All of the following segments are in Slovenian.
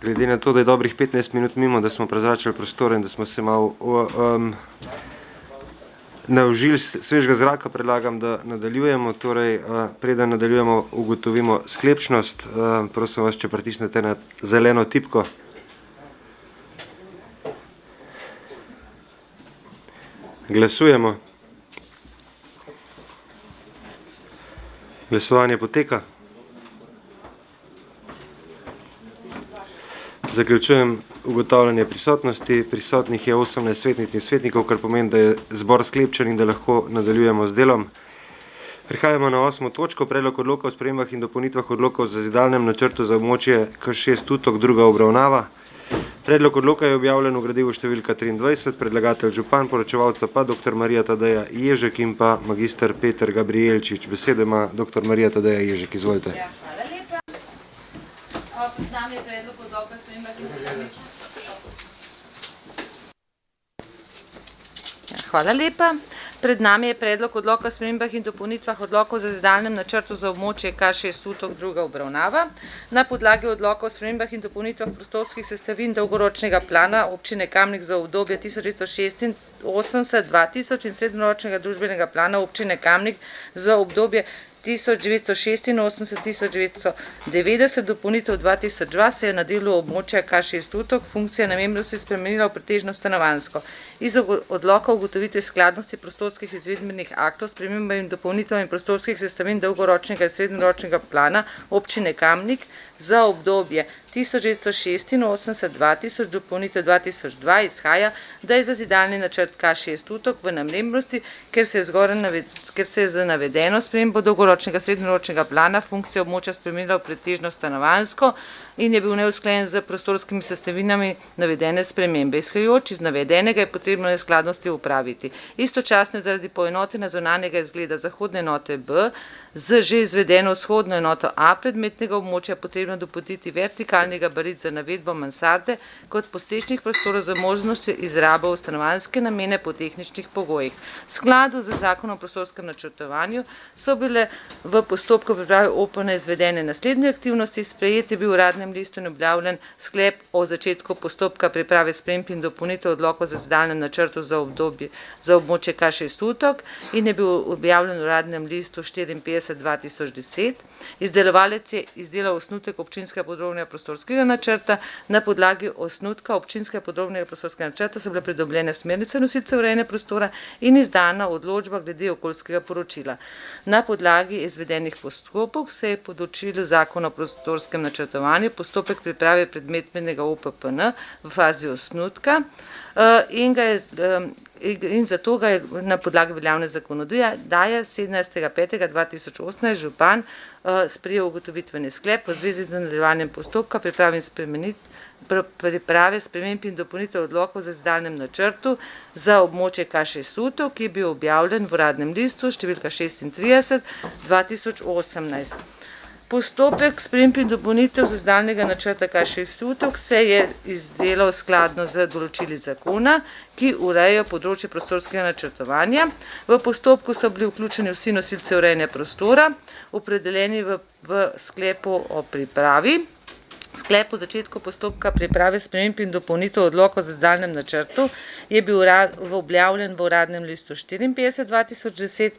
Glede na to, da je dobrih 15 minut mimo, da smo prezračili prostore in da smo se malo naužili svežega zraka, predlagam, da nadaljujemo. Torej, preden nadaljujemo, ugotovimo sklepčnost. Prosim vas, če pritisnete na zeleno tipko. Glasujemo. Glasovanje poteka. Zaključujem ugotavljanje prisotnosti. Prisotnih je 18 svetnic in svetnikov, kar pomeni, da je zbor sklepčen in da lahko nadaljujemo z delom. Prehajamo na 8. točko, predlog odloka o spremembah in dopolnitvah odlokov za zidalnem načrtu za območje K6 Tutok, druga obravnava. Predlog odloka je objavljen v gradivu številka 23, predlagatelj župan, poročevalca pa dr. Marija Tadeja Ježek in pa magister Peter Gabrielčič. Besedo ima dr. Marija Tadeja Ježek, izvolite. Ja, hvala lepa. Pred nami je predlog odloka o spremembah in dopolnitvah. Hvala lepa. Pred nami je predlog odloka o spremembah in dopolnitvah odlokov za zidalnem načrtu za območje K6 Tutok, druga obravnava. Na podlagi odloka o spremembah in dopolnitvah prostorskih sestavin dolgoročnega plana občine Kamnik za obdobje 1986-2000 in srednjeročnega družbenega plana občine Kamnik za obdobje 1986-1990, dopolnitev 2002 se je na delu območja K6 Tutok funkcija namembnosti spremenila v pretežno stanovanjsko. Iz odloka ugotovitve skladnosti prostorskih izvedbenih aktov, spremembami in dopolnitvami prostorskih sestavin dolgoročnega in srednjeročnega plana občine Kamnik za obdobje 1986-2000, dopolnitev 2002 izhaja, da je za zidalni načrt K6 Tutok v namembnosti, ker se je za navedeno spremembo dolgoročnega srednjeročnega plana funkcija območja spremenila v pretežno stanovanjsko in je bil neusklajen z prostorskimi sestavinami navedene spremembe. Izhajajoč iz navedenega je potrebno neskladnosti upraviti. Istočasno zaradi poenotenja zunanjega izgleda zahodne enote B z že izvedeno vzhodno enoto A predmetnega območja potrebno dopotiti vertikalni gabarit za navedbo mansarde kot postešnih prostorov za možnost izrabo v stanovanjske namene po tehničnih pogojih. V skladu z zakonom o prostorskem načrtovanju so bile v postopku priprave OPN izvedene naslednje aktivnosti. Sprejet je bil v uradnem listu in objavljen sklep o začetku postopka priprave sprememb in dopolnitev odlokov za zidalnem načrtu za območje K6 Tutok in je bil objavljen v uradnem listu 54/2010. Izdelovalec je izdelal osnutek občinskega podrobnega prostorskega načrta. Na podlagi osnutka občinskega podrobnega prostorskega načrta so bile pridobljene smernice nosilcev urejanja prostora in izdana odločba glede okoljskega poročila. Na podlagi izvedenih postopkov se je pod določilo zakona o prostorskem načrtovanju postopek priprave predmetnega OPPN v fazi osnutka in zato ga je na podlagi veljavne zakonodaje 17.5.2018 župan sprejel ugotovitveni sklep v zvezi z nadaljevanjem postopka priprave sprememb in dopolnitev odlokov za zidalnem načrtu za območje K6 Tutok, ki je bil objavljen v uradnem listu številka 36/2018. Postopek sprememb in dopolnitev za zidalnega načrta K6 Tutok se je izdelal skladno z določili zakona, ki urejajo področje prostorskega načrtovanja. V postopku so bili vključeni vsi nosilci urejanja prostora, opredeljeni v sklepu o pripravi. Sklep o začetku postopka priprave sprememb in dopolnitev odlokov za zidalnem načrtu je bil objavljen v uradnem listu 54/2010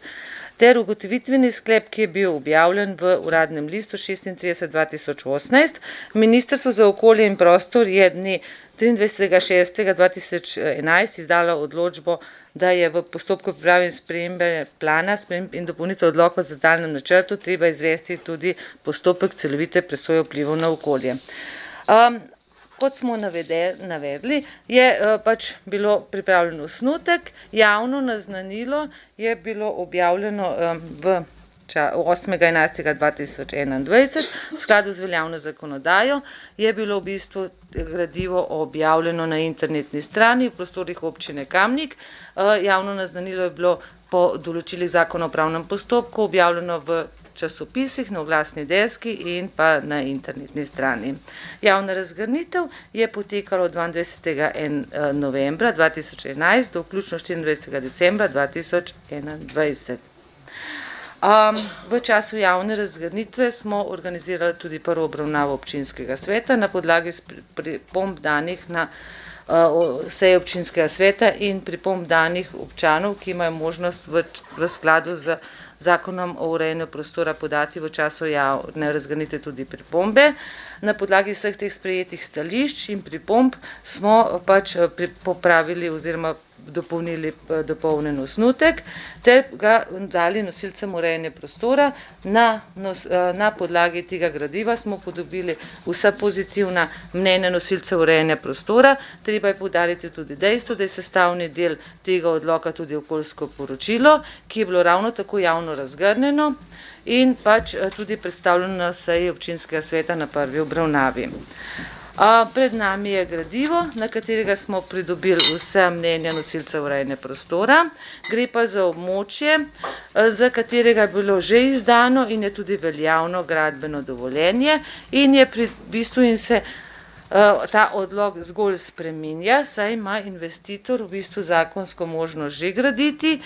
ter ugotovitveni sklep, ki je bil objavljen v uradnem listu 36/2018. Ministrstvo za okolje in prostor je dne 23.6.2011 izdalo odločbo, da je v postopku priprave in spremembe plana, sprememb in dopolnitev odlokov za zidalnem načrtu treba izvesti tudi postopek celovite presoje vplivov na okolje. Kot smo navedli, je pač bilo pripravljeno osnutek, javno naznanilo je bilo objavljeno v 8.11.2021, v skladu z veljavno zakonodajo je bilo v bistvu gradivo objavljeno na internetni strani v prostorih občine Kamnik. Javno naznanilo je bilo po določilih zakona o upravnem postopku objavljeno v časopisih, na oglasni deski in pa na internetni strani. Javna razgrnitev je potekala od 22. novembra 2011 do vključno 24. decembra 2021. V času javne razgrnitve smo organizirali tudi prvo obravnavo občinskega sveta na podlagi pripomb danih na seji občinskega sveta in pripomb danih občanov, ki imajo možnost v skladu z zakonom o urejanju prostora podati v času javne razgrnitve tudi pripombe. Na podlagi vseh teh sprejetih stališč in pripomb smo pač popravili oziroma dopolnjen osnutek ter ga dali nosilcem urejanja prostora. Na podlagi tega gradiva smo podobili vsa pozitivna mnenja nosilcev urejanja prostora. Treba je poudariti tudi dejstvo, da je sestavni del tega odloka tudi okoljsko poročilo, ki je bilo ravno tako javno razgrnjeno in pač tudi predstavljeno na seji občinskega sveta na prvi obravnavi. Pred nami je gradivo, na katerega smo pridobili vse mnenja nosilcev urejanja prostora. Gre pa za območje, za katerega je bilo že izdano in je tudi veljavno gradbeno dovoljenje in je v bistvu in se ta odlok zgolj spreminja, saj ima investitor v bistvu zakonsko možnost že graditi,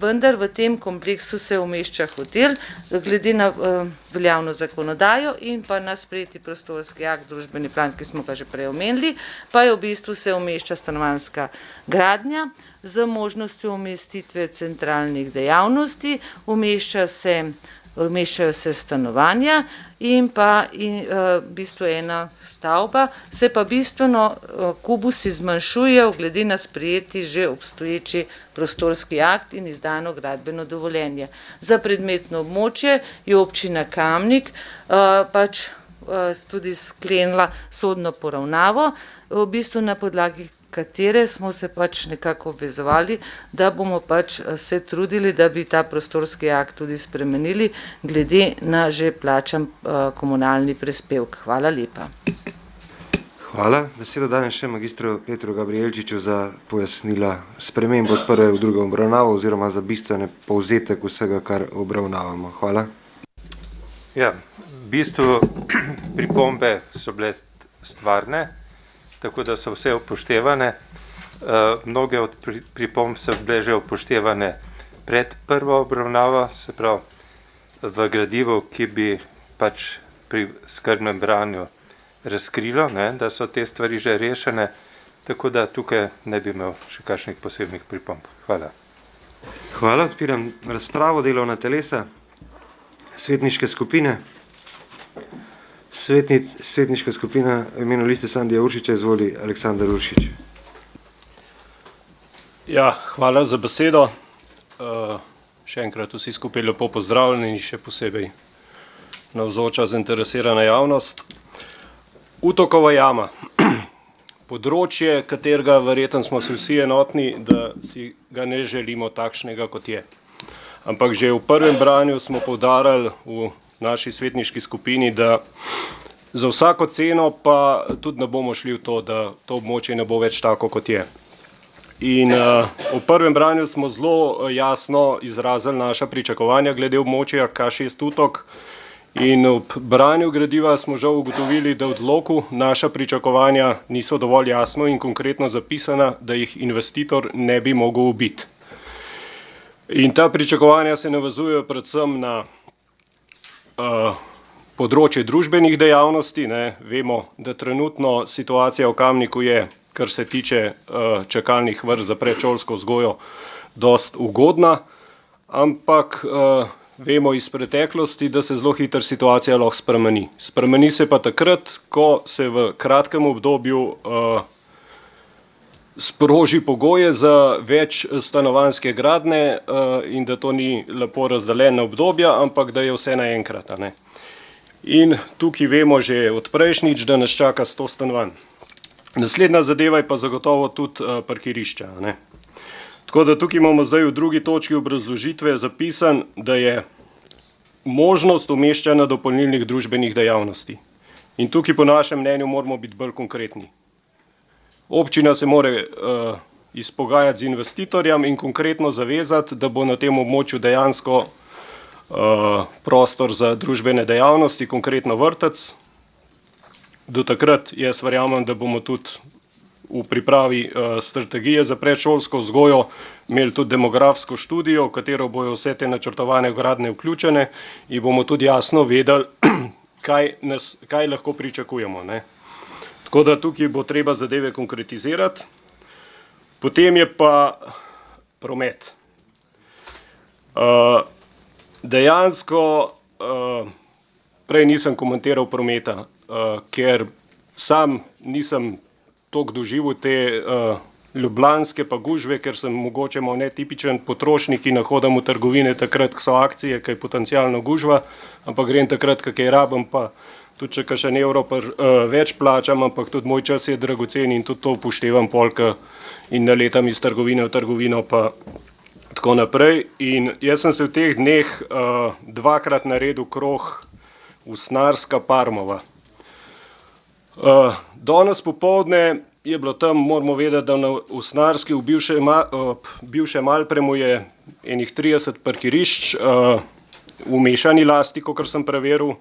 vendar v tem kompleksu se umešča hotel, glede na veljavno zakonodajo in pa na sprejeti prostorski akt, družbeni plan, ki smo ga že prej omenili, pa je v bistvu se umešča stanovanjska gradnja z možnostjo umestitve centralnih dejavnosti, umeščajo se stanovanja in pa v bistvu ena stavba, se pa bistveno kubusi zmanjšujejo glede na sprejeti že obstoječi prostorski akt in izdano gradbeno dovoljenje. Za predmetno območje je občina Kamnik pač tudi sklenila sodno poravnavo, v bistvu na podlagi katere smo se pač nekako obvezovali, da bomo pač se trudili, da bi ta prostorski akt tudi spremenili, glede na že plačan komunalni prispevek. Hvala lepa. Hvala. Besedo dajem še magistru Petru Gabrijelčiču za pojasnila sprememb od prve v drugo obravnavo oziroma za bistvene povzetek vsega, kar obravnavamo. Hvala. Ja, v bistvu pripombe so bile stvarne, tako da so vse upoštevane. Mnoge od pripomb so bile že upoštevane pred prvo obravnavo, se pravi v gradivu, ki bi pač pri skrbnem branju razkrilo, da so te stvari že rešene, tako da tukaj ne bi imel še kakšnih posebnih pripomb. Hvala. Hvala, odpiram razpravo, delovna telesa, svetniške skupine. Svetniška skupina v imenu Liste Sandija Uršiča izvoli Aleksandar Uršič. Ja, hvala za besedo. Še enkrat vsi skupaj lepo pozdravljeni in še posebej navzoča zainteresirana javnost. Utokova jama. Področje, katerega verjetno smo se vsi enotni, da si ga ne želimo takšnega, kot je. Ampak že v prvem branju smo poudarjali v naši svetniški skupini, da za vsako ceno pa tudi ne bomo šli v to, da to območje ne bo več tako, kot je. In v prvem branju smo zelo jasno izrazili naša pričakovanja glede območja K6 Utok in ob branju gradiva smo žal ugotovili, da v odloku naša pričakovanja niso dovolj jasno in konkretno zapisana, da jih investitor ne bi mogel ubiti. In ta pričakovanja se navezujejo predvsem na področje družbenih dejavnosti. Vemo, da trenutno situacija v Kamniku je, kar se tiče čakalnih vrst za predšolsko vzgojo, dost ugodna, ampak vemo iz preteklosti, da se zelo hitro situacija lahko spremeni. Spremeni se pa takrat, ko se v kratkem obdobju sproži pogoje za več stanovanjske gradnje in da to ni lepo razdeljena obdobja, ampak da je vse naenkrat. In tukaj vemo že od prejšnjič, da nas čaka 100 stanovanj. Naslednja zadeva je pa zagotovo tudi parkirišča. Tako da tukaj imamo zdaj v drugi točki obrazložitve zapisan, da je možnost umeščanja dopolnilnih družbenih dejavnosti. In tukaj po našem mnenju moramo biti bolj konkretni. Občina se mora izpogajati z investitorjem in konkretno zavezati, da bo na tem območju dejansko prostor za družbene dejavnosti, konkretno vrtec. Do takrat jaz verjamem, da bomo tudi v pripravi strategije za predšolsko vzgojo imeli tudi demografsko študijo, v katero bojo vse te načrtovane gradnje vključene in bomo tudi jasno vedeli, kaj lahko pričakujemo, ne. Tako da tukaj bo treba zadeve konkretizirati. Potem je pa promet. Dejansko prej nisem komentiral prometa, ker sam nisem toliko doživel te ljubljanske pa gužve, ker sem mogoče malo netipičen potrošnik, ki ne hodim v trgovine takrat, ko so akcije, ki je potencialno gužva, ampak grem takrat, ko kaj rabim, pa tudi če kakšen evro več plačam, ampak tudi moj čas je dragocen in tudi to upoštevam polka in naletam iz trgovine v trgovino pa tako naprej. In jaz sem se v teh dneh dvakrat naredil krog Usnarska-Parmova. Danes popoldne je bilo tam, moramo vedeti, da na Usnarski v bivšem Malpremu je enih 30 parkirišč v mešani lasti, kakor sem preveril,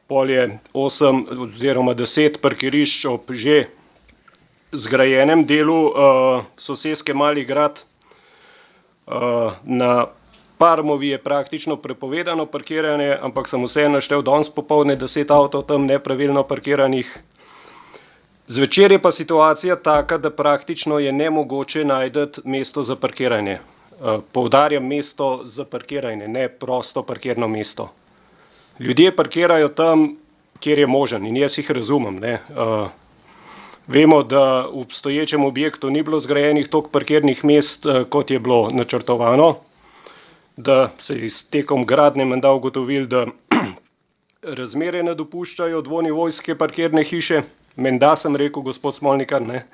pol je 8 oziroma 10 parkirišč ob že zgrajenem delu soseske Mali grad. Na Parmovi je praktično prepovedano parkiranje, ampak sem vseeno naštel danes popoldne 10 avtov tam nepravilno parkiranih. Zvečer je pa situacija taka, da praktično je nemogoče najti mesto za parkiranje. Poudarjam mesto za parkiranje, ne prosto parkirno mesto. Ljudje parkirajo tam, kjer je možen in jaz jih razumem, ne. Vemo, da v obstoječem objektu ni bilo zgrajenih toliko parkirnih mest, kot je bilo načrtovano, da se je s tekom gradnje menda ugotovili, da razmere ne dopuščajo dvonivojske parkirne hiše, menda sem rekel, gospod Smolnikar, ne,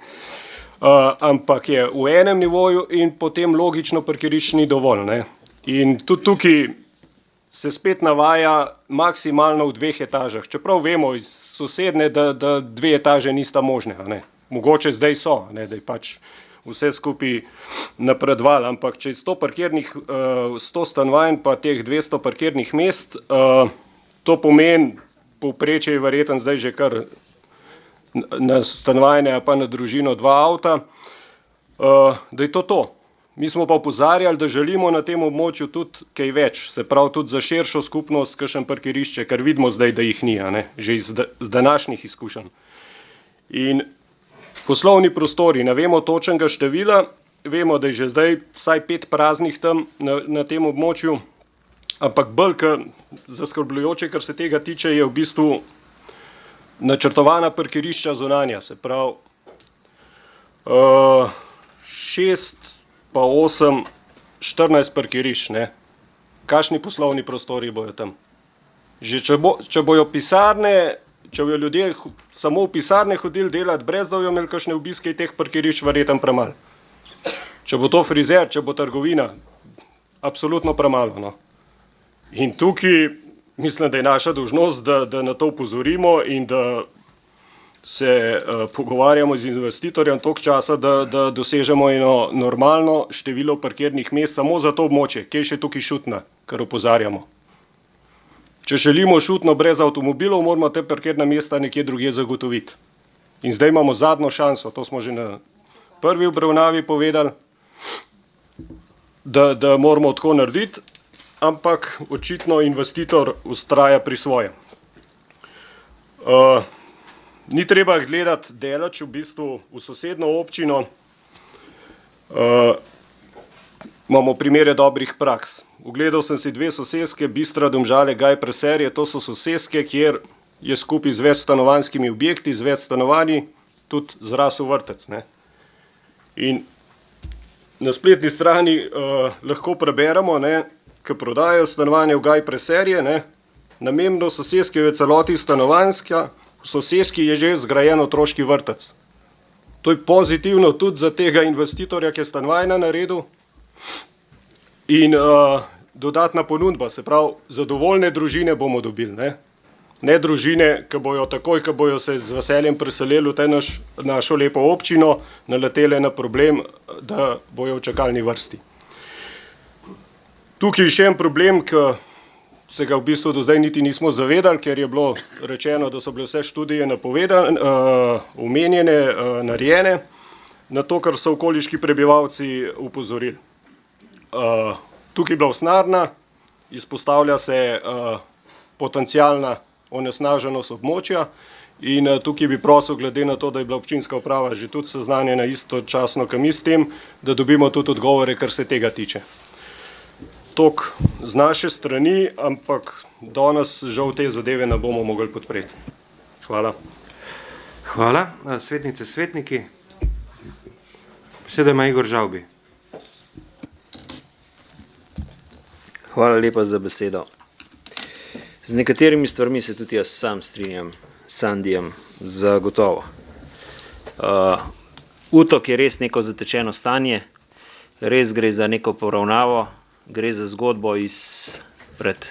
ampak je v enem nivoju in potem logično parkirišč ni dovolj, ne. In tudi tukaj se spet navaja maksimalno v 2 etažah, čeprav vemo iz sosedne, da 2 etaže nista možne, a ne. Mogoče zdaj so, ne, da je pač vse skupaj napredovalo, ampak če je 100 stanovanj pa teh 200 parkirnih mest, to pomeni, povprečje je verjetno zdaj že kar na stanovanje pa na družino 2 avta, da je to. Mi smo pa opozarjali, da želimo na tem območju tudi kaj več, se pravi tudi za širšo skupnost, kakšen parkirišče, ker vidimo zdaj, da jih ni, a ne, že iz današnjih izkušenj. In poslovni prostori, ne vemo točnega števila, vemo, da je že zdaj vsaj 5 praznih tam na tem območju, ampak bolj zaskrbljujoče, kar se tega tiče, je v bistvu načrtovana parkirišča zunanja, se pravi 6 pa 8, 14 parkirišč, ne. Kakšni poslovni prostori bojo tam? Že če bojo pisarne, če bojo ljudje samo v pisarne hodili delati, brez da bojo imeli kakšne obiske teh parkirišč, verjetno premalo. Če bo to frizer, če bo trgovina, absolutno premalo, no. In tukaj mislim, da je naša dolžnost, da na to opozorimo in da se pogovarjamo z investitorjem toliko časa, da dosežemo eno normalno število parkirnih mest samo za to območje, kje še tukaj Šutna, kar opozarjamo. Če želimo Šutno brez avtomobilov, moramo te parkirna mesta nekje drugje zagotoviti. In zdaj imamo zadnjo šanso, to smo že na prvi obravnavi povedali, da moramo tako narediti, ampak očitno investitor vztraja pri svojem. Ni treba gledati daleč, v bistvu v sosedno občino imamo primere dobrih praks. Ogledal sem si 2 soseske, Bistra, Domžale, Gaj, Preserje, to so soseske, kjer je skupaj z več stanovanjskimi objekti, z več stanovanji, tudi zrasel vrtec, ne. In na spletni strani lahko preberemo, ne, ko prodajajo stanovanje v Gaj, Preserje, ne, namembnost soseske je v celoti stanovanjska, v soseski je že zgrajen otroški vrtec. To je pozitivno tudi za tega investitorja, ki je stanovanja naredil. In dodatna ponudba, se pravi, zadovoljne družine bomo dobili, ne. Ne družine, ki bojo takoj, ko bojo se z veseljem preselili v našo lepo občino, naletele na problem, da bojo v čakalni vrsti. Tukaj je še en problem, ki se ga v bistvu do zdaj niti nismo zavedali, ker je bilo rečeno, da so bile vse študije omenjene, narejene. na to, kar so okoliški prebivalci upozorili. Tukaj je bila Usnjarna, izpostavlja se potencialna onesnaženost območja in tukaj bi prosil, glede na to, da je bila občinska uprava že tudi seznanjena istočasno kot mi s tem, da dobimo tudi odgovore, kar se tega tiče. Tok z naše strani, ampak danes žal te zadeve ne bomo mogli podpreti. Hvala. Hvala. Svetnice, svetniki. Besedo ima Igor Žavbi. Hvala lepa za besedo. Z nekaterimi stvarmi se tudi jaz sam strinjam s Sandijem, zagotovo. Utok je res neko zatečeno stanje, res gre za neko poravnavo, gre za zgodbo pred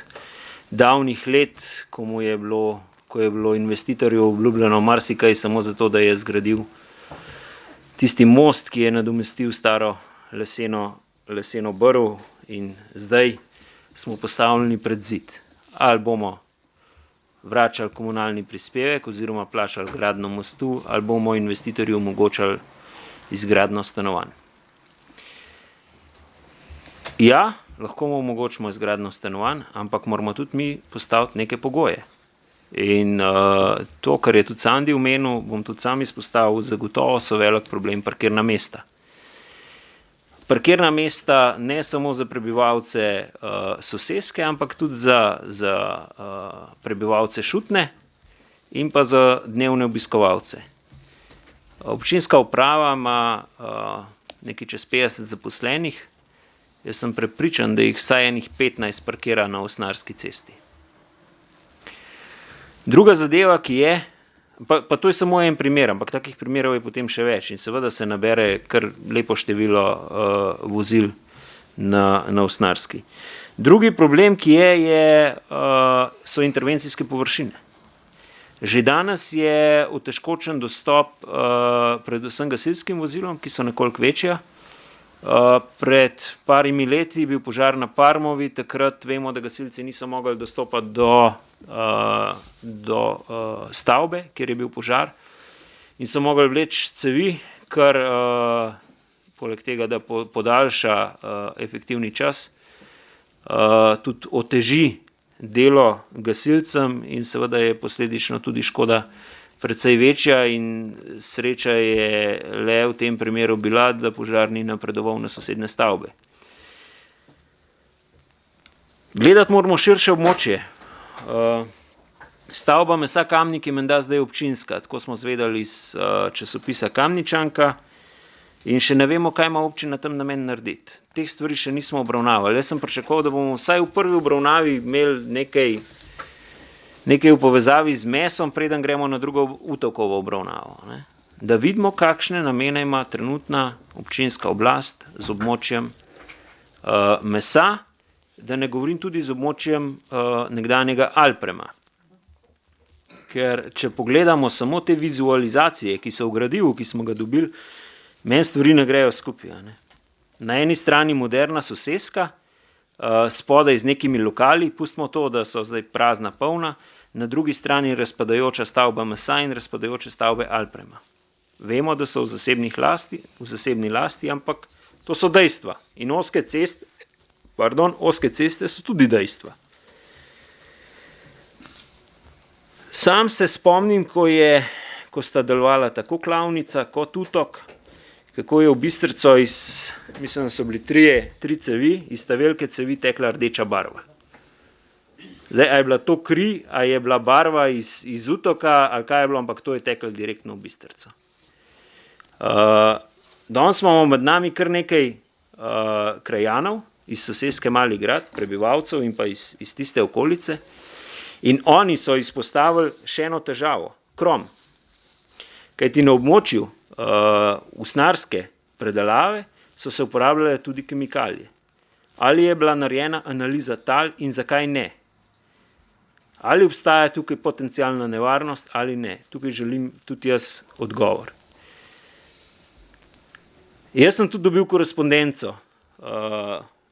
davnih let, ko je bilo investitorju obljubljeno marsikaj samo zato, da je zgradil tisti most, ki je nadomestil staro leseno brv, in zdaj smo postavljeni pred zid. Ali bomo vračali komunalni prispevek oziroma plačali gradnjo mostu, ali bomo investitorju omogočali izgradnjo stanovanj. Ja, lahko mu omogočimo izgradnjo stanovanj, ampak moramo tudi mi postaviti neke pogoje. In to, kar je tudi Sandi omenil, bom tudi sam izpostavil, zagotovo so velik problem parkirna mesta. Parkirna mesta ne samo za prebivalce soseske, ampak tudi za prebivalce Šutne in pa za dnevne obiskovalce. Občinska uprava ima nekaj čez 50 zaposlenih, jaz sem prepričan, da jih vsaj enih 15 parkira na Usnjarski cesti. Druga zadeva, ki je, pa to je samo en primer, ampak takih primerov je potem še več in seveda se nabere kar lepo število vozil na Usnjarski. Drugi problem, ki so intervencijske površine. Že danes je otežkočen dostop predvsem gasilskim vozilom, ki so nekoliko večja. Pred parimi leti je bil požar na Parmovi, takrat vemo, da gasilci niso mogli dostopati do stavbe, kjer je bil požar, in so mogli vleči cevi, kar poleg tega, da podaljša efektivni čas, tudi oteži delo gasilcem in seveda je posledično tudi škoda precej večja, in sreča je le v tem primeru bila, da požar ni napredoval na sosednje stavbe. Gledati moramo širše območje. Stavba Mesa Kamnik je menda zdaj občinska, tako smo zvedeli iz časopisa Kamničanka, in še ne vemo, kaj ima občina tam namen narediti. Teh stvari še nismo obravnavali. Jaz sem pričakoval, da bomo vsaj v prvi obravnavi imeli nekaj v povezavi z mesom, preden gremo na drugo Utokovo obravnavo. Ne? Da vidimo, kakšne namene ima trenutna občinska oblast z območjem mesa, da ne govorim tudi z območjem nekdanjega Alprema. Ker če pogledamo samo te vizualizacije, ki so v gradivu, ki smo ga dobili, meni stvari ne grejo skupaj. Ne? Na eni strani moderna soseska, spodaj z nekimi lokali, pustimo to, da so zdaj prazna polna, na drugi strani razpadajoča stavba Mesa in razpadajoče stavbe Alprema. Vemo, da so v zasebni lasti, ampak to so dejstva. In ozke ceste so tudi dejstva. Sam se spomnim, ko sta delovala tako Klavnica kot Utok, kako je v Bistrico mislim, da so bili tri cevi, iz te velike cevi tekla rdeča barva. Zdaj, a je bila to kri, a je bila barva iz Utoka, ali kaj je bilo, ampak to je teklo direktno v Bistrico. Danes imamo med nami kar nekaj krajanov iz soseske Mali Grad, prebivalcev in pa iz tiste okolice, in oni so izpostavili še eno težavo, krom. Kajti na območju usnjarske predelave so se uporabljale tudi kemikalije. Ali je bila narejena analiza tal in zakaj ne? Ali obstaja tukaj potencialna nevarnost ali ne? Tukaj želim tudi jaz odgovor. Jaz sem tudi dobil korespondenco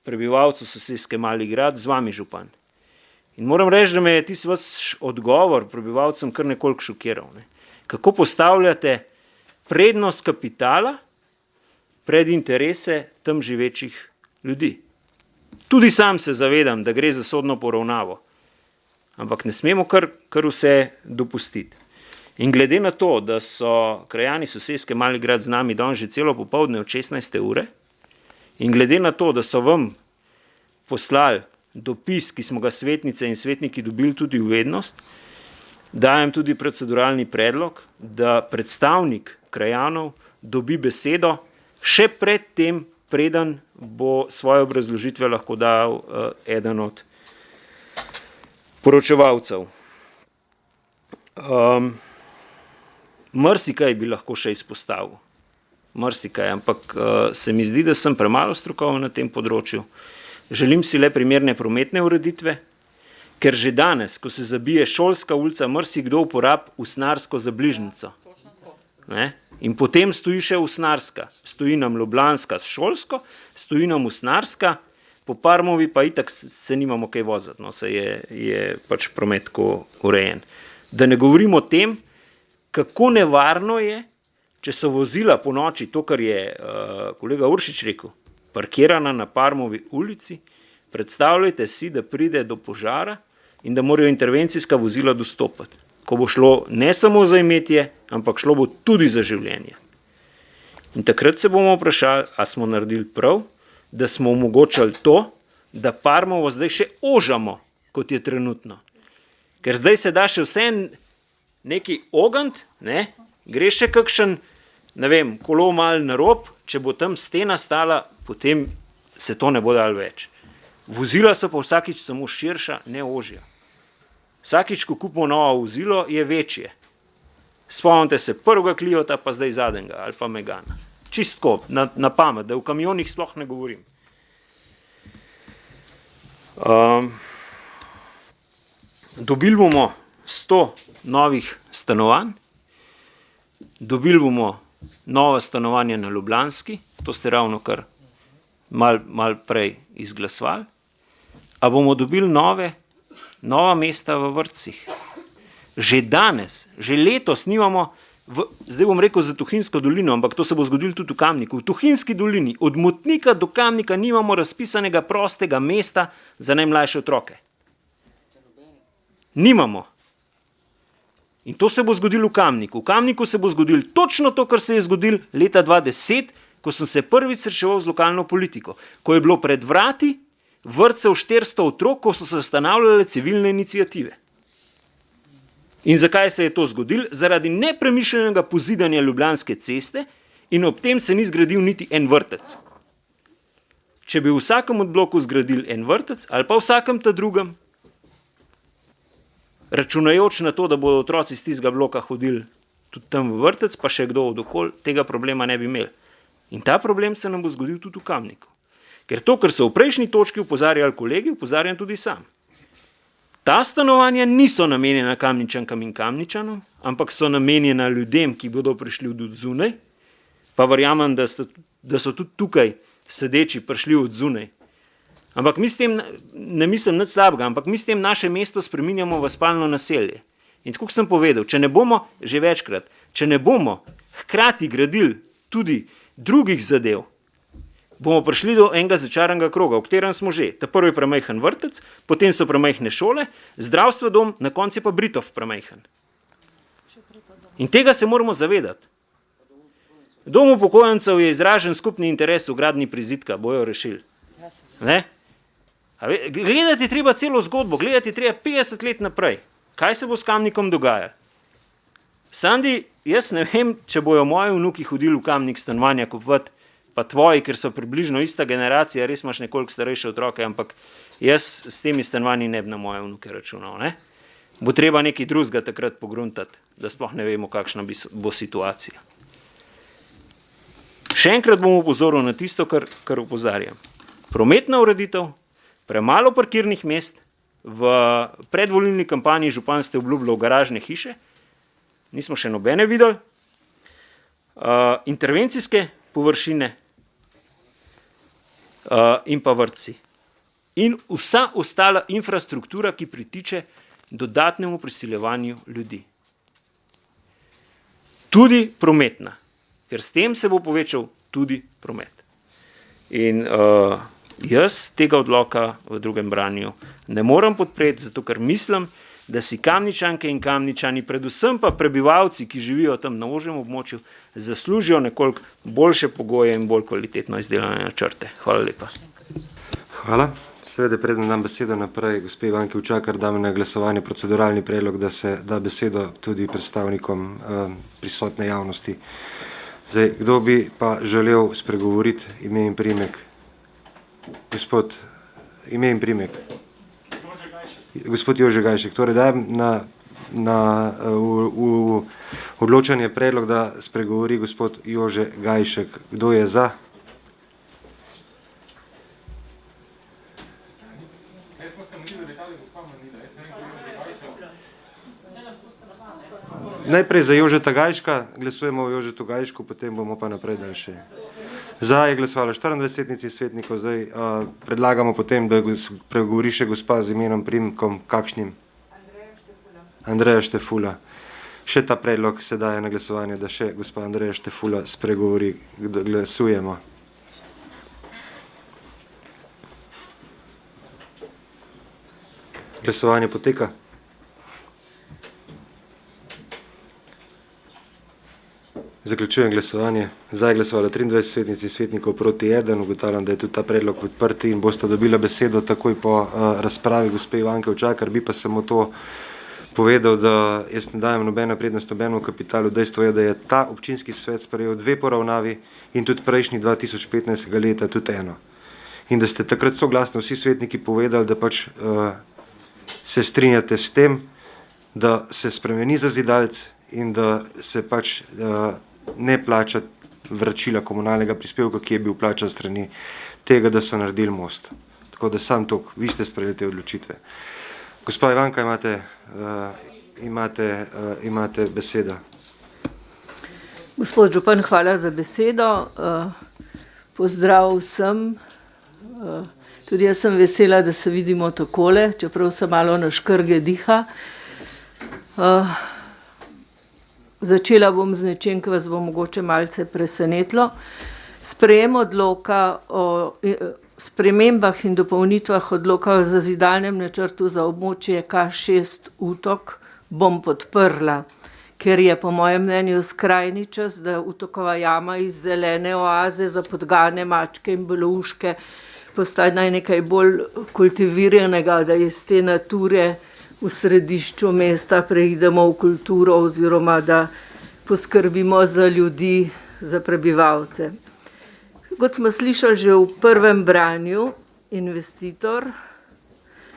prebivalcev soseske Mali Grad, z vami, župan. In moram reči, da me je tisti vaš odgovor prebivalcem kar nekoliko šokiral. Ne? Kako postavljate prednost kapitala pred interese tam živečih ljudi. Tudi sam se zavedam, da gre za sodno poravnavo, ampak ne smemo kar vse dopustiti. In glede na to, da so krajani soseske Mali grad z nami danes že celo popoldne od 16. ure, in glede na to, da so vam poslali dopis, ki smo ga svetnice in svetniki dobili tudi v vednost, dajem tudi proceduralni predlog, da predstavnik krajanov dobi besedo še pred tem, preden bo svoje obrazložitve lahko dal eden od poročevalcev. Marsikaj bi lahko še izpostavil. Marsikaj, ampak se mi zdi, da sem premalo strokoven na tem področju. Želim si le primerne prometne ureditve, ker že danes, ko se zabije Šolska ulica, marsikdo uporab Usnarsko za bližnjico. Ne? In potem stoji še Usnarska. Stoji nam Ljubljanska s Šolsko, stoji nam Usnarska, po Parmovi pa itak se nimamo kaj voziti, no, se je pač promet tako urejen. Da ne govorimo o tem, kako nevarno je, če so vozila po noči, to, kar je kolega Uršič rekel, parkirana na Parmovi ulici, predstavljajte si, da pride do požara in da morajo intervencijska vozila dostopati. Ko bo šlo ne samo za imetje, ampak šlo bo tudi za življenje. In takrat se bomo vprašali, a smo naredili prav, da smo omogočali to, da Parmovo zdaj še ožamo, kot je trenutno. Ker zdaj se da še vse neki ogant, ne? Gre še kakšen, ne vem, kolo mal na rob, če bo tam stena stala, potem se to ne bo dalo več. Vozila so pa vsakič samo širša, ne ožja. Vsakič, ko kupimo novo vozilo, je večje. Spomnite se prvega Cliota, pa zdaj zadnjega, ali pa Megana. Čistko, na pamet, da v kamionih sploh ne govorim. Dobili bomo 100 novih stanovanj, dobili bomo nova stanovanja na Ljubljanski, to ste ravno kar mal prej izglasovali, a bomo dobili nova mesta v vrtcih. Že danes, že letos nimamo, zdaj bom rekel za Tuhinjsko dolino, ampak to se bo zgodilo tudi v Kamniku. V Tuhinjski dolini od Motnika do Kamnika nimamo razpisanega prostega mesta za najmlajše otroke. Nimamo. In to se bo zgodilo v Kamniku. V Kamniku se bo zgodilo točno to, kar se je zgodilo leta 2010, ko sem se prvič srečeval z lokalno politiko. Ko je bilo pred vrati vrtcev 400 otrok, ko so se ustanavljale civilne iniciative. In zakaj se je to zgodilo? Zaradi nepremišljenega pozidanja Ljubljanske ceste in ob tem se ni zgradil niti en vrtec. Če bi v vsakem od bloku zgradili en vrtec ali pa v vsakem ta drugem, računajoč na to, da bodo otroci iz tistega bloka hodili tudi tam v vrtec, pa še kdo od okol, tega problema ne bi imeli. In ta problem se nam bo zgodil tudi v Kamniku. Ker to, kar so v prejšnji točki upozarjali kolegi, upozarjam tudi sam. Ta stanovanja niso namenjena Kamničankam in Kamničanom, ampak so namenjena ljudem, ki bodo prišli od zunaj, pa verjamem, da so tudi tukaj sedeči prišli od zunaj. Ampak mi s tem, ne mislim nič slabega, ampak mi s tem naše mesto spreminjamo v spalno naselje. In tako sem povedal, če ne bomo, že večkrat, če ne bomo hkrati gradili tudi drugih zadev, bomo prišli do enega začaranega kroga, v katerem smo že. Ta prvi je premajhen vrtec, potem so premajhne šole, zdravstvo dom, na koncu je pa Britov premajhen. In tega se moramo zavedati. Dom upokojencev je izražen skupni interes v gradnji prizidka, bojo rešili. Ne? Gledati treba celo zgodbo, gledati treba 50 let naprej. Kaj se bo s Kamnikom dogajalo? Sandi, jaz ne vem, če bojo moji vnuki hodili v Kamnik stanovanja kupovati, pa tvoji, ker so približno ista generacija, res imaš nekoliko starejše otroke, ampak jaz s temi stanovanji ne bi na moje vnuke računal. Ne? Bo treba nekaj drugega takrat pogruntati, da sploh ne vemo, kakšna bo situacija. Še enkrat bom upozoril na tisto, kar opozarjam. Prometna ureditev, premalo parkirnih mest, v predvolilni kampanji župan ste obljubljal garažne hiše, nismo še nobene videli, intervencijske površine in pa vrtci. In vsa ostala infrastruktura, ki pritiče dodatnemu priseljevanju ljudi. Tudi prometna, ker s tem se bo povečal tudi promet. In jaz tega odloka v drugem branju ne morem podpreti, zato ker mislim, da si Kamničanke in Kamničani, predvsem pa prebivalci, ki živijo tam na ožjem območju, zaslužijo nekoliko boljše pogoje in bolj kvalitetno izdelane načrte. Hvala lepa. Hvala. Seveda, preden dam besedo naprej, gospe Ivanki Učakar, dam na glasovanje proceduralni predlog, da se da besedo tudi predstavnikom prisotne javnosti. Zdaj, kdo bi pa želel spregovoriti ime in priimek? Gospod, ime in priimek. Gospod Jože Gajšek. Torej, dajem v odločanje predlog, da spregovori gospod Jože Gajšek. Kdo je za? Najprej za Jožeta Gajška, glasujemo o Jožetu Gajšku, potem bomo pa naprej daljše. Za je glasovalo 24 svetnic in svetnikov, zdaj predlagamo potem, da pregovori še gospa z imenom priimkom, kakšnim? Andreja Štefula. Še ta predlog se daje na glasovanje, da še gospa Andreja Štefula spregovori. Glasujemo. Glasovanje poteka. Zaključujem glasovanje. Za je glasovalo 23 svetnic in svetnikov proti 1. Ugotavljam, da je tudi ta predlog podprt in boste dobila besedo takoj po razpravi gospe Ivanke Učakar. Bi pa samo to povedal, da jaz ne dajem nobena prednost nobenemu kapitalu. Dejstvo je, da je ta občinski svet sprejel 2 poravnavi in tudi prejšnji 2015. leta tudi 1. In da ste takrat soglasno vsi svetniki povedali, da pač se strinjate s tem, da se spremeni zazidalec in da se pač ne plača vračila komunalnega prispevka, ki je bil plačan strani tega, da so naredili most. Tako da sam tok, vi ste sprejeli te odločitve. Gospa Ivanka, imate besedo. Gospod župan, hvala za besedo. Pozdrav vsem. Tudi jaz sem vesela, da se vidimo takole, čeprav se malo na škrge diha. Začela bom z nečem, ki vas bo mogoče malce presenetilo. Sprejem odloka o spremembah in dopolnitvah odloka o zazidalnem načrtu za območje K6 Utok bom podprla, ker je po mojem mnenju skrajni čas, da Utokova jama iz zelene oaze za podgane mačke in belouške postane nekaj bolj kultiviranega, da iz te nature v središču mesta preidemo v kulturo oziroma da poskrbimo za ljudi, za prebivalce. Kot smo slišali že v prvem branju, investitor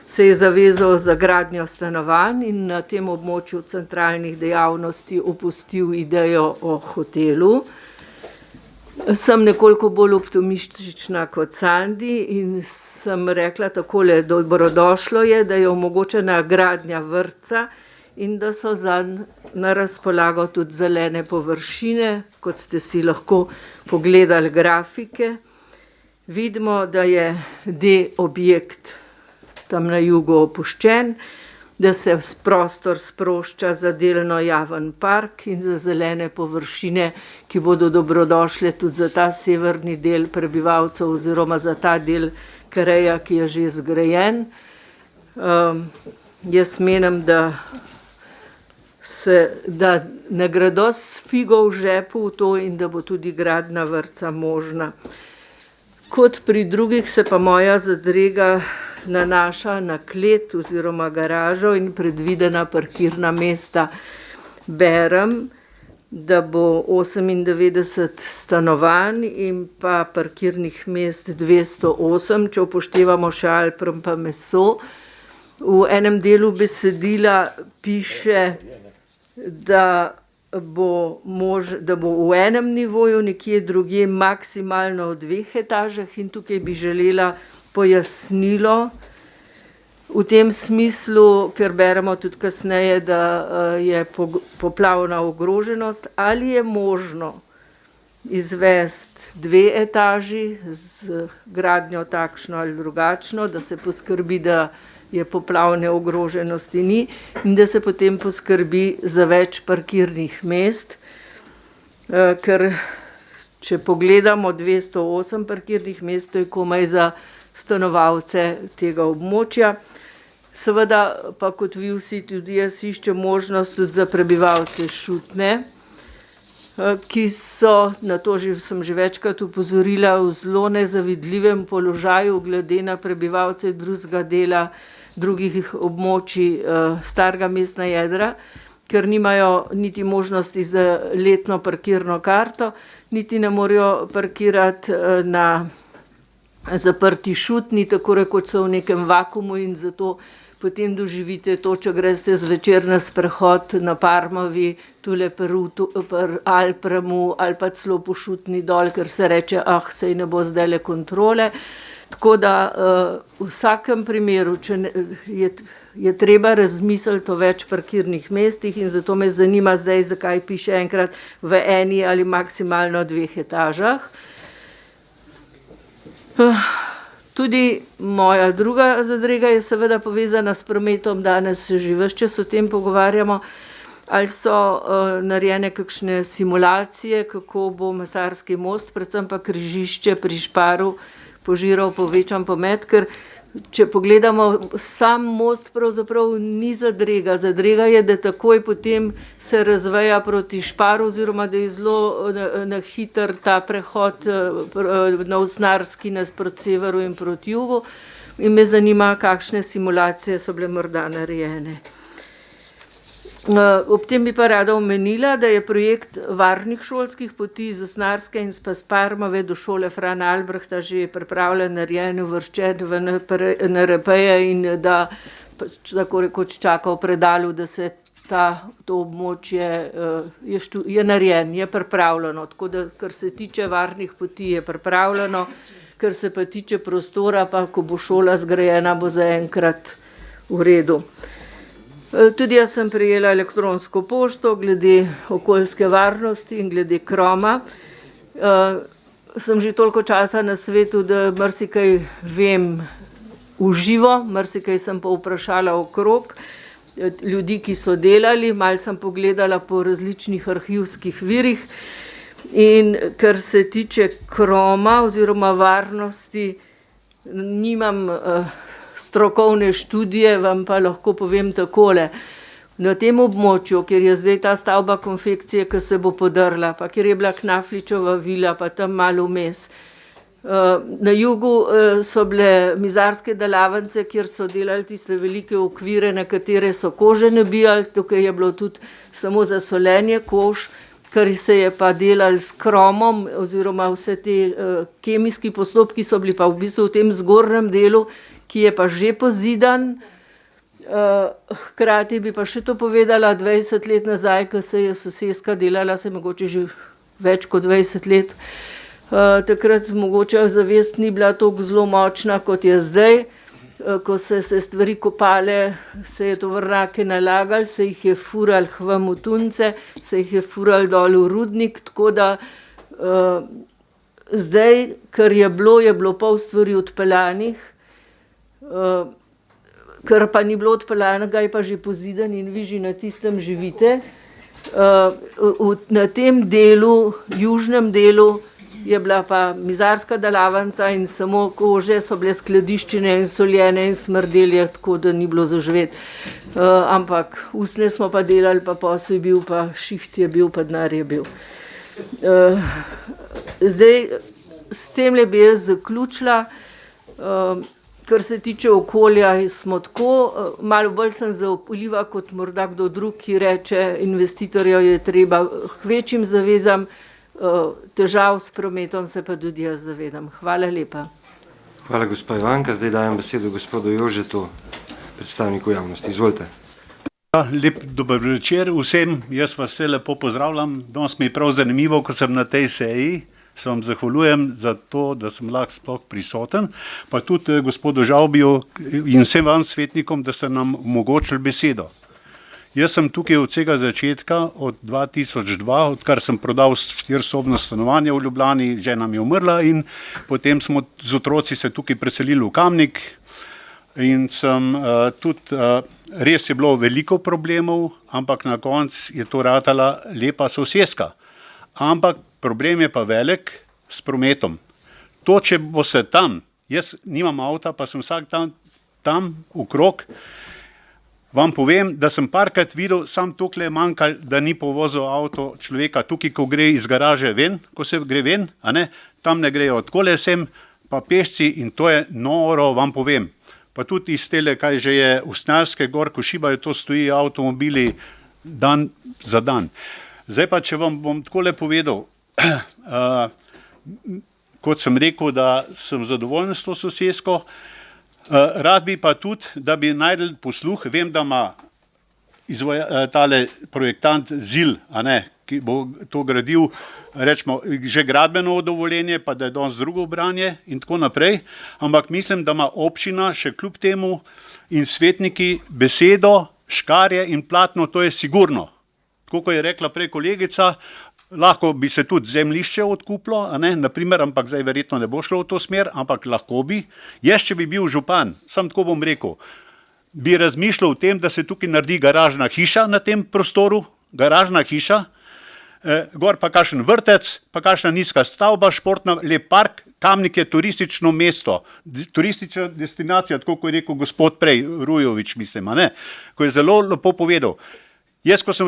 se je zavezal za gradnjo stanovanj in na tem območju centralnih dejavnosti opustil idejo o hotelu. Sem nekoliko bolj optimistična kot Sandi in sem rekla takole, dobrodošlo je, da je omogočena gradnja vrtca in da so zanj na razpolago tudi zelene površine, kot ste si lahko pogledali grafike. Vidimo, da je objekt tam na jugu opuščen, da se prostor sprošča za delno javen park in za zelene površine, ki bodo dobrodošle tudi za ta severni del prebivalcev oziroma za ta del kraja, ki je že zgrajen. Jaz menim, da ne gredo s figo v žepu v to in da bo tudi gradnja vrtca možna. Kot pri drugih se pa moja zadrega nanaša na klet oziroma garažo in predvidena parkirna mesta. Berem, da bo 98 stanovanj in pa parkirnih mest 208, če upoštevamo še Alprom pa Meso. V enem delu besedila piše, da bo v enem nivoju, nekje drugje maksimalno v 2 etažah in tukaj bi želela pojasnilo v tem smislu, ker beremo tudi kasneje, da je poplavna ogroženost, ali je možno izvesti 2 etaži z gradnjo takšno ali drugačno, da se poskrbi, da je poplavne ogroženosti ni in da se potem poskrbi za več parkirnih mest, ker Če pogledamo 208 parkirnih mest, to je komaj za stanovalce tega območja. Seveda pa kot vi vsi tudi jaz iščem možnost tudi za prebivalce Šutne, ki so, na to sem že večkrat upozorila, v zelo nezavidljivem položaju glede na prebivalce drugega dela, drugih območij starega mestna jedra, ker nimajo niti možnosti za letno parkirno karto, niti ne morejo parkirati na zaprti Šutni, tako rekoč so v nekem vakuumu in zato potem doživite to, če greste zvečer na sprehod na Parmovi, tule pri Alpramu ali pa celo po Šutni dol, ker se reče, sej ne bo zdajle kontrole. Tako da v vsakem primeru, če je treba razmisliti o več parkirnih mestih in zato me zanima zdaj, zakaj piše enkrat v eni ali maksimalno 2 etažah. Tudi moja druga zadrega je seveda povezana s prometom, danes se že ves čas o tem pogovarjamo, ali so narejene kakšne simulacije, kako bo Mesarski most, predvsem pa križišče pri Šparu požiral povečan pomet, ker če pogledamo, sam most pravzaprav ni zadrega. Zadrega je, da takoj potem se razveja proti Šparu oziroma da je zelo na hiter ta prehod na Usnarski proti severu in proti jugu. In me zanima, kakšne simulacije so bile morda narejene. Ob tem bi pa rada omenila, da je projekt varnih šolskih poti z Usnarske in s Parmove do šole Frana Albrehta že pripravljen, narejen, uvrščen v NRP-je in da tako rekoč čaka v predalu, da se to območje je narejen, je pripravljeno. Tako da, kar se tiče varnih poti, je pripravljeno, kar se pa tiče prostora, pa ko bo šola zgrajena, bo zaenkrat v redu. Tudi jaz sem prejela elektronsko pošto glede okoljske varnosti in glede Kroma. Sem že toliko časa na svetu, da marsikaj vem v živo, marsikaj sem pa vprašala okrog ljudi, ki so delali, malo sem pogledala po različnih arhivskih virih in kar se tiče Kroma oziroma varnosti, nimam strokovne študije, vam pa lahko povem takole. Na tem območju, kjer je zdaj ta stavba konfekcije, ki se bo podrla, pa kjer je bila Knafličeva vila, pa tam malo vmes. Na jugu so bile mizarske delavnice, kjer so delali tiste velike okvire, na katere so kože nabijali, tukaj je bilo tudi samo za solenje kož, kar se je pa delali s kromom, oziroma vse te kemijski postopki so bili pa v bistvu v tem zgornjem delu, ki je pa že pozidan. Hkrati bi pa še to povedala, 20 let nazaj, ko se je soseska delala, se mogoče že več kot 20 let, takrat mogoče zavest ni bila tako zelo močna, kot je zdaj. Ko se stvari kopale, se je tovornjake nalagali, se jih je fural v Tunce, se jih je fural dol v Rudnik, tako da zdaj, kar je bilo pol stvari odpeljanih, kar pa ni bilo odpeljanega, je pa že pozidan in vi že na tistem živite. Na tem delu, južnem delu, je bila pa mizarska delavnica in samo kože so bile skladiščene in soljene in smrdelje, tako da ni bilo za živeti. Ampak usne smo pa delali, pa posel je bil, pa šiht je bil, pa denar je bil. Zdaj, s tem le bi jaz zaključila. Kar se tiče okolja, smo tako, malo bolj sem zaupljiva kot morda kdo drug, ki reče, investitorjev je treba k večjim zavezam, težav s prometom se pa tudi jaz zavedam. Hvala lepa. Hvala, gospa Ivanka. Zdaj dajem besedo gospodu Jožetu, predstavniku javnosti. Izvolite. Lep dober večer vsem, jaz vas vse lepo pozdravljam. Danes mi je prav zanimivo, ko sem na tej seji. Se vam zahvaljujem za to, da sem lahko sploh prisoten, pa tudi gospodu Žavbiju in vsem vam svetnikom, da ste nam omogočili besedo. Jaz sem tukaj od vsega začetka, od 2002, odkar sem prodal 4-sobno stanovanje v Ljubljani, žena mi je umrla in potem smo z otroci se tukaj preselili v Kamnik in sem tudi, res je bilo veliko problemov, ampak na koncu je to ratala lepa soseska. Ampak problem je pa velik s prometom. To, če bo se tam, jaz nimam avta, pa sem vsak dan tam okrog, vam povem, da sem parkrat videl, sam tukaj je manjkal, da ni povozil avto človeka tukaj, ko gre iz garaže ven, ko se gre ven, a ne, tam ne grejo odkole sem, pa pešci in to je noro, vam povem. Pa tudi iz tele, kaj že je, Usnjarske gor, ko šibajo, to stoji avtomobili dan za dan. Zdaj pa, če vam bom takole povedal, kot sem rekel, da sem zadovoljen s to sosesko, rad bi pa tudi, da bi najdel posluh, vem, da ima tale projektant ZIL, a ne, ki bo to gradil, rečemo, že gradbeno dovoljenje, pa da je danes drugo branje in tako naprej, ampak mislim, da ima občina še kljub temu in svetniki besedo, škarje in platno, to je sigurno. Tako kot je rekla prej kolegica, lahko bi se tudi zemljišče odkupilo, a ne, naprimer, ampak zdaj verjetno ne bo šlo v to smer, ampak lahko bi. Jaz, če bi bil župan, sam tako bom rekel, bi razmišljal o tem, da se tukaj naredi garažna hiša na tem prostoru, garažna hiša, gor pa kakšen vrtec, pa kakšna nizka stavba, športna, lep park, Kamnik je turistično mesto, turistična destinacija, tako kot je rekel gospod prej, Rujovič, mislim, a ne, ko je zelo lepo povedal. Jaz, ko sem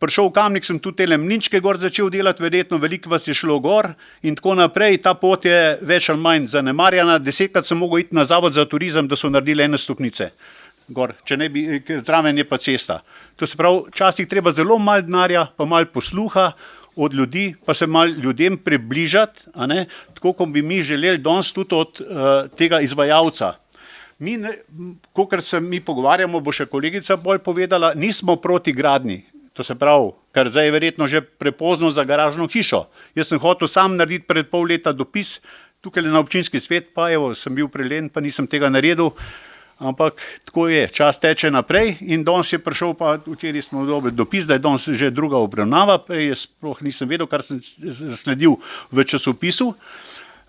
prišel v Kamnik, sem tudi tele mlinčke gor začel delati, verjetno veliko vas je šlo gor in tako naprej, ta pot je več ali manj zanemarjena, 10krat sem mogel iti na Zavod za turizem, da so naredili 1 stopnice gor, če ne bi, zraven je pa cesta. To se pravi, včasih treba zelo malo denarja, pa malo posluha od ljudi, pa se malo ljudem približati, a ne, tako kot bi mi želeli danes tudi od tega izvajalca. Mi, kakor se mi pogovarjamo, bo še kolegica bolj povedala, nismo proti gradnji. To se pravi, ker zdaj je verjetno že prepozno za garažno hišo. Jaz sem hotel sam narediti pred pol leta dopis, tukaj na občinski svet, pa evo, sem bil prelen, pa nisem tega naredil, ampak tako je, čas teče naprej in danes je prišel, pa včeraj smo dobili dopis, da je danes že druga obravnava, prej jaz sploh nisem vedel, kar sem zasledil v časopisu.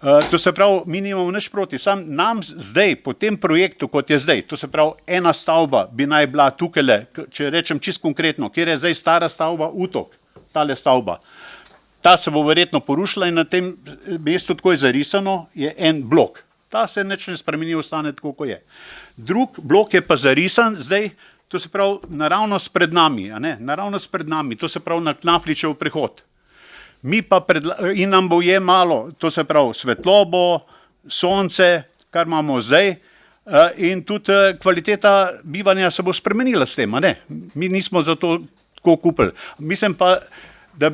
To se pravi, mi nimamo nič proti, sam nam zdaj, po tem projektu, kot je zdaj, to se pravi, ena stavba bi naj bila tukajle, če rečem čisto konkretno, kjer je zdaj stara stavba Utok, tale stavba, ta se bo verjetno porušila in na tem mestu, tako je zarisano, je en blok. Ta se nič ne spremeni, ostane tako, kot je. Drug blok je pa zarisan, zdaj, to se pravi, naravnost pred nami, a ne, naravnost pred nami, to se pravi, na Knafličev prehod. Mi pa in nam bo je malo, to se pravi svetlobo, sonce, kar imamo zdaj, in tudi kvaliteta bivanja se bo spremenila s tem, a ne? Mi nismo za to tako kupili. Mislim pa, da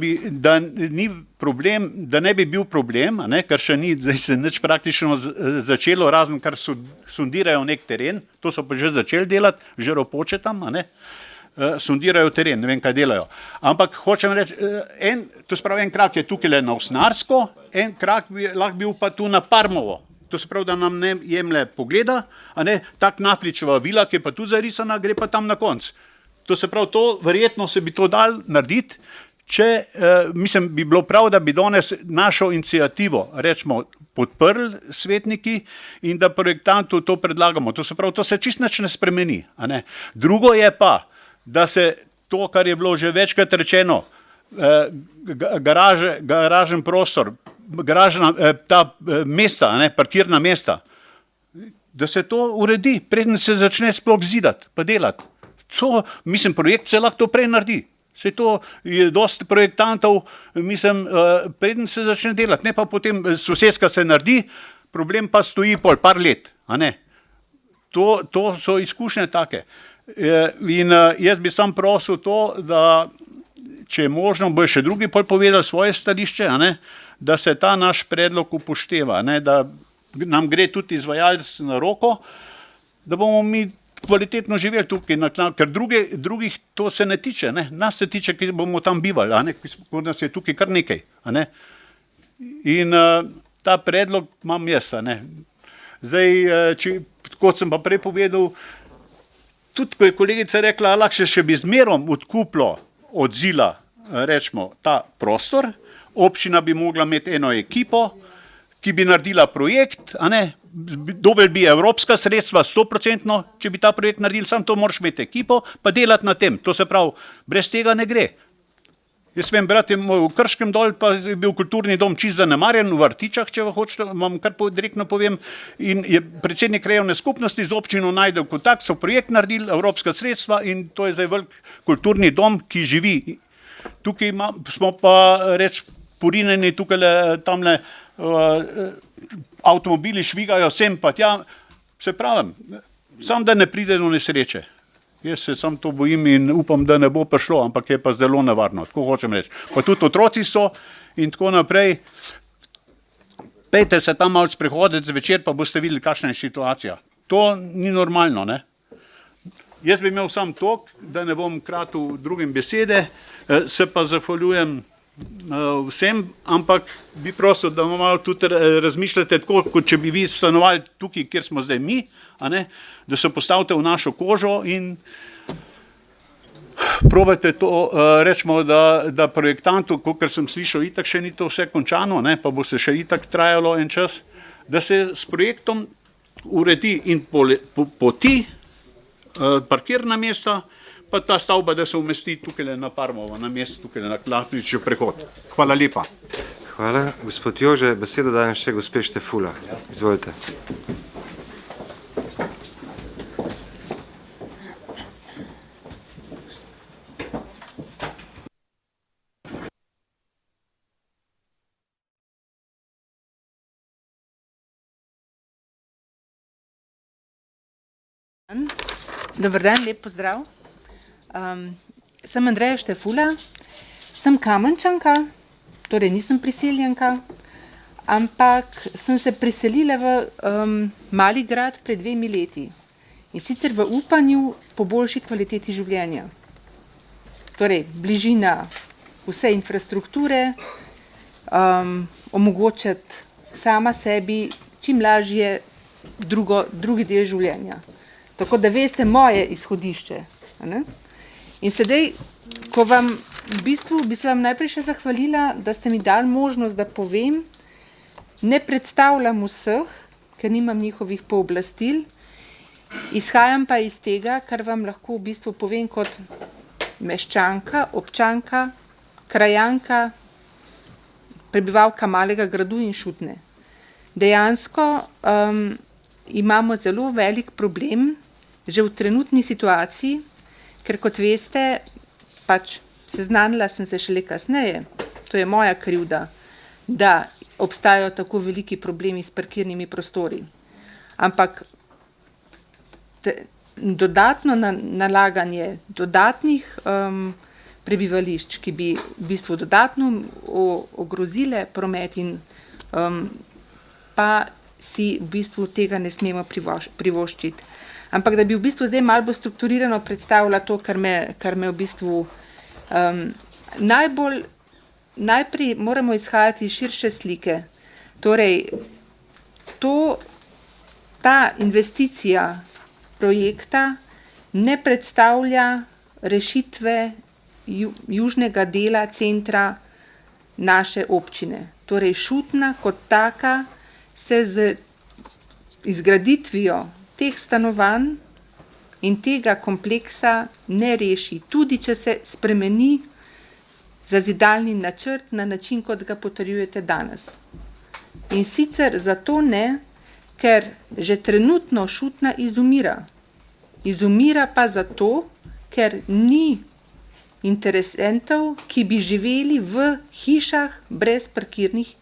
ni problem, da ne bi bil problem, a ne? Ker še ni zdaj se nič praktično začelo, razen kar sondirajo nek teren, to so pa že začeli delati, že ropoče tam, a ne? Sondirajo teren, ne vem, kaj delajo. Ampak hočem reči, to se pravi, en krak je tukaj na Usnjarsko, en krak bi lahko bil pa tu na Parmovo. To se pravi, da nam ne jemlje pogleda, a ne, ta Knafličeva vila, ki je pa tu zarisana, gre pa tam na konc. To se pravi, to verjetno se bi to dal narediti, če, mislim, bi bilo prav, da bi danes našo inicijativo, rečemo, podprli svetniki in da projektantu to predlagamo. To se pravi, to se čisto nič ne spremeni, a ne. Drugo je pa, da se to, kar je bilo že večkrat rečeno, garažen prostor, ta mesta, ne, parkirna mesta, da se to uredi, preden se začne sploh zidati, pa delati. To, mislim, projekt se lahko to prej naredi. Se to je dosti projektantov, mislim, preden se začne delati, ne pa potem soseska se naredi, problem pa stoji pol par let, a ne. To so izkušnje take. In jaz bi sam prosil to, da če je možno, bo še drugi pol povedali svoje stališče, a ne, da se ta naš predlog upošteva, ne, da nam gre tudi izvajalec na roko, da bomo mi kvalitetno živeli tukaj, ker drugih to se ne tiče, ne, nas se tiče, ki bomo tam bivali, a ne, ko nas je tukaj kar nekaj, a ne. In ta predlog imam jaz, a ne. Zdaj, kot sem pa prej povedal, tudi, ko je kolegica rekla, lahko še bi zmerom odkupilo od ZIL-a, rečemo, ta prostor, občina bi mogla imeti eno ekipo, ki bi naredila projekt, a ne, dobili bi evropska sredstva 100%, če bi ta projekt naredili, samo to moraš imeti ekipo, pa delati na tem. To se pravi, brez tega ne gre. Jaz vem, brat je moj v Krškem dol, pa je bil kulturni dom čisto zanemarjen, v Vrtičah, če hočete, vam kar direktno povem. In je predsednik krajevne skupnosti z občino najdel kontakt, so projekt naredili, evropska sredstva in to je zdaj velik kulturni dom, ki živi. Tukaj smo pa porinjeni, tukaj tamle avtomobili švigajo sem pa tja. Se pravim, sam da ne pride do nesreče. Jaz se sam to bojim in upam, da ne bo prišlo, ampak je pa zelo nevarno, tako hočem reči. Pa tudi otroci so in tako naprej. Pejte se tam malo sprehoditi zvečer, pa boste videli, kakšna je situacija. To ni normalno, ne? Jaz bi imel sam tok, da ne bom kratil drugim besede, se pa zahvaljujem vsem, ampak bi prosil, da malo tudi razmišljate tako, kot če bi vi stanovali tukaj, kjer smo zdaj mi, a ne, da se postavite v našo kožo in probajte to, rečemo, da projektantu, kakor sem slišal, itak še ni to vse končano, ne, pa bo se še itak trajalo en čas, da se s projektom uredi in poti, parkirna mesta, pa ta stavba, da se umesti tukaj na Parmovo, na mestu, tukaj na Klafničev prehod. Hvala lepa. Hvala. Gospod Jože, besedo dajem še gospe Štefula. Izvolite. Dober dan, lep pozdrav. Sem Andreja Štefula, sem Kamenčanka, torej nisem priseljenka, ampak sem se preselila v mali grad pred 2 leti. In sicer v upanju po boljši kvaliteti življenja. Torej, bližina vse infrastrukture, omogočati sama sebi čim lažje drugi del življenja. Tako da veste moje izhodišče. Ne? In sedaj, ko vam v bistvu bi se vam najprej še zahvalila, da ste mi dali možnost, da povem, ne predstavljam vseh, ker nimam njihovih pooblastil, izhajam pa iz tega, kar vam lahko v bistvu povem kot meščanka, občanka, krajanka, prebivalka Malega Gradu in Šutne. Dejansko imamo zelo velik problem že v trenutni situaciji, ker kot veste, pač seznanila sem se šele kasneje, to je moja krivda, da obstajajo tako veliki problemi s parkirnimi prostori. Ampak dodatno nalaganje dodatnih prebivališč, ki bi v bistvu dodatno ogrozile promet in pa si v bistvu tega ne smemo privoščiti. Ampak da bi v bistvu zdaj malo bolj strukturirano predstavila to, kar me v bistvu najprej moramo izhajati iz širše slike. Torej, ta investicija projekta ne predstavlja rešitve južnega dela centra naše občine. Torej, Šutna kot taka se z izgraditvijo teh stanovanj in tega kompleksa ne reši, tudi če se spremeni zazidalni načrt na način, kot ga potrjujete danes. In sicer zato ne, ker že trenutno Šutna izumira. Izumira pa zato, ker ni interesentov, ki bi živeli v hišah brez parkirnih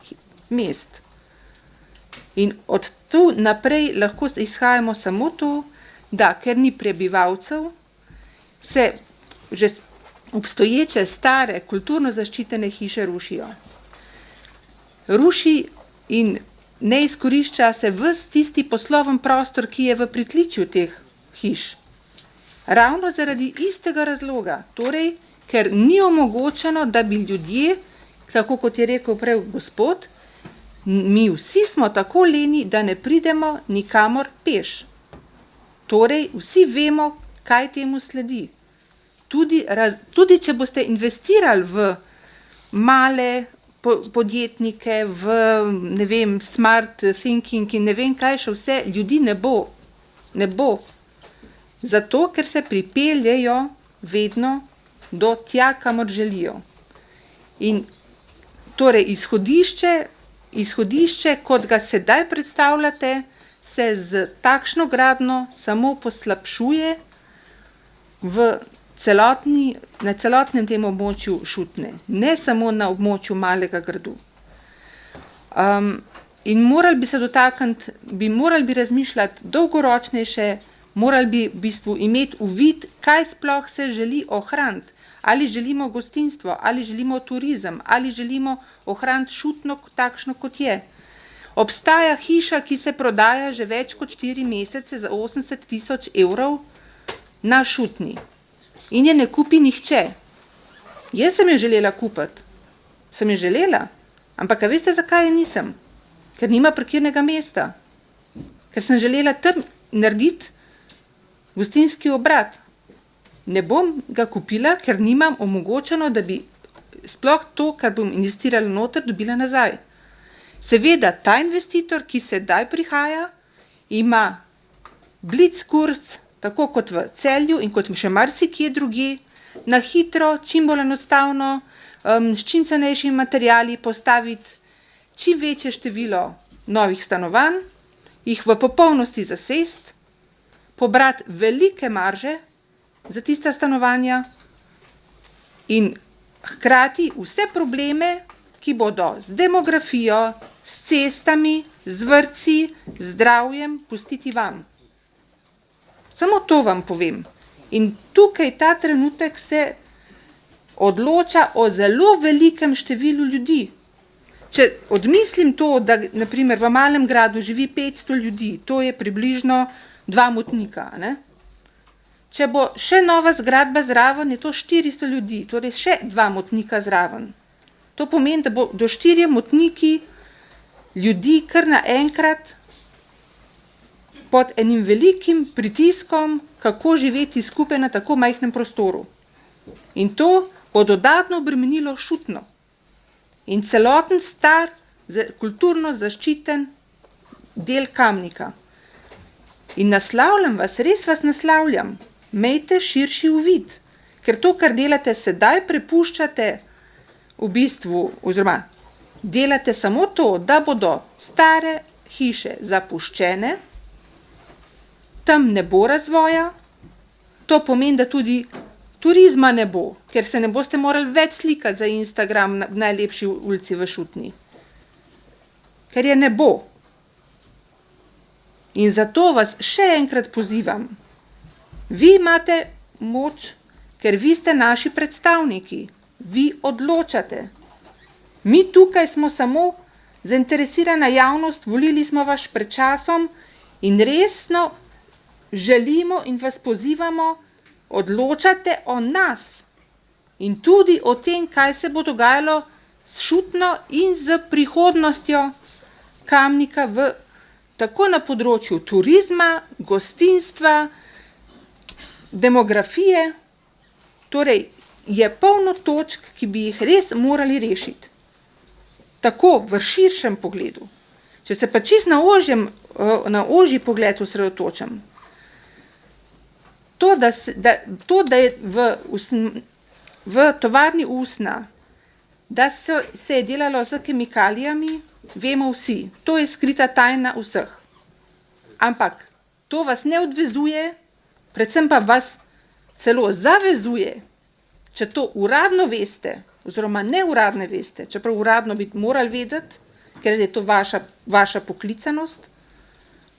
mest. In od tu naprej lahko izhajamo samo to, da ker ni prebivalcev, se že obstoječe stare kulturno zaščitene hiše rušijo. Ruši in ne izkorišča se ves tisti posloven prostor, ki je v pritličju teh hiš. Ravno zaradi istega razloga, torej, ker ni omogočeno, da bi ljudje, tako kot je rekel prej gospod, mi vsi smo tako leni, da ne pridemo nikamor peš. Torej, vsi vemo, kaj temu sledi. Tudi če boste investirali v male podjetnike, v ne vem, smart thinking in ne vem kaj še vse, ljudi ne bo. Ne bo. Zato, ker se pripeljejo vedno do tja, kamor želijo. In torej izhodišče, kot ga sedaj predstavljate, se z takšno gradnjo samo poslabšuje na celotnem tem območju Šutne, ne samo na območju Malega gradu. In morali bi razmišljati dolgoročnejše, morali bi v bistvu imeti uvid, kaj sploh se želi ohraniti. Ali želimo gostinstvo, ali želimo turizem, ali želimo ohraniti Šutno takšno, kot je. Obstaja hiša, ki se prodaja že več kot 4 mesece za 80 000 evrov na Šutni. In je ne kupi nihče. Jaz sem jo želela kupiti. Sem jo želela. Ampak a veste, zakaj je nisem? Ker nima parkirnega mesta. Ker sem želela tam narediti gostinski obrat. Ne bom ga kupila, ker nimam omogočeno, da bi sploh to, kar bom investirala noter, dobila nazaj. Seveda, ta investitor, ki sedaj prihaja, ima blitzkurz, tako kot v Celju in kot še marsikje drugje, na hitro, čim bolj enostavno, s čim cenejšimi materiali postaviti čim večje število novih stanovanj, jih v popolnosti zasest, pobrati velike marže za tista stanovanja in hkrati vse probleme, ki bodo z demografijo, s cestami, z vrtci, z zdravjem, pustiti vam. Samo to vam povem. In tukaj ta trenutek se odloča o zelo velikem številu ljudi. Če odmislim to, da na primer v Malem gradu živi 500 ljudi, to je približno 2 motnika, ne? Če bo še nova zgradba zraven, je to 400 ljudi, torej še 2 motnika zraven. To pomeni, da bo do 4 motniki ljudi kar naenkrat pod enim velikim pritiskom, kako živeti skupaj na tako majhnem prostoru. In to bo dodatno obremenilo Šutno. In celoten star, kulturno zaščiten del Kamnika. In naslavljam vas, res vas naslavljam, imejte širši uvid, ker to, kar delate sedaj, prepuščate v bistvu, oziroma delate samo to, da bodo stare hiše zapuščene, tam ne bo razvoja, to pomeni, da tudi turizma ne bo, ker se ne boste morali več slikati za Instagram v najlepši ulici v Šutni. Ker je ne bo. In zato vas še enkrat pozivam. Vi imate moč, ker vi ste naši predstavniki. Vi odločate. Mi tukaj smo samo zainteresirana javnost, volili smo vas pred časom in resno želimo in vas pozivamo, odločate o nas in tudi o tem, kaj se bo dogajalo s Šutno in z prihodnostjo Kamnika tako na področju turizma, gostinstva, demografije. Torej, je polno točk, ki bi jih res morali rešiti. Tako v širšem pogledu. Če se pa čisto na ožji pogled osredotočam. To, da je v tovarni Usna, da se je delalo z kemikalijami, vemo vsi. To je skrita tajna vseh. Ampak to vas ne odvezuje, predvsem pa vas celo zavezuje, če to uradno veste, oziroma neuradno veste, čeprav uradno bi morali vedeti, ker je to vaša poklicanost,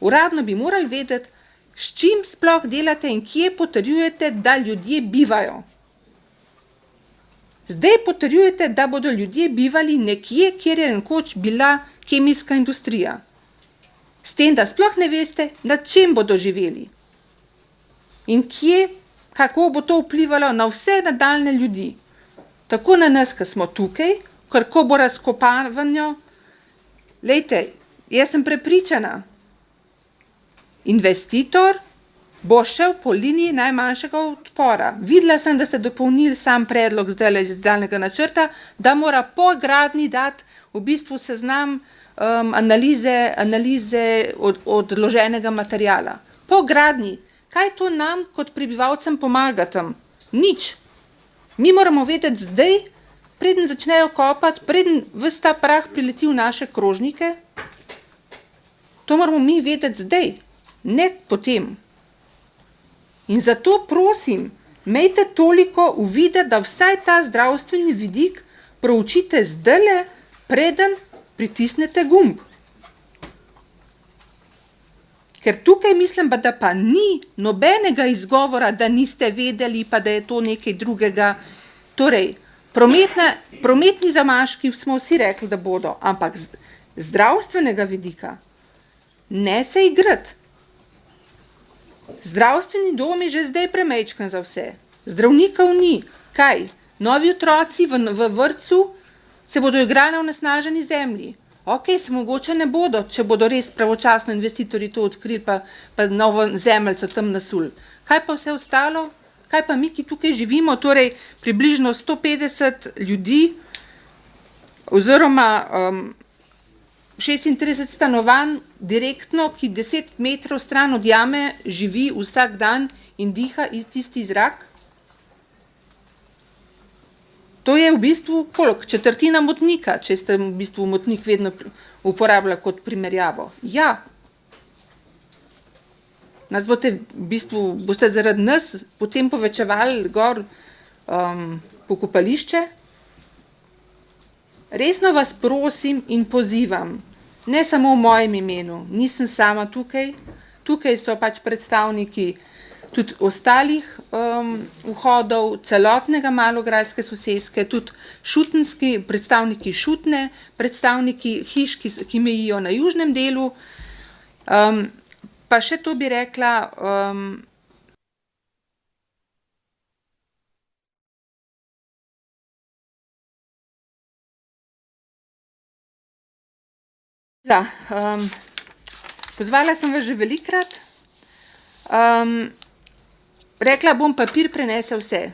uradno bi morali vedeti, s čim sploh delate in kje potrjujete, da ljudje bivajo. Zdaj potrjujete, da bodo ljudje bivali nekje, kjer je nekoč bila kemijska industrija. S tem, da sploh ne veste, nad čem bodo živeli. In kako bo to vplivalo na vse nadaljne ljudi. Tako na nas, ki smo tukaj, ker ko bo razkopavanje, lejte, jaz sem prepričana, investitor bo šel po liniji najmanjšega odpora. Videla sem, da ste dopolnili sam predlog zdajle iz izdelnega načrta, da mora po gradnji dati v bistvu seznam analize odloženega materiala. Po gradnji. Kaj to nam kot prebivalcem pomaga tam? Nič. Mi moramo vedeti zdaj, preden začnejo kopati, preden ves ta prah prileti v naše krožnike, to moramo mi vedeti zdaj, ne potem. In zato prosim, imejte toliko uvida, da vsaj ta zdravstveni vidik proučite zdajle, preden pritisnete gumb. Ker tukaj mislim, da pa ni nobenega izgovora, da niste vedeli, pa da je to nekaj drugega. Torej, prometni zamaški smo vsi rekli, da bodo, ampak zdravstvenega vidika ne se igrati. Zdravstveni dom je že zdaj premajčkan za vse. Zdravnikov ni. Kaj? Novi otroci v vrtcu se bodo igrali v onesnaženi zemlji. Ok, se mogoče ne bodo, če bodo res pravočasno investitorji to odkrili, pa novo zemljico tam nasul. Kaj pa vse ostalo? Kaj pa mi, ki tukaj živimo, torej približno 150 ljudi, oziroma 36 stanovanj direktno, ki 10 metrov stran od jame živi vsak dan in diha tisti zrak? To je v bistvu koliko? Četrtina Motnika, če ste v bistvu Motnik vedno uporabljali kot primerjavo. Ja. Nas boste zaradi nas potem povečevali gor pokopališče? Resno vas prosim in pozivam, ne samo v mojem imenu, nisem sama tukaj, tukaj so pač predstavniki tudi ostalih vhodov, celotnega malograjske soseske, tudi šutenski, predstavniki Šutne, predstavniki hiš, ki mejijo na južnem delu. Pa še to bi rekla, pozvala sem vas že velikrat, rekla bom, papir prenese vse.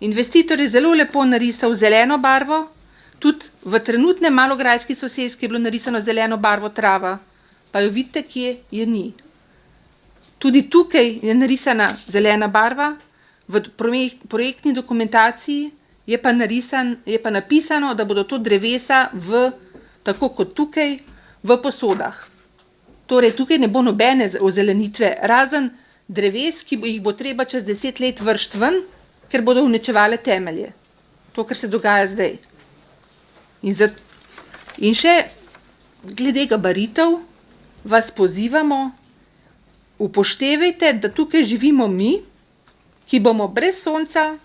Investitor je zelo lepo narisal zeleno barvo, tudi v trenutnem malograjski soseski je bilo narisano zeleno barvo trava, pa jo vidite, kje je ni. Tudi tukaj je narisana zelena barva, v projektni dokumentaciji je pa napisano, da bodo to drevesa tako kot tukaj, v posodah. Torej, tukaj ne bo nobene ozelenitve, razen dreves, ki jih bo treba čez 10 let vršiti ven, ker bodo uničevale temelje. To, kar se dogaja zdaj. In še glede gabaritov vas pozivamo, upoštevajte, da tukaj živimo mi, ki bomo brez sonca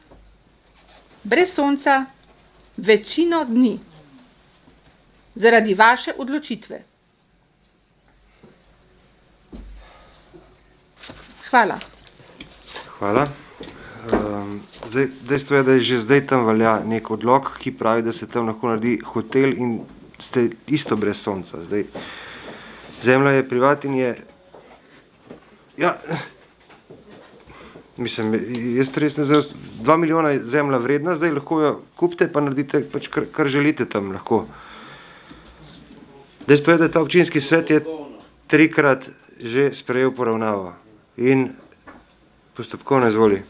večino dni zaradi vaše odločitve. Hvala. Hvala. Dejstvo je, da je že zdaj tam velja nek odlok, ki pravi, da se tam lahko naredi hotel in ste isto brez sonca. Zdaj, zemlja je privat in je... Ja, mislim, jaz res ne znam, 2 milijona je zemlja vredna, zdaj lahko jo kupite, pa naredite pač kar želite tam lahko. Dejstvo je, da ta občinski svet je 3-krat že sprejel poravnavo. In postopkovno izvoli.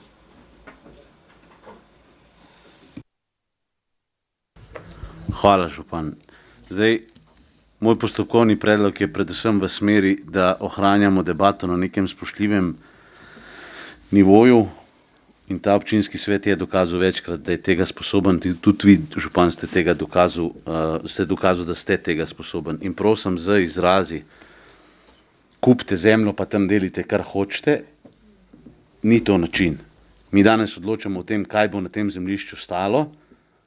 Hvala, župan. Zdaj, moj postopkovni predlog je predvsem v smeri, da ohranjamo debato na nekem spoštljivem nivoju in ta občinski svet je dokazal večkrat, da je tega sposoben, tudi vi, župan, ste dokazal, da ste tega sposoben. In prosim za izrazi, kupite zemljo, pa tam delite, kar hočete, ni to način. Mi danes odločamo o tem, kaj bo na tem zemljišču stalo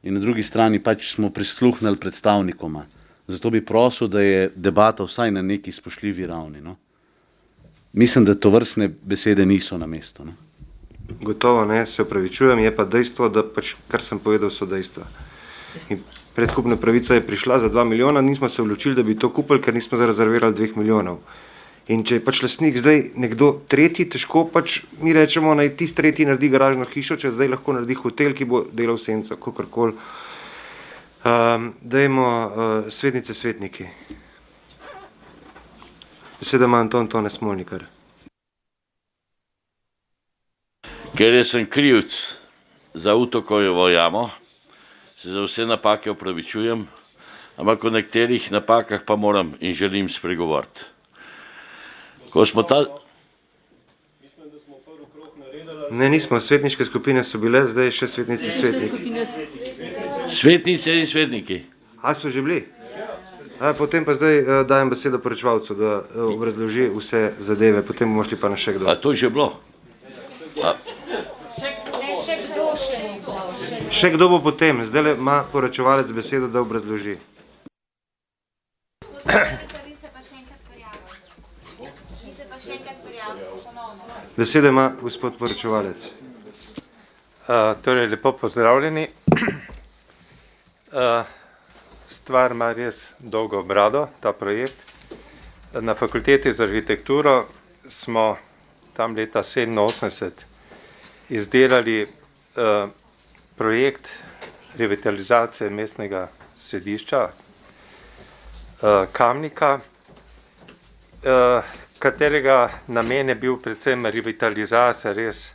in na drugi strani pač smo prisluhnili predstavnikoma. Zato bi prosil, da je debata vsaj na neki spoštljivi ravni. No? Mislim, da tovrstne besede niso na mestu. No? Gotovo ne, se opravičujem, je pa dejstvo, da pač, kar sem povedal, so dejstva. In predkupna pravica je prišla za 2 milijona, nismo se odločili, da bi to kupili, ker nismo zarezervirali 2 milijonov. In če je pač lastnik zdaj nekdo tretji, težko pač mi rečemo, naj tisti tretji naredi garažno hišo, če zdaj lahko naredi hotel, ki bo delal senco, kakorkoli. Dajmo svetnice, svetniki. Beseda ima Anton Tone Smolnikar. Ker jaz sem krivc za Utokojevo jamo, Se za vse napake opravičujem, ampak o nekaterih napakah pa moram in želim spregovoriti. Ko smo ta... Ne, nismo, svetniške skupine so bile, zdaj še svetnici svetniki. Svetnice in svetniki. A so že bili? Potem pa zdaj dajem besedo poročevalcu, da obrazloži vse zadeve, potem bomo šli pa na še kdo. A to je že bilo? Še kdo bo potem, zdaj ima poročevalec besedo, da obrazloži. Besedo ima gospod poročevalec. Torej, lepo pozdravljeni. Stvar ima res dolgo brado, ta projekt. Na fakulteti za arhitekturo smo tam leta 87 izdelali projekt revitalizacije mestnega središča Kamnika, katerega namen je bil predvsem revitalizacija res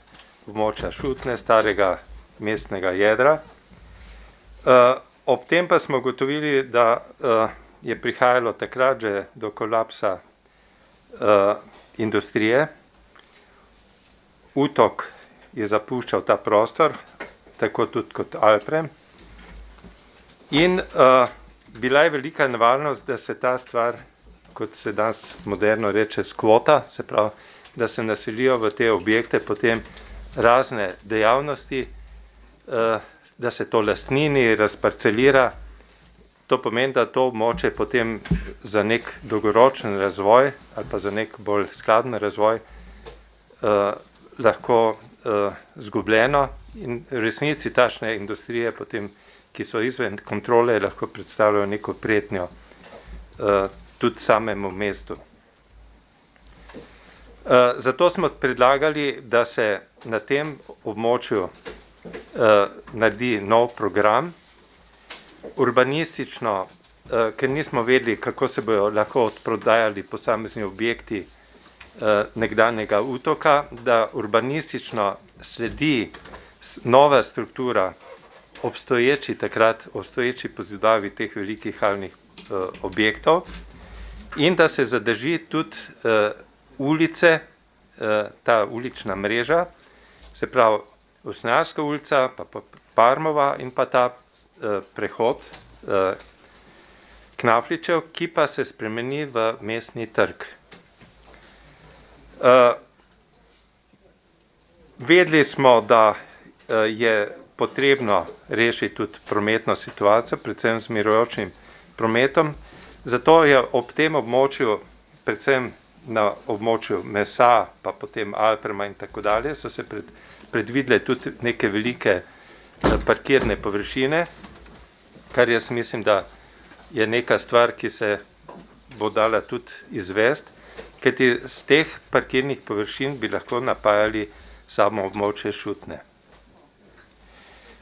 območja Šutne, starega mestnega jedra. Ob tem pa smo ugotovili, da je prihajalo takrat že do kolapsa industrije. Utok je zapuščal ta prostor, tako tudi kot Alprem. In bila je velika nevarnost, da se ta stvar, kot se danes moderno reče, skvota, se pravi, da se naselijo v te objekte potem razne dejavnosti, da se to lastnini, razparcelira. To pomeni, da to območje potem za nek dolgoročen razvoj ali pa za nek bolj skladen razvoj lahko zgubljeno in v resnici takšne industrije potem, ki so izven kontrole, lahko predstavljajo neko pretnjo tudi samemu mestu. Zato smo predlagali, da se na tem območju naredi nov program, urbanistično, ker nismo vedeli, kako se bojo lahko odprodajali posamezni objekti nekdanjega utoka, da urbanistično sledi nova struktura takrat obstoječi pozidavi teh velikih halnih objektov in da se zadrži tudi ulice, ta ulična mreža, se pravi Usnjarska ulica, pa Parmova in pa ta prehod Knafličev, ki pa se spremeni v mestni trg. Vedeli smo, da je potrebno rešiti tudi prometno situacijo, predvsem z mirujočim prometom, zato je ob tem območju, predvsem na območju Mesa, pa potem Alprema in tako dalje, so se predvidele tudi neke velike parkirne površine, kar jaz mislim, da je neka stvar, ki se bo dala tudi izvesti, kajti z teh parkirnih površin bi lahko napajali samo območje Šutne.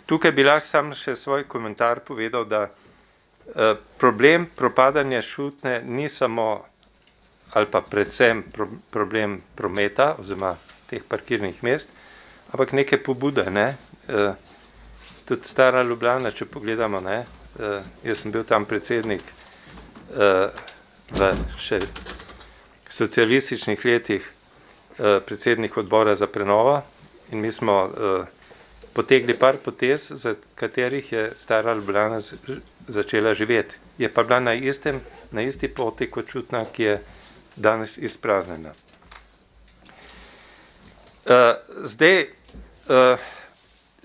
Tukaj bi lahko sam še svoj komentar povedal, da problem propadanja Šutne ni samo ali pa predvsem problem prometa oziroma teh parkirnih mest, ampak neke pobude, ne? Tudi stara Ljubljana, če pogledamo, ne? Jaz sem bil tam predsednik v še socialističnih letih, predsednik odbora za prenovo in mi smo potegli par potez, za katerih je stara Ljubljana začela živeti. Je pa bila na isti poti kot Šutna, ki je danes izpraznjena.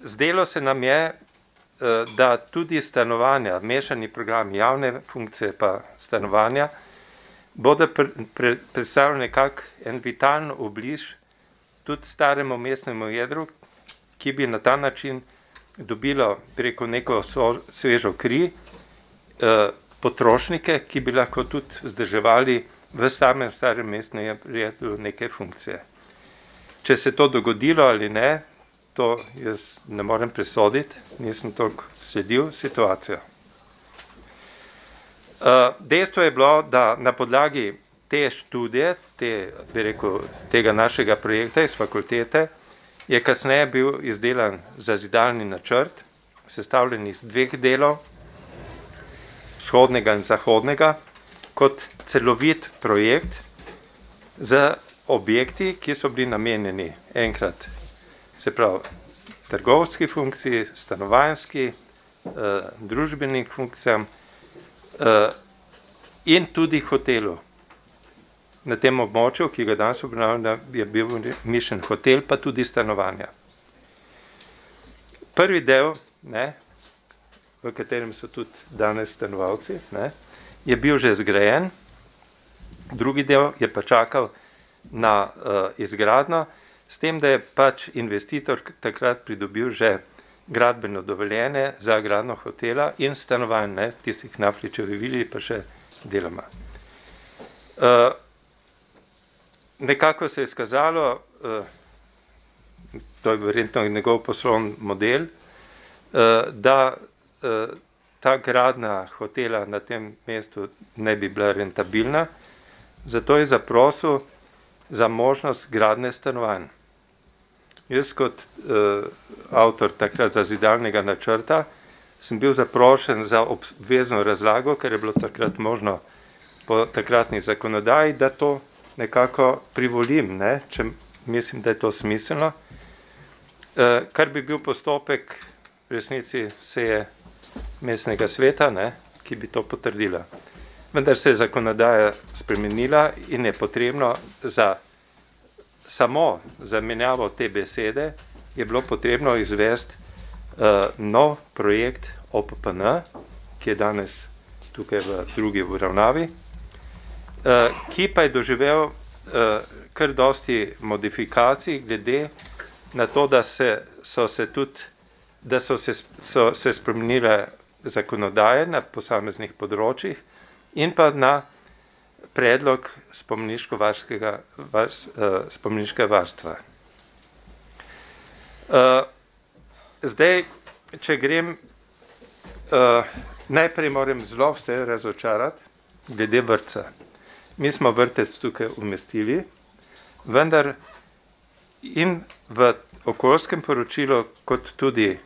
Zdelo se nam je, da tudi stanovanja, mešani programi javne funkcije pa stanovanja, bodo predstavljali nekako en vitalen obliž tudi staremu mestnemu jedru, ki bi na ta način dobilo preko neko svežo kri potrošnike, ki bi lahko tudi vzdrževali v samem starem mestnem jedru neke funkcije. Če se to dogodilo ali ne, to jaz ne morem presoditi, nisem toliko sledil situacijo. Dejstvo je bilo, da na podlagi te študije, tega našega projekta iz fakultete, je kasneje bil izdelan zazidalni načrt sestavljen iz dveh delov, vzhodnega in zahodnega, kot celovit projekt z objekti, ki so bili namenjeni enkrat, se pravi, trgovski funkciji, stanovanjski, družbenim funkcijam in tudi hotelu. Na tem območju, ki ga danes obravnavamo, je bil mišljen hotel, pa tudi stanovanja. Prvi del, ne, v katerem so tudi danes stanovalci, ne, je bil že zgrajen, drugi del je pa čakal na izgradnjo, s tem, da je pač investitor takrat pridobil že gradbeno dovoljenje za gradnjo hotela in stanovanj, ne, tistih na Fličevi vili, pa še deloma. Nekako se je izkazalo, to je verjetno njegov poslovni model, da ta gradnja hotela na tem mestu ne bi bila rentabilna, zato je zaprosil za možnost gradnje stanovanj. Jaz kot avtor takrat zazidalnega načrta sem bil zaprošen za obvezno razlago, ker je bilo takrat možno po takratni zakonodaji, da to nekako privolim, ne, če mislim, da je to smiselno, kar bi bil postopek v resnici seje mestnega sveta, ne, ki bi to potrdila. Vendar se je zakonodaja spremenila in je potrebno za samo zamenjavo te besede je bilo potrebno izvesti nov projekt OPPN, ki je danes tukaj v drugi obravnavi, ki pa je doživel kar dosti modifikacij glede na to, da so se spremenile zakonodaje na posameznih področjih in pa na predlog spomeniškega varstva. Zdaj, če grem, najprej moram zelo vse razočarati glede vrtca. Mi smo vrtec tukaj umestili, vendar in v okoljskem poročilu, kot tudi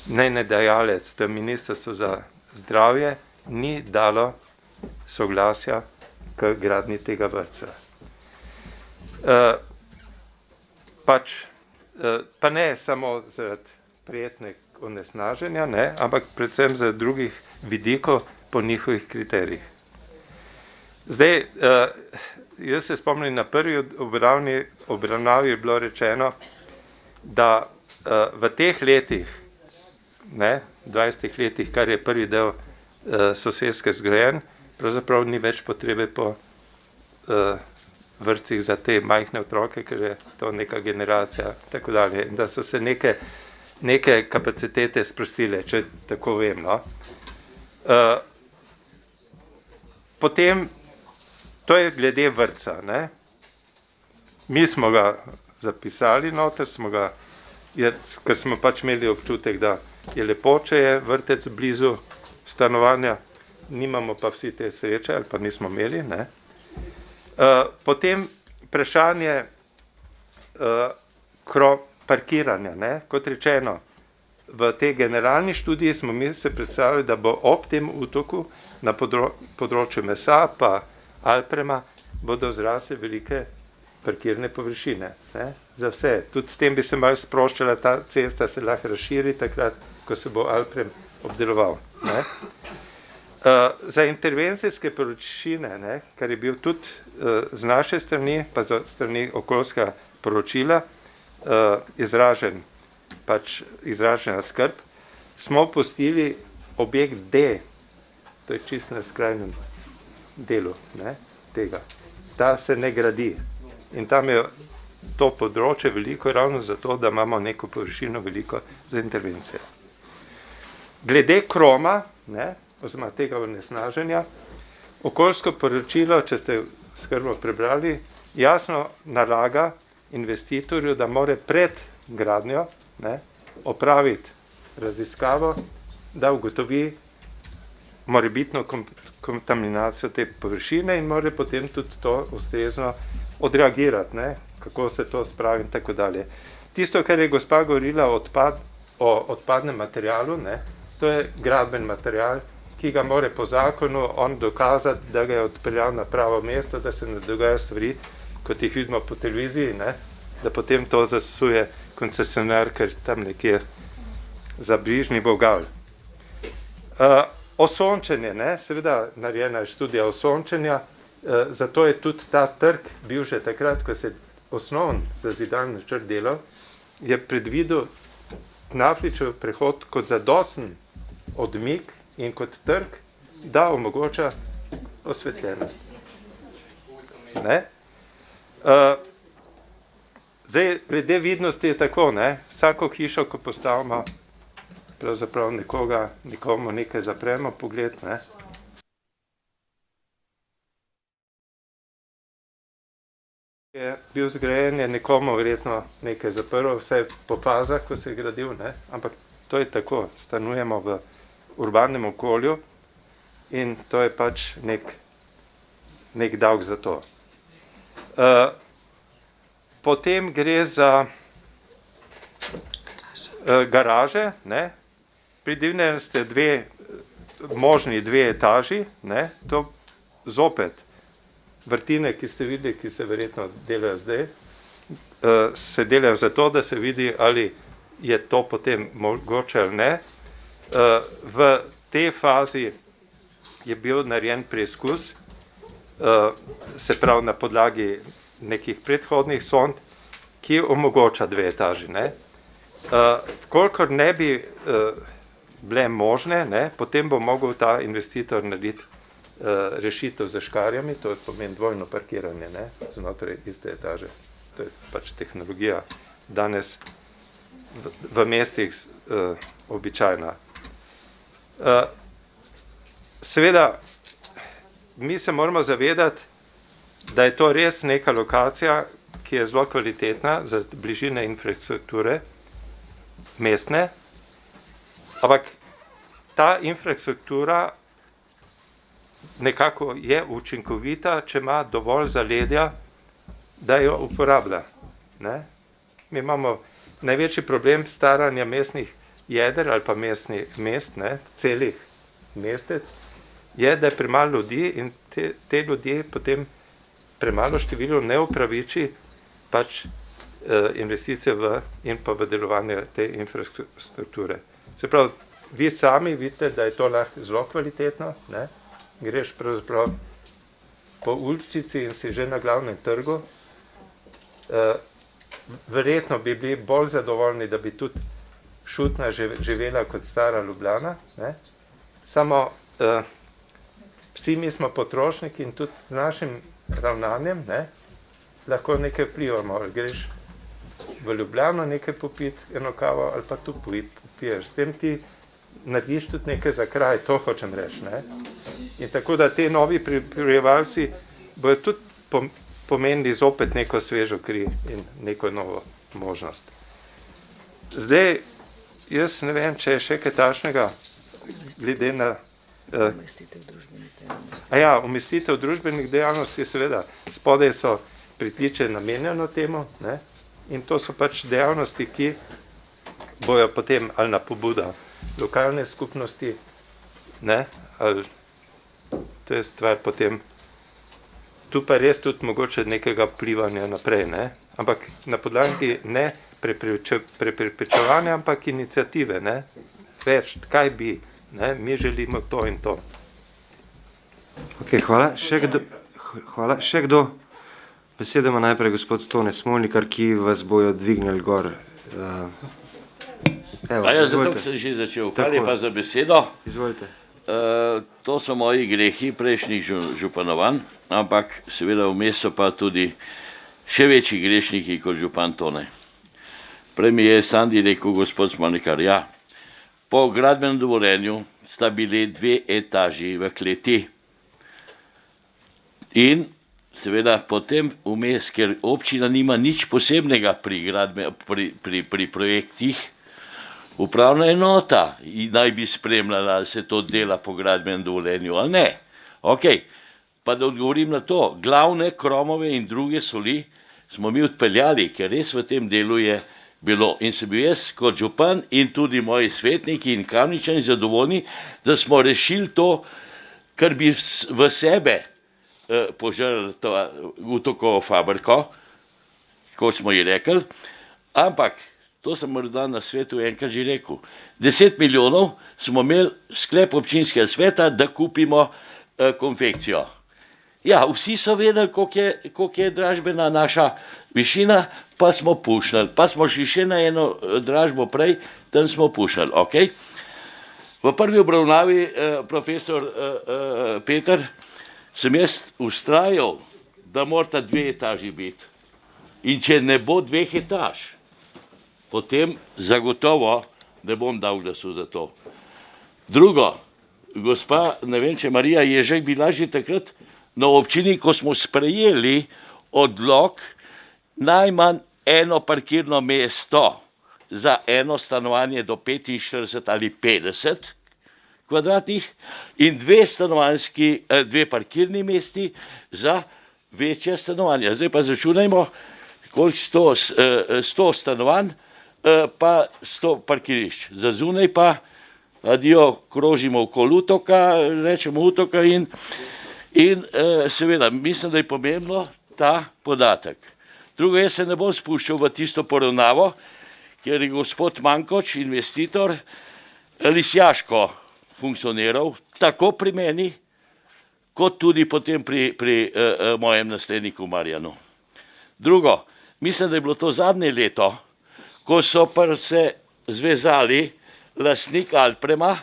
mnenjedajalec, to je Ministrstvo za zdravje, ni dalo soglasja k gradnji tega vrtca. Pa ne samo zaradi prijetnega onesnaženja, ne, ampak predvsem zaradi drugih vidikov po njihovih kriterijih. Zdaj, jaz se spomnim, na prvi obravnavi je bilo rečeno, da v teh letih, ne, 20 letih, kar je prvi del soseske zgrajen, pravzaprav ni več potrebe po vrtcih za te majhne otroke, ker je to neka generacija, tako dalje, da so se neke kapacitete sprostile, če tako vem, no. Potem, to je glede vrtca, ne. Mi smo ga zapisali noter, ker smo pač imeli občutek, da je lepo, če je vrtec blizu stanovanja, nimamo pa vsi te sreče, ali pa nismo imeli, ne. Potem vprašanje parkiranja, ne. Kot rečeno, v tej generalni študiji smo mi se predstavili, da bo ob tem utoku na področju Mesa pa Alprema bodo zrasle velike parkirne površine, ne, za vse. Tudi s tem bi se malo sproščala, ta cesta se lahko razširi takrat, ko se bo Alprem obdeloval, ne. Za intervencijske površine, ne, kar je bil tudi z naše strani, pa z strani okoljskega poročila, izražena skrb, smo pustili objekt D, to je čisto na skrajnem delu, ne, tega. Ta se ne gradi. In tam je to področje veliko ravno zato, da imamo neko površino veliko za intervencije. Glede kroma, ne, oziroma tega onesnaženja, okoljsko poročilo, če ste skrbno prebrali, jasno nalaga investitorju, da mora pred gradnjo, ne, opraviti raziskavo, da ugotovi morebitno kontaminacijo te površine in mora potem tudi to ustrezno odreagirati, ne, kako se to spravi in tako dalje. Tisto, kar je gospa govorila o o odpadnem materialu, ne, to je gradben material, ki ga more po zakonu on dokazati, da ga je odpeljal na pravo mesto, da se ne dogaja stvari, kot jih vidimo po televiziji, ne, da potem to zasuje koncesionar, ker tam nekje za bližnji vogal. Osončenje, ne, seveda narejena je študija osončenja, zato je tudi ta trg bil že takrat, ko se osnoven zazidalni načrt delal, je predvidel Knafličev prehod kot zadosten odmik in kot trg, da omogoča osvetljenost. Ne? Zdaj, glede vidnosti je tako, ne? Vsako hišo, ko postavimo, pravzaprav nekomu nekaj zapremo pogled, ne? Je bil zgrajen, je nekomu verjetno nekaj zaprl, vse po fazah, ko se je gradil, ne? Ampak to je tako, stanujemo v urbanem okolju in to je pač nek davek za to. Potem gre za garaže, ne? Predvidene ste možni dve etaži, ne? To zopet vrtine, ki ste videli, ki se verjetno delajo zdaj, se delajo zato, da se vidi, ali je to potem mogoče ali ne. V tej fazi je bil narejen preizkus, se pravi na podlagi nekih predhodnih sond, ki omogoča dve etaži, ne. Vkolikor ne bi bile možne, ne, potem bo mogel ta investitor narediti rešitev z škarjami, to pomeni dvojno parkiranje, ne, znotraj iste etaže. To je pač tehnologija danes v mestih običajna. Seveda, mi se moramo zavedati, da je to res neka lokacija, ki je zelo kvalitetna za bližine infrastrukture mestne, ampak ta infrastruktura nekako je učinkovita, če ima dovolj zaledja, da jo uporablja. Ne? Mi imamo največji problem staranja mestnih jeder ali pa mest, ne, celih mestec, je, da je premalo ljudi in te ljudje potem premalo število ne upraviči pač investicije in pa v delovanje te infrastrukture. Se pravi, vi sami vidite, da je to lahko zelo kvalitetno, ne? Greš pravzaprav po uličici in si že na glavnem trgu. Verjetno bi bili bolj zadovoljni, da bi tudi Šutna živela kot stara Ljubljana, ne? Samo vsi mi smo potrošniki in tudi z našim ravnanjem, ne, lahko nekaj vplivamo, ali greš v Ljubljano nekaj popiti, eno kavo, ali pa tu popiješ. S tem ti narediš tudi nekaj za kraj, to hočem reči, ne. In tako da te novi prebivalci bojo tudi pomenili zopet neko svežo kri in neko novo možnost. Zdaj, jaz ne vem, če je še kaj takšnega, glede na umestitev družbenih dejavnosti, seveda, spodaj so pritličje namenjeno temu, ne, in to so pač dejavnosti, ki bojo potem ali na pobuda lokalne skupnosti, ne, ali to je stvar potem, tu pa res tudi mogoče nekega vplivanja naprej, ne, ampak na podlagi ne preprečevanja, ampak iniciative, ne, več, kaj bi, ne, mi želimo to in to. Ok, hvala. Še kdo? Besedo ima najprej gospod Tone Smolnikar, ki vas bojo dvignili gor. Zato sem že začel. Hvala lepa za besedo. Izvolite. To so moji grehi prejšnjih županovanj, ampak seveda vmes so pa tudi še večji grešniki kot župan Tone. Prej mi je Sandi rekel gospod Smolnikar, ja, po gradbenem dovoljenju sta bili dve etaži v kleti in seveda potem vmes, ker občina nima nič posebnega pri projektih, upravna enota naj bi spremljala, ali se to dela po gradbenem dovoljenju ali ne. Ok, pa da odgovorim na to, glavne kromove in druge soli smo mi odpeljali, ker res v tem delu je bilo. In sem bil jaz kot župan in tudi moji svetniki in Kamničani zadovoljni, da smo rešili to, kar bi v sebe požrli to Utokovo fabriko, kot smo ji rekli, ampak to sem morda na svetu enkrat že rekel. 10 milijonov smo imeli sklep občinskega sveta, da kupimo konfekcijo. Ja, vsi so vedeli, koliko je dražbena naša višina, pa smo pušnili. Pa smo šli še na eno dražbo prej, tam smo pušnili. Okay? V prvi obravnavi, profesor Peter, sem jaz ustrajal, da morata 2 etaži biti. In če ne bo 2 etaž, potem zagotovo ne bom dal glasu za to. Drugo, gospa, ne vem, če Marija Ježek bila že takrat na občini, ko smo sprejeli odlok najmanj eno parkirno mesto za eno stanovanje do 45 ali 50 kvadratnih in 2 parkirni mesti za večja stanovanja. Zdaj pa začunajmo, koliko 100 stanovanj, pa 100 parkirišč. Za zunaj pa adijo, krožimo okoli Utoka, rečemo Utoka in seveda mislim, da je pomembno ta podatek. Drugo, jaz se ne bom spuščal v tisto poravnavo, kjer je gospod Mankoč, investitor, lisjaško funkcioniral, tako pri meni, kot tudi potem pri mojem nasledniku Marjanu. Drugo, mislim, da je bilo to zadnje leto, ko so se zvezali lastnik Alprema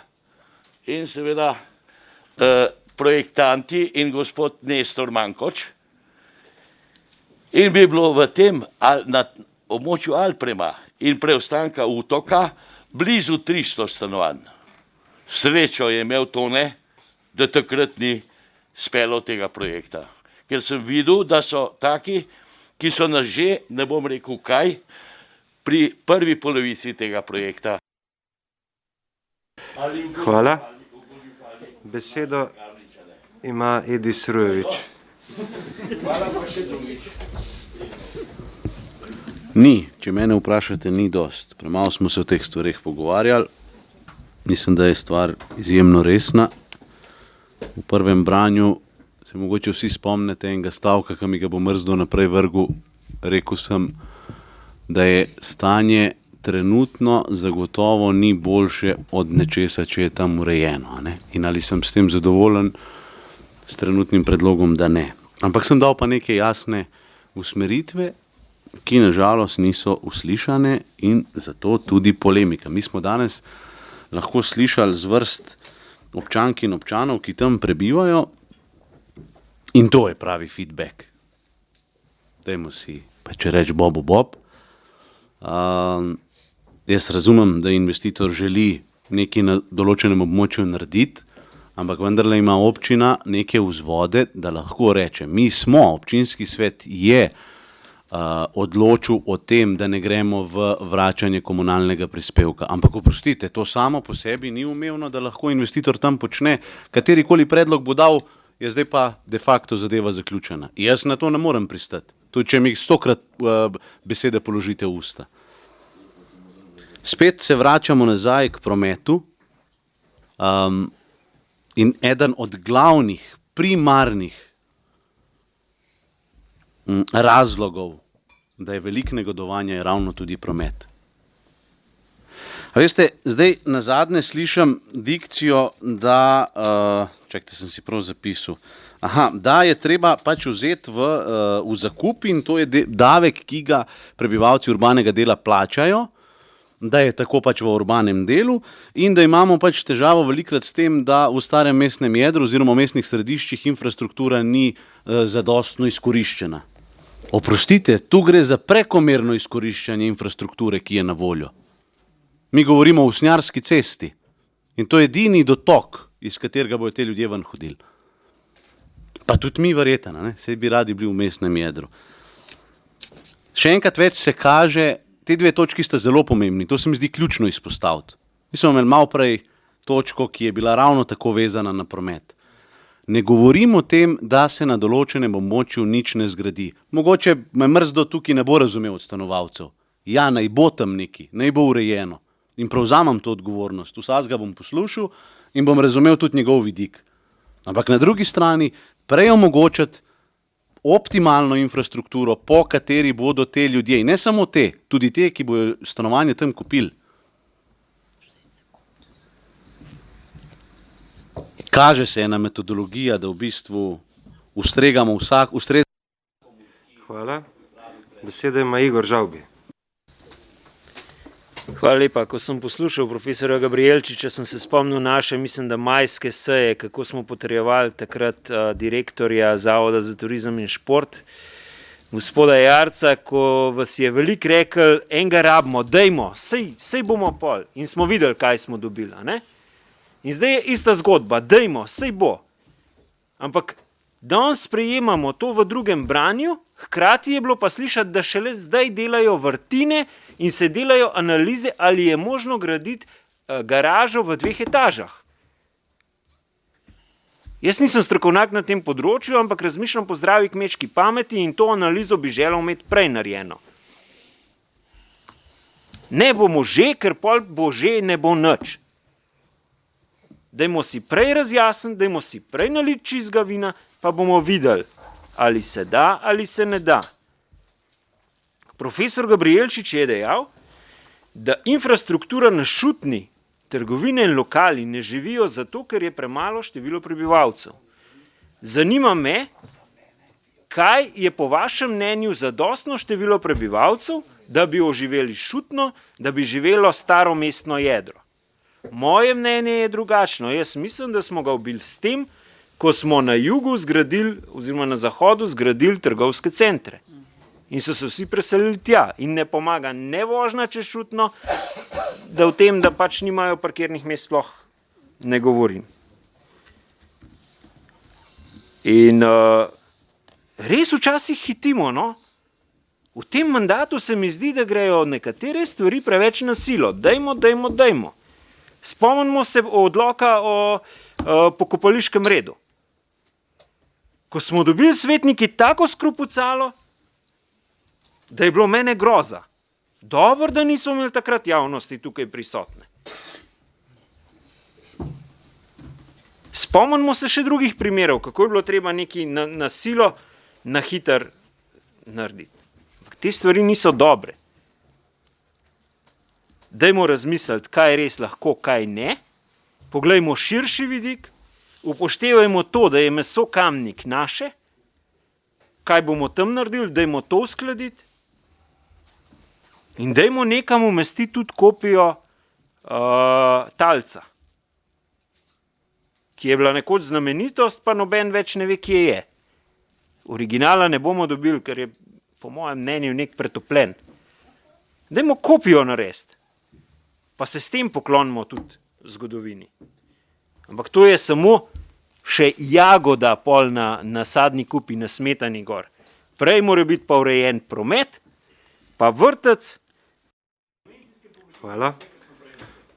in seveda projektanti in gospod Nestor Mankoč. In bi bilo v tem, na območju Alprema in preostanka Utoka, blizu 300 stanovanj. Srečo je imel Tone, da takrat ni speljal tega projekta. Ker sem videl, da so taki, ki so nas že, ne bom rekel kaj, pri prvi polovici tega projekta. Hvala. Besedo ima Edis Rujevič. Hvala pa še drugič. Ni, če mene vprašate, ni dost. Premalo smo se o teh stvareh pogovarjali. Mislim, da je stvar izjemno resna. V prvem branju se mogoče vsi spomnite enega stavka, ki mi ga bo mrzdo naprej vrgel. Rekel sem, da je stanje trenutno zagotovo ni boljše od nečesa, če je tam urejeno. Ne? In ali sem s tem zadovoljen s trenutnim predlogom, da ne. Ampak sem dal pa neke jasne usmeritve, ki nažalost niso uslišane in zato tudi polemika. Mi smo danes lahko slišali z vrst občank in občanov, ki tam prebivajo in to je pravi feedback. Dajmo si pa če reči Bobu Bob. Jaz razumem, da investitor želi nekaj na določenem območju narediti, ampak vendarle ima občina neke vzvode, da lahko reče, mi smo, občinski svet je odločil o tem, da ne gremo v vračanje komunalnega prispevka. Ampak oprostite, to samo po sebi ni umevno, da lahko investitor tam počne, katerikoli predlog bo dal, je zdaj pa de facto zadeva zaključena. Jaz na to ne morem pristati. Tudi če mi 100-krat besede položite v usta. Spet se vračamo nazaj k prometu in eden od glavnih, primarnih razlogov, da je veliko negodovanja, je ravno tudi promet. A veste, zdaj nazadnje slišim dikcijo, da, čakajte, sem si prav zapisal, da je treba pač vzeti v zakup in to je davek, ki ga prebivalci urbanega dela plačajo, da je tako pač v urbanem delu in da imamo pač težavo velikrat s tem, da v starem mestnem jedru oziroma v mestnih središčih infrastruktura ni zadostno izkoriščena. Oprostite, tu gre za prekomerno izkoriščanje infrastrukture, ki je na voljo. Mi govorimo o Usnjarski cesti in to je edini dotok, iz katerega bojo te ljudje ven hodili. Pa tudi mi verjetno, saj bi radi bili v mestnem jedru. Še enkrat več se kaže, te dve točki sta zelo pomembni, to se mi zdi ključno izpostaviti. Mi smo imeli malo prej točko, ki je bila ravno tako vezana na promet. Ne govorim o tem, da se na določenem območju nič ne zgradi. Mogoče me mrzdo tukaj ne bo razumel od stanovalcev. ja, naj bo tam neki, naj bo urejeno. In prevzamem to odgovornost. Vsakega bom poslušal in bom razumel tudi njegov vidik. Ampak na drugi strani prej omogočati optimalno infrastrukturo, po kateri bodo te ljudje, in ne samo te, tudi te, ki bodo stanovanje tam kupili. Kaže se ena metodologija, da v bistvu ustregamo Hvala. Besedo ima Igor Žavbi. Hvala lepa. Ko sem poslušal profesorja Gabrijelčiča, sem se spomnil naše, mislim, da majske seje, kako smo potrjevali takrat direktorja Zavoda za turizem in šport, gospoda Jarca, ko vas je veliko rekel, enega rabimo, dejmo, sej bomo pol. In smo videli, kaj smo dobili. Ne? In zdaj je ista zgodba, dejmo, sej bo. Ampak danes sprejemamo to v drugem branju, hkrati je bilo pa slišati, da šele zdaj delajo vrtine in se delajo analize, ali je možno graditi garažo v 2 etažah. Jaz nisem strokovnjak na tem področju, ampak razmišljam po zdravi kmečki pameti in to analizo bi želel imeti prej narejeno. Ne bomo že, ker pol bo že ne bo nič. Dajmo si prej razjasniti, dajmo si prej naliti čistega vina, pa bomo videli, ali se da, ali se ne da. Profesor Gabrijelčič je dejal, da infrastruktura na Šutni, trgovine in lokali ne živijo zato, ker je premalo število prebivalcev. Zanima me, kaj je po vašem mnenju zadostno število prebivalcev, da bi oživeli Šutno, da bi živelo staro mestno jedro. Moje mnenje je drugačno. Jaz mislim, da smo ga ubili s tem, ko smo na jugu zgradili, oziroma na zahodu zgradili trgovske centre. In so se vsi preselili tja. In ne pomaga ne vožnja čez Šutno, da v tem, da pač nimajo parkirnih mest, sploh ne govorim. In res včasih hitimo, no? V tem mandatu se mi zdi, da grejo nekatere stvari preveč na silo. Dajmo. Spomnimo se odloka o pokopališkem redu. Ko smo dobili svetniki tako skrupucalo, da je bilo mene groza. Dobro, da nismo imeli takrat javnosti tukaj prisotne. Spomnimo se še drugih primerov, kako je bilo treba nekaj na silo, na hiter narediti. Ampak te stvari niso dobre. Dajmo razmisliti, kaj je res lahko, kaj ne. Poglejmo širši vidik, upoštevajmo to, da je meso Kamnik naše, kaj bomo tam naredili, dajmo to uskladiti in dajmo nekam umestiti tudi kopijo Talca, ki je bila nekoč znamenitost, pa noben več ne ve, kje je. Originala ne bomo dobili, ker je po mojem mnenju nek pretopljen. Dajmo kopijo narediti, pa se s tem poklonimo tudi zgodovini. Ampak to je samo še jagoda pol na sadni kupi, na smetani gor. Prej mora biti pa urejen promet, pa vrtec. Hvala.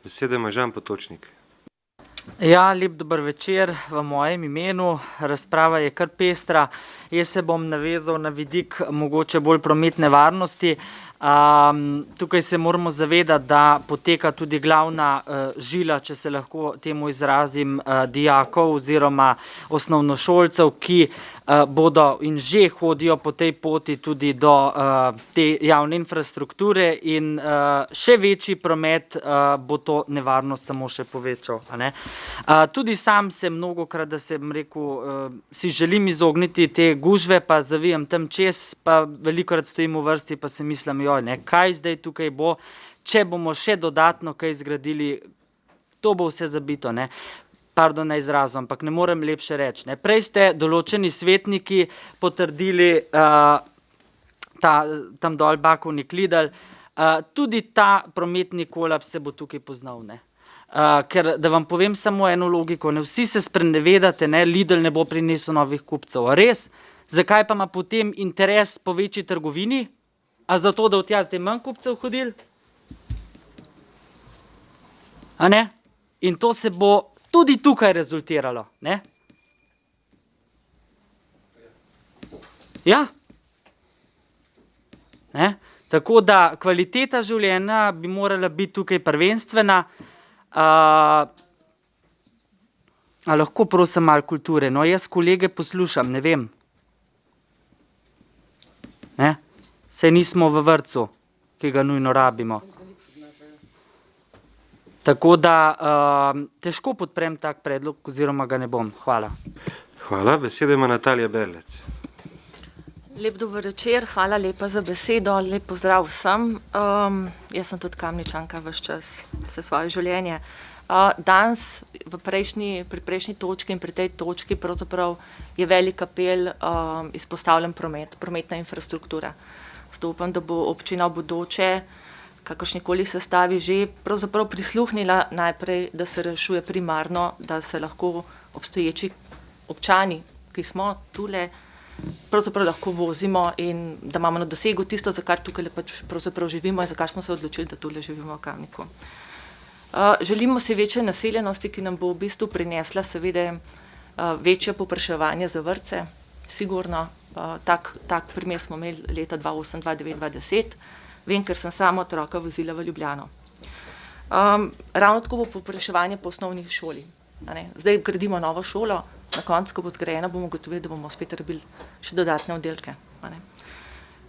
Besedo ima Žan Potočnik. Ja, lep dober večer v mojem imenu. Razprava je kar pestra. Jaz se bom navezal na vidik mogoče bolj prometne varnosti. Tukaj se moramo zavedati, da poteka tudi glavna žila, če se lahko temu izrazim, dijakov oziroma osnovnošolcev, ki bodo in že hodijo po tej poti tudi do te javne infrastrukture in še večji promet bo to nevarnost samo še povečal. Tudi sam se mnogokrat, da sem rekel, si želim izogniti te gužve, pa zavijem tam čez, pa velikokrat stojim v vrsti, pa se mislim, kaj zdaj tukaj bo, če bomo še dodatno kaj zgradili, to bo vse zabito, pardon na izrazu, ampak ne morem lepše reči. Prej ste določeni svetniki potrdili tam dol Bakovnik Lidl, tudi ta prometni kolaps se bo tukaj poznal, ker da vam povem samo eno logiko, vsi se sprenevedate, Lidl ne bo prinesel novih kupcev, a res? Zakaj pa ima potem interes po večji trgovini? A zato, da v tja zdaj manj kupcev hodili? A ne? In to se bo tudi tukaj rezultiralo, ne? Ja. Ne? Tako da kvaliteta življenja bi morala biti tukaj prvenstvena. A lahko prosim malo kulture? No, jaz kolege poslušam, ne vem. Ne? Saj nismo v vrtcu, ki ga nujno rabimo. Tako da težko podprem tak predlog, oziroma ga ne bom. Hvala. Hvala. Besedo ima Natalija Berlec. Lep dober večer, hvala lepa za besedo, lep pozdrav vsem. Jaz sem tudi Kamničanka ves čas, vse svoje življenje. Danes pri prejšnji točki in pri tej točki pravzaprav je velik apel izpostavljen prometna infrastruktura. Zato upam, da bo občina v bodoče, kakršnikoli sestavi že pravzaprav prisluhnila najprej, da se rešuje primarno, da se lahko obstoječi občani, ki smo tule, pravzaprav lahko vozimo in da imamo na dosegu tisto, za kar tukaj pač pravzaprav živimo in za kar smo se odločili, da tule živimo v Kamniku. Želimo si večje naseljenosti, ki nam bo v bistvu prinesla seveda večje povpraševanje za vrtce. Sigurno, tak primer smo imeli leta 2008, 2009, 2010. Vem, ker sem sama otroka vozila v Ljubljano. Ravno tako bo povpraševanje po osnovni šoli. Zdaj gradimo novo šolo, na koncu, ko bo zgrajena, bomo ugotovili, da bomo spet rabili še dodatne oddelke.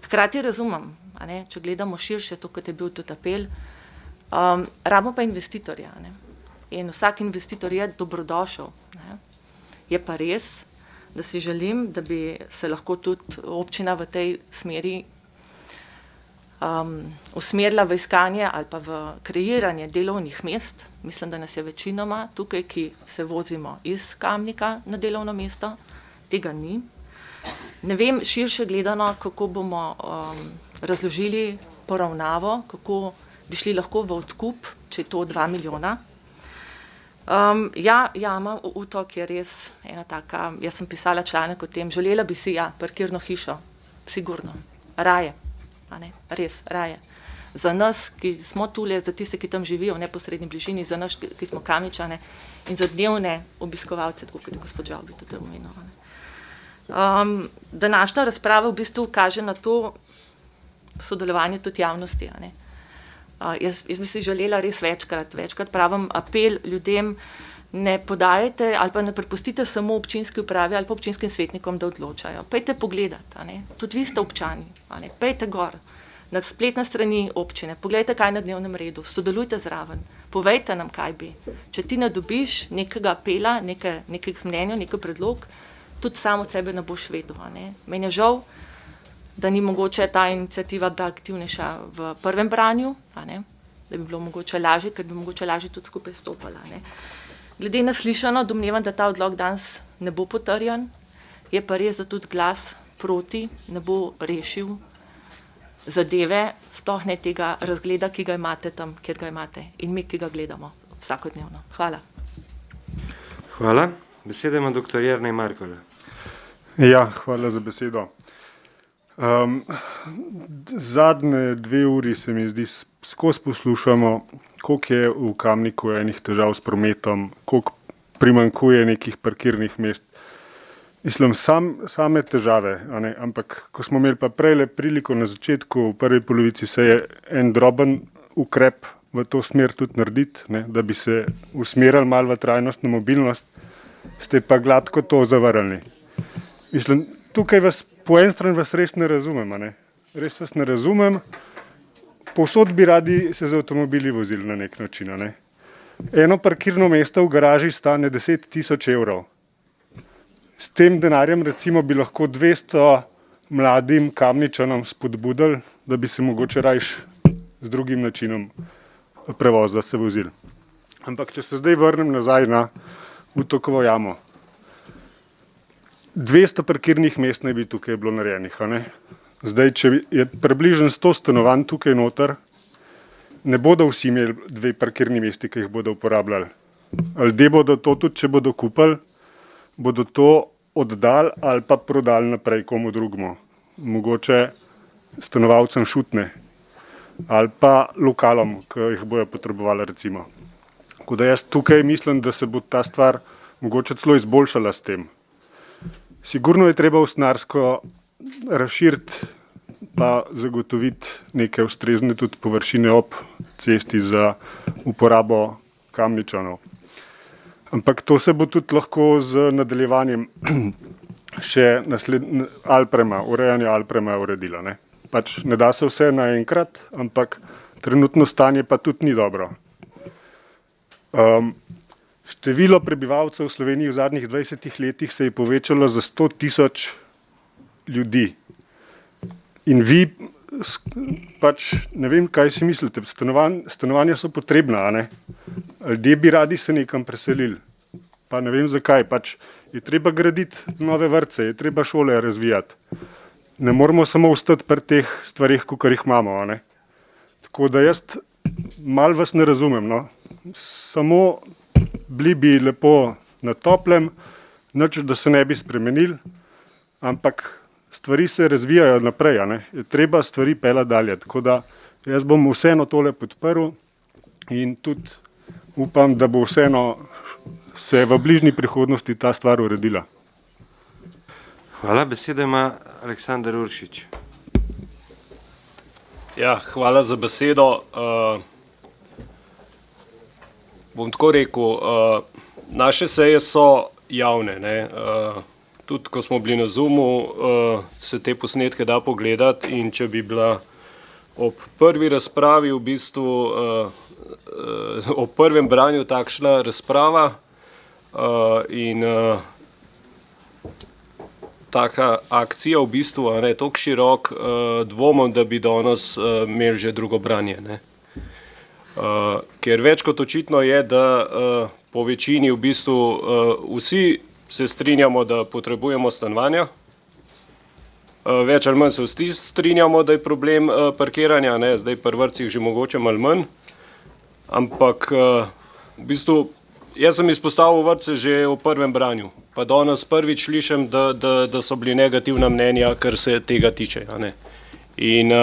Hkrati razumem, če gledamo širše, to, kot je bil tudi apel, rabimo pa investitorja. In vsak investitor je dobrodošel. Je pa res, da si želim, da bi se lahko tudi občina v tej smeri usmerila v iskanje ali pa v kreiranje delovnih mest. Mislim, da nas je večinoma tukaj, ki se vozimo iz Kamnika na delovno mesto. Tega ni. Ne vem širše gledano, kako bomo razložili poravnavo, kako bi šli lahko v odkup, če je to 2 milijona. Jama Utok je res ena taka, jaz sem pisala članek o tem, želela bi si parkirno hišo, sigurno, raje, res, raje. Za nas, ki smo tule, za tiste, ki tam živijo v neposredni bližini, za nas, ki smo Kamničane in za dnevne obiskovalce, tako kot je gospod Žavbi tudi omenil. Današnja razprava v bistvu kaže na to sodelovanje tudi javnosti. Jaz bi si želela res večkrat pravim apel ljudem, ne podajajte ali pa ne prepustite samo občinski upravi ali pa občinskim svetnikom, da odločajo. Pejte pogledati, tudi vi ste občani, pejte gor na spletne strani občine, pogledajte, kaj je na dnevnem redu, sodelujte zraven, povejte nam, kaj bi. Če ti ne dobiš nekega apela, nekih mnenj, nekaj predlog, tudi sam od sebe ne boš vedel. Meni je žal, da ni mogoče ta iniciativa bila aktivnejša v prvem branju, da bi bilo mogoče lažje, ker bi mogoče lažje tudi skupaj stopala. Glede na slišano, domnevam, da ta odlok danes ne bo potrjen, je pa res, da tudi glas proti ne bo rešil zadeve, sploh ne tega razgleda, ki ga imate tam, kjer ga imate in mi, ki ga gledamo vsakodnevno. Hvala. Hvala. Besedo ima dr. Jernej Markole. Ja, hvala za besedo. Zadnje 2 uri se mi zdi, skozi poslušamo, koliko je v Kamniku enih težav s prometom, koliko primanjkuje nekih parkirnih mest. Mislim, same težave, ampak ko smo imeli pa prej priliko na začetku, v prvi polovici se je en droben ukrep v to smer tudi narediti, da bi se usmerili malo v trajnostno mobilnost, ste pa gladko to zavrnili. Mislim, tukaj po eni strani vas res ne razumem, res vas ne razumem, povsod bi radi se z avtomobili vozili na nek način. Eno parkirno mesto v garaži stane 10 000 evrov. S tem denarjem recimo bi lahko 200 mladim Kamničanom spodbudili, da bi se mogoče rajš z drugim načinom prevoza se vozili. Ampak če se zdaj vrnem nazaj na Utokovo jamo. 200 parkirnih mest naj bi tukaj bilo narejenih. Zdaj, če je približno 100 stanovanj tukaj noter, ne bodo vsi imeli 2 parkirni mesti, ki jih bodo uporabljali. Ljudje bodo to tudi, če bodo kupili, bodo to oddali ali pa prodali naprej komu drugemu. Mogoče stanovalcem Šutne ali pa lokalom, ki jih bojo potrebovali recimo. Tako da jaz tukaj mislim, da se bo ta stvar mogoče celo izboljšala s tem. Sigurno je treba osnarsko razširiti pa zagotoviti neke ustrezne tudi površine ob cesti za uporabo Kamničanov. Ampak to se bo tudi lahko z nadaljevanjem še urejanje Alprema uredilo. Ne? Pač ne da se vse naenkrat, ampak trenutno stanje pa tudi ni dobro. Število prebivalcev v Sloveniji v zadnjih 20 letih se je povečalo za 100 000 ljudi. In vi, pač ne vem, kaj si mislite, stanovanja so potrebna, a ne? Ljudje bi radi se nekam preselili, pa ne vem zakaj, pač je treba graditi nove vrtce, je treba šole razvijati. Ne moramo samo ostati pri teh stvarih, kakor jih imamo, a ne? Tako da jaz malo vas ne razumem, no. Samo bili bi lepo na toplem, nič, da se ne bi spremenili, ampak stvari se razvijajo naprej, a ne. Je treba stvari peljati dalje, tako da jaz bom vseeno tole podprl in tudi upam, da bo vseeno se v bližnji prihodnosti ta stvar uredila. Hvala, besedo ima Aleksander Uršič. Ja, hvala za besedo. Bom tako rekel, naše seje so javne, ne. Tudi ko smo bili na Zoomu, se te posnetke da pogledati in če bi bila ob prvi razpravi v bistvu, ob prvem branju takšna razprava in taka akcija v bistvu, a ne, toliko širok, dvomim, da bi danes imeli že drugo branje, ne. Ker več kot očitno je, da po večini v bistvu vsi se strinjamo, da potrebujemo stanovanja. Več ali manj se vsi strinjamo, da je problem parkiranja, ne, zdaj pri vrtcih že mogoče malo manj, ampak v bistvu jaz sem izpostavil vrtce že v prvem branju, pa danes prvič slišim, da so bili negativna mnenja, kar se tega tiče, a ne. In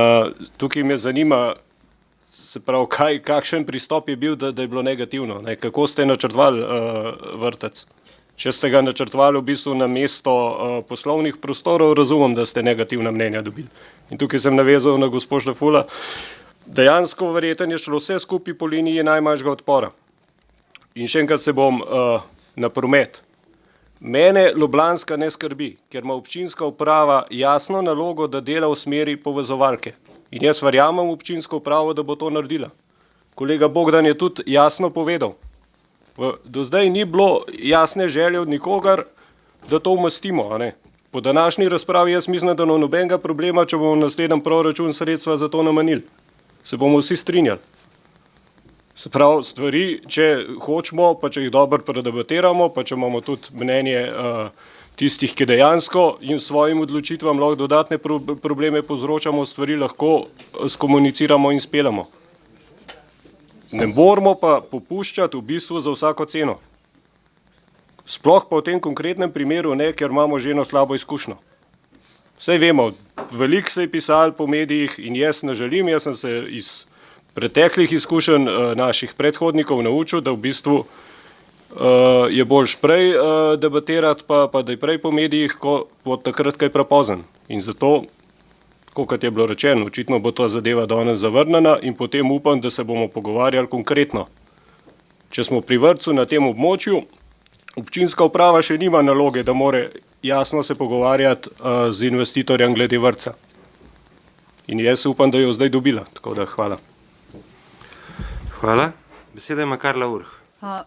tukaj me zanima, se pravi, kakšen pristop je bil, da je bilo negativno, ne, kako ste načrtovali vrtec. Če ste ga načrtovali v bistvu na mesto poslovnih prostorov, razumem, da ste negativna mnenja dobili. In tukaj sem navezal na gospod Štafula. Dejansko verjetno je šlo vse skupaj po liniji najmanjšega odpora. In še enkrat se bom na promet. Mene Ljubljanska ne skrbi, ker ima občinska uprava jasno nalogo, da dela v smeri povezovalke. In jaz verjamem v občinsko upravo, da bo to naredila. Kolega Bogdan je tudi jasno povedal. Do zdaj ni bilo jasne želje od nikogar, da to umestimo, a ne. Po današnji razpravi jaz mislim, da nobenega problema, če bomo v naslednjem proračun sredstva za to namenili. Se bomo vsi strinjali. Se pravi, stvari, če hočemo, pa če jih dobro predebatiramo, pa če imamo tudi mnenje tistih, ki dejansko in svojim odločitvam lahko dodatne probleme povzročamo, stvari lahko skomuniciramo in speljamo. Ne moramo pa popuščati v bistvu za vsako ceno. Sploh pa v tem konkretnem primeru ne, ker imamo že eno slabo izkušnjo. Saj vemo, veliko se je pisalo po medijih in jaz ne želim, jaz sem se iz preteklih izkušenj naših predhodnikov naučil, da v bistvu je boljš prej debatirati, pa da je prej po medijih, kot takrat kaj prepozen. In zato, kot je bilo rečeno, očitno bo to zadeva danes zavrnjena in potem upam, da se bomo pogovarjali konkretno. Če smo pri vrtcu na tem območju, občinska uprava še nima naloge, da more jasno se pogovarjati z investitorjem glede vrtca. In jaz upam, da jo zdaj dobila. Tako da hvala. Hvala. Beseda ima Karla Urh.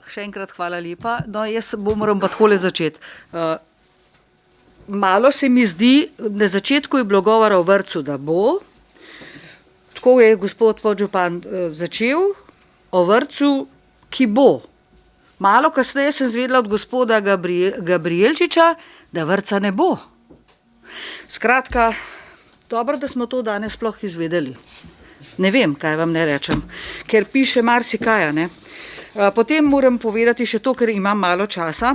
Še enkrat hvala lepa. No, jaz moram pa takole začeti. Malo se mi zdi, na začetku je bilo govora o vrtcu, da bo, tako je gospod podžupan začel, o vrtcu, ki bo. Malo kasneje sem zvedela od gospoda Gabrielčiča, da vrtca ne bo. Skratka, dobro, da smo to danes sploh izvedeli. Ne vem, kaj vam ne rečem, ker piše marsikaj, ne. Potem moram povedati še to, ker imam malo časa.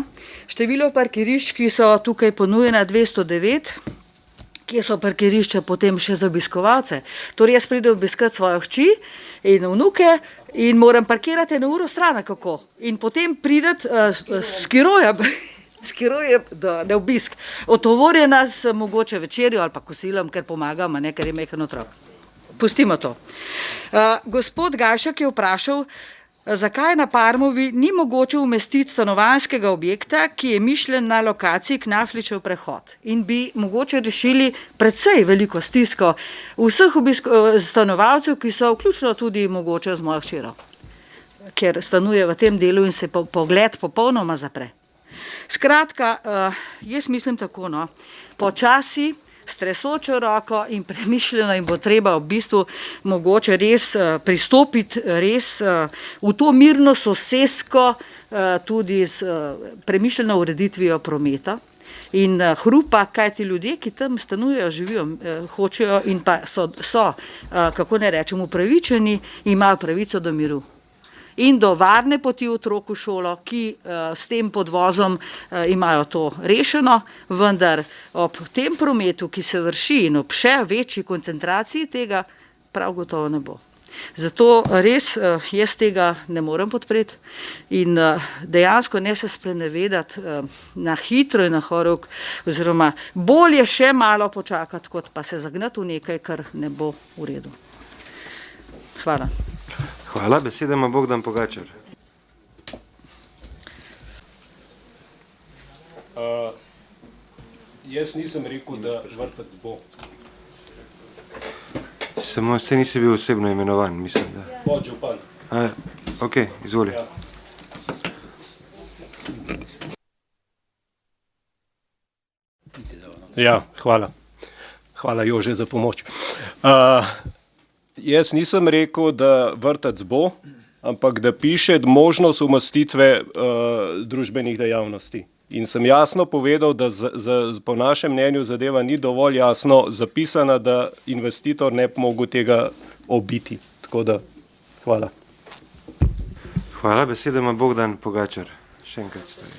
Število parkirišč, ki so tukaj ponujena 209, kje so parkirišča potem še za obiskovalce. Torej jaz pridem obiskat svojo hči in vnuke in moram parkirati eno uro stran, kako. In potem prideti s skirojem. skiruje na obisk. Otovori nas mogoče večerjo ali pa kosilom, ker pomagamo, ne, ker je majhen otrok. Pustimo to. Gospod Gajšek je vprašal, zakaj na Parmovi ni mogoče umestiti stanovanjskega objekta, ki je mišljen na lokaciji Knafličev prehod in bi mogoče rešili precej veliko stisko vseh stanovalcev, ki so vključno tudi mogoče z mojo hčero, ker stanuje v tem delu in se pogled popolnoma zapre. Skratka, jaz mislim tako, no, počasi, s tresočo roko in premišljeno in bo treba v bistvu mogoče res pristopiti res v to mirno sosesko tudi z premišljeno ureditvijo prometa in hrupa, kaj ti ljudje, ki tam stanujejo, živijo, hočejo in pa so, kako ne rečem, upravičeni, imajo pravico do miru. In do varne poti otrok v šolo, ki s tem podvozom imajo to rešeno, vendar ob tem prometu, ki se vrši in ob še večji koncentraciji tega, prav gotovo ne bo. Zato res jaz tega ne morem podpreti in dejansko ne se sprenevedati na hitro in na horuk, oziroma bolje še malo počakati, kot pa se zagnati v nekaj, kar ne bo v redu. Hvala. Hvala, beseda ima Bogdan Pogačar. Jaz nisem rekel, da vrtec bo. Samo se nisi bil osebno imenovan, mislim, da. Podžupan. Ok, izvoli. Ja, hvala. Hvala, Jože, za pomoč. Jaz nisem rekel, da vrtec bo, ampak da piše možnost umestitve družbenih dejavnosti. In sem jasno povedal, da po našem mnenju zadeva ni dovolj jasno zapisana, da investitor ne bi mogel tega obiti. Tako da, hvala. Hvala, beseda ima Bogdan Pogačar. Še enkrat sprejeti.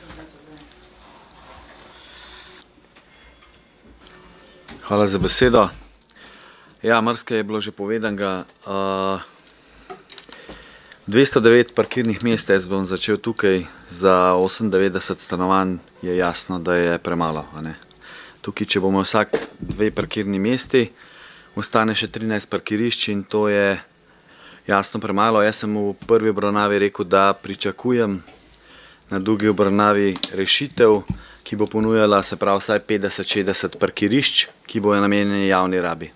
Hvala za besedo. Ja, marsikaj je bilo že povedanega. 209 parkirnih mest, jaz bom začel tukaj, za 98 stanovanj je jasno, da je premalo. Tukaj, če bomo vsak 2 parkirni mesti, ostane še 13 parkirišč in to je jasno premalo. Jaz sem v prvi obravnavi rekel, da pričakujem na drugi obravnavi rešitev, ki bo ponujala, se pravi, vsaj 50-60 parkirišč, ki bojo namenjeni javni rabi.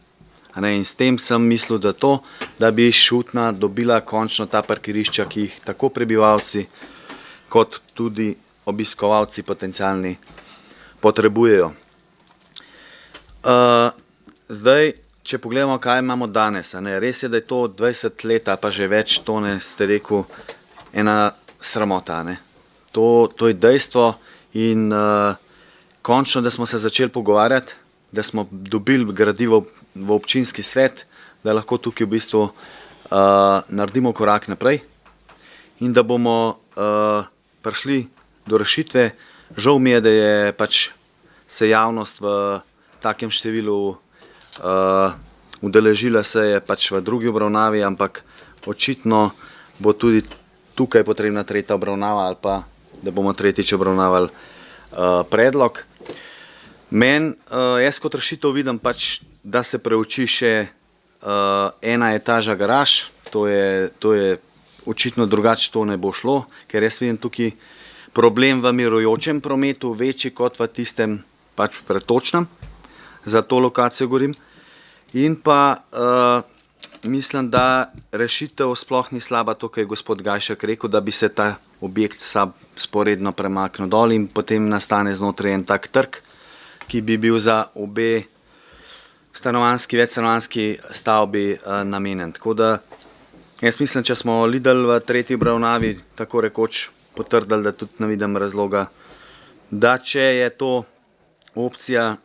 In s tem sem mislil, da bi Šutna dobila končno ta parkirišča, ki jih tako prebivalci kot tudi obiskovalci potencialni potrebujejo. Zdaj, če pogledamo, kaj imamo danes, res je, da je to 20 let, pa že več, to ne ste rekel, ena sramota. To je dejstvo in končno, da smo se začeli pogovarjati, da smo dobili gradivo v občinski svet, da lahko tukaj v bistvu naredimo korak naprej in da bomo prišli do rešitve. Žal mi je, da je pač se javnost v takem številu udeležila se je pač v drugi obravnavi, ampak očitno bo tudi tukaj potrebna tretja obravnava ali pa da bomo tretjič obravnavali predlog. Jaz kot rešitev vidim pač, da se preuči še ena etaža garaž, to je očitno drugače, to ne bo šlo, ker jaz vidim tukaj problem v mirujočem prometu, večji kot v tistem pač pretočnem, za to lokacijo govorim. In pa mislim, da rešitev sploh ni slaba, to, kar je gospod Gajšek rekel, da bi se ta objekt sporedno premaknil dol in potem nastane znotraj en tak trg, ki bi bil za obe večstanovanjski stavbi namenjen. Tako da jaz mislim, če smo Lidl v tretji obravnavi tako rekoč potrdili, da tudi ne vidim razloga, da če je to opcija,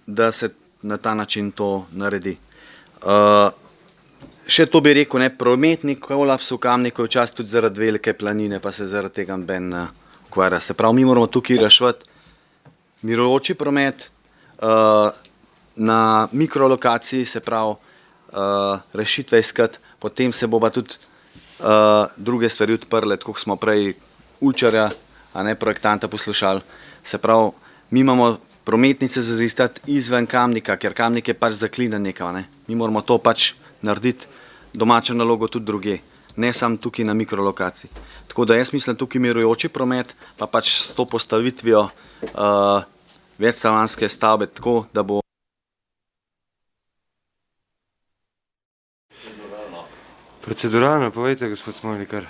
da se na ta način to naredi. Še to bi rekel, prometni kolaps v Kamniku je včasih tudi zaradi velike planine, pa se zaradi tega noben ukvarja. Se pravi, mi moramo tukaj reševati mirujoči promet na mikrolokaciji, se pravi, rešitve iskati, potem se bo pa tudi druge stvari odprle, tako smo prej Ulčarja a ne projektanta poslušali. Se pravi, mi imamo prometnice za zistati izven Kamnika, ker Kamnik je pač zaklinen nekaj, ne. Mi moramo to pač narediti domačo nalogo tudi druge, ne samo tukaj na mikrolokaciji. Tako da jaz mislim, tukaj mirujoči promet, pa pač s to postavitvijo večstanovanjske stavbe tako, da bo Proceduralno, povejte, gospod Smolnikar.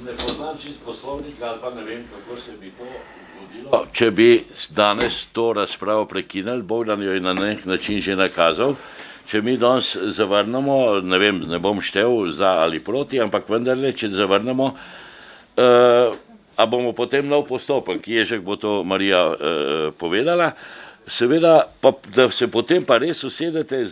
Ne poznam čist poslovnika ali pa ne vem, kako se bi to zgodilo. Če bi danes to razpravo prekinili, Bogdan jo je na nek način že nakazal, če mi danes zavrnemo, ne vem, ne bom štel za ali proti, ampak vendarle, če zavrnemo, a bomo potem nov postopek, Ježek bo to Marija povedala, seveda, pa, da se potem pa res usedete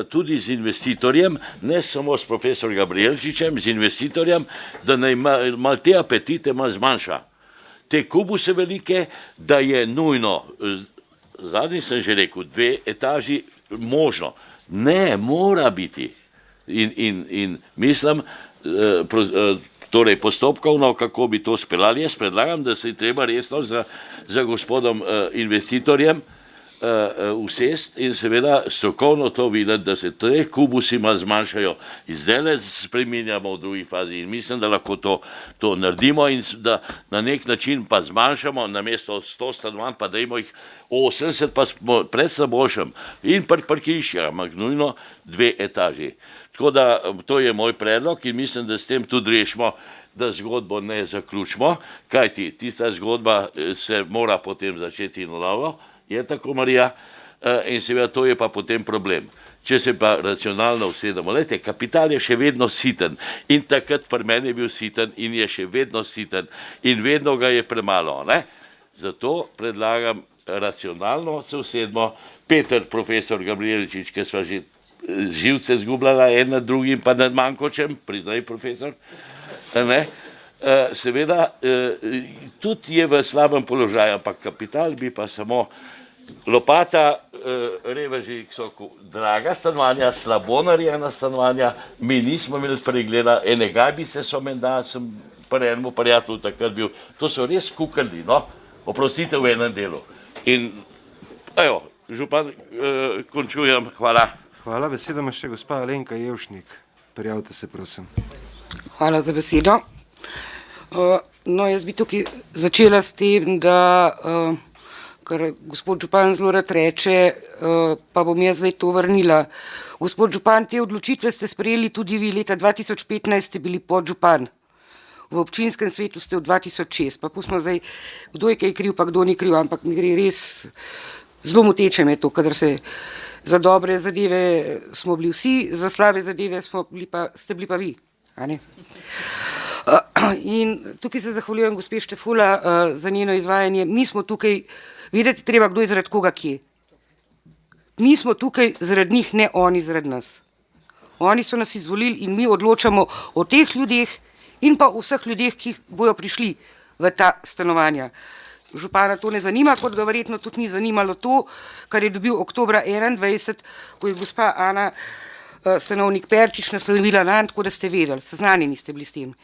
tudi z investitorjem, ne samo s profesor Gabrielčičem, z investitorjem, da naj malo te apetite malo zmanjša. Te kubuse velike, da je nujno, zadnji sem že rekel, 2 etaži možno. Ne, mora biti. In mislim, torej postopkovno, kako bi to speljali, jaz predlagam, da se je treba resno za gospodom investitorjem usest in seveda strokovno to videti, da se te kubusi malo zmanjšajo. Zdajle spreminjamo v drugi fazi in mislim, da lahko to naredimo in da na nek način pa zmanjšamo namesto 100 stanovanj, pa dajmo jih 80, pa smo predvsem boljšem. In parkirišča, ampak nujno 2 etaži. Tako da to je moj predlog in mislim, da s tem tudi rešimo, da zgodbo ne zaključimo, kajti tista zgodba se mora potem začeti na novo. Je tako, Marija? In seveda to je pa potem problem. Če se pa racionalno usedemo, lejte, kapital je še vedno siten in takrat pri meni je bil siten in je še vedno siten in vedno ga je premalo, ne? Zato predlagam racionalno se usedemo, Peter, profesor Gabrielčič, ki sva že živce zgubljala en nad drugim, pa nad Mankočem, priznaj, profesor, ne? Seveda, tudi je v slabem položaju, ampak kapital bi pa samo lopata, reveži, draga stanovanja, slabo narejena stanovanja, mi nismo imeli pregleda, enega bi se so menda, sem pri enemu prijatelju takrat bil, to so res kukrli, no, oprostite v enem delu. In, evo, župan, končujem, hvala. Hvala, besedo ima še gospa Alenka Jevšnik. Prijavite se, prosim. Hvala za besedo. No, jaz bi tukaj začela s tem, da, kar gospod župan zelo rad reče, pa bom jaz zdaj to vrnila. Gospod župan, te odločitve ste sprejeli tudi vi, leta 2015 ste bili podžupan. V občinskem svetu ste v 2006, pa pustimo zdaj, kdo je kaj kriv, pa kdo ni kriv, ampak mi gre res, zelo moteče me to, kadar se za dobre zadeve smo bili vsi, za slabe zadeve ste bili pa vi, a ne? In tukaj se zahvaljujem gospe Štefula za njeno izvajanje. Mi smo tukaj, vedeti treba, kdo je zaradi koga kje. Mi smo tukaj zaradi njih, ne oni zaradi nas. Oni so nas izvolili in mi odločamo o teh ljudeh in pa o vseh ljudeh, ki bojo prišli v ta stanovanja. Župana to ne zanima, kot ga verjetno tudi ni zanimalo to, kar je dobil oktobra 2021, ko je gospa Ana stanovnik Perčič naslovila nanj, tako da ste vedeli, seznanjeni ste bili s tem.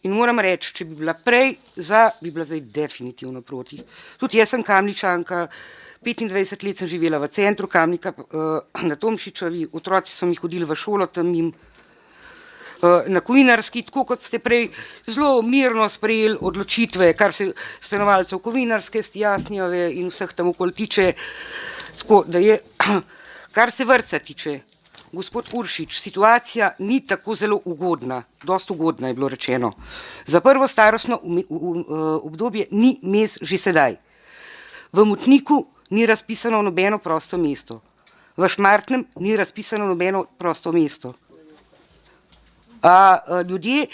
In moram reči, če bi bila prej za, bi bila zdaj definitivno proti. Tudi jaz sem Kamničanka, 25 let sem živela v centru Kamnika, na Tomšičevi, otroci so mi hodili v šolo tam jim, na Kovinarski, tako kot ste prej zelo mirno sprejeli odločitve, kar se stanovalcev Kovinarske, Stjasnjeve in vseh tam okoli tiče. Tako da je, kar se vrtca tiče, gospod Uršič, situacija ni tako zelo ugodna, dosti ugodna je bilo rečeno. Za prvo starostno obdobje ni mest že sedaj. V Motniku ni razpisano nobeno prosto mesto. V Šmartnem ni razpisano nobeno prosto mesto. Ljudje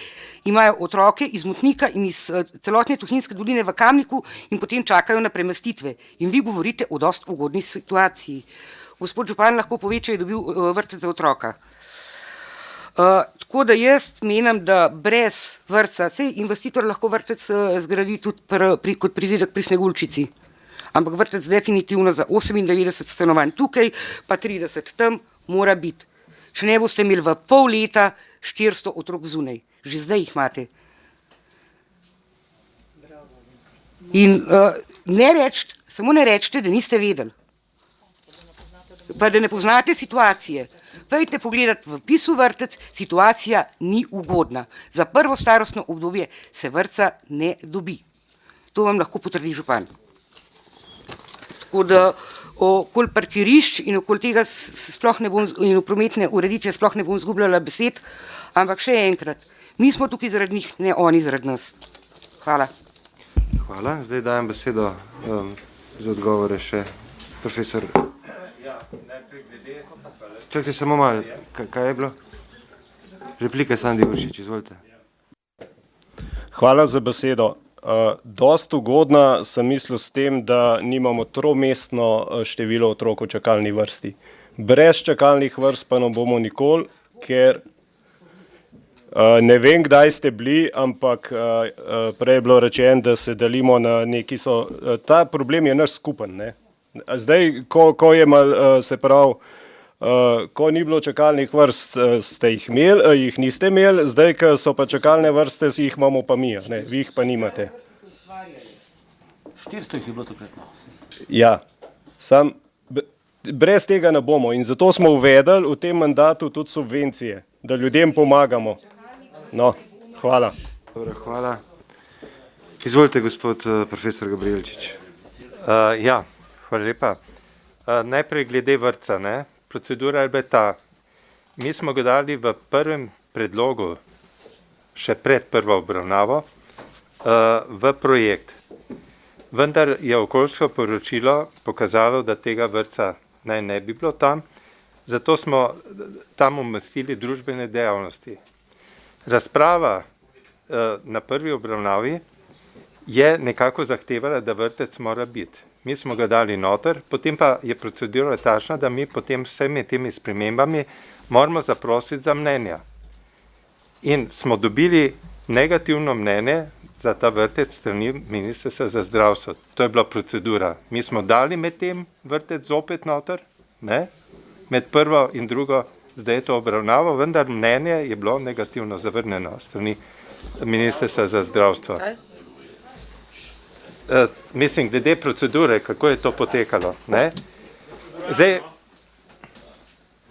imajo otroke iz Motnika in iz celotne Tuhinjske doline v Kamniku in potem čakajo na premestitve. In vi govorite o dosti ugodni situaciji. Gospod župan lahko pove, če je dobil vrtec za otroka. Tako da jaz menim, da brez vrtca, sej investitor lahko vrtec zgradi tudi kot prizidek pri Sneguljčici, ampak vrtec definitivno za 98 stanovanj tukaj, pa 30 tam mora biti. Če ne boste imeli v pol leta 400 otrok zunaj, že zdaj jih imate. In samo ne rečite, da niste vedeli. Pa da ne poznate situacije. Pojdite pogledati v pisu vrtec, situacija ni ugodna. Za prvo starostno obdobje se vrtca ne dobi. To vam lahko potrdi župan. Tako da okoli parkirišč in okoli tega sploh ne bom, in v prometne ureditve sploh ne bom izgubljala besed, ampak še enkrat, mi smo tukaj zaradi njih, ne oni zaradi nas. Hvala. Hvala. Zdaj dajem besedo za odgovore še profesor. Čakajte samo malo, kaj je bilo? Replika Sandi Vršič, izvolite. Hvala za besedo. Dost ugodna sem mislil s tem, da nimamo tromestno število otrok v čakalni vrsti. Brez čakalnih vrst pa ne bomo nikoli, ker ne vem, kdaj ste bili, ampak prej je bilo rečeno, da se delimo na neki ta problem je naš skupen, ne. Zdaj, ko je se pravi, ko ni bilo čakalnih vrst, ste jih imeli, jih niste imeli, zdaj, ko so pa čakalne vrste, jih imamo pa mi, ne, vi jih pa nimate. 400 jih je bilo takrat. Ja, brez tega ne bomo in zato smo uvedli v tem mandatu tudi subvencije, da ljudem pomagamo. No, hvala. Dobro, hvala. Izvolite, gospod profesor Gabrijelčič. Ja, hvala lepa. Najprej glede vrtca, ne. Procedura je bila ta. Mi smo ga dali v prvem predlogu, še pred prvo obravnavo, v projekt. Vendar je okoljsko poročilo pokazalo, da tega vrtca naj ne bi bilo tam, zato smo tam umestili družbene dejavnosti. Razprava na prvi obravnavi je nekako zahtevala, da vrtec mora biti. Mi smo ga dali noter, potem pa je procedura takšna, da mi potem vsemi temi spremembami moramo zaprositi za mnenja. In smo dobili negativno mnenje za ta vrtec strani Ministrstva za zdravstvo. To je bila procedura. Mi smo dali med tem vrtec zopet noter, ne? Med prvo in drugo, zdaj je to obravnavo, vendar mnenje je bilo negativno zavrnjeno strani Ministrstva za zdravstvo. Mislim, glede procedure, kako je to potekalo, ne? Zdaj...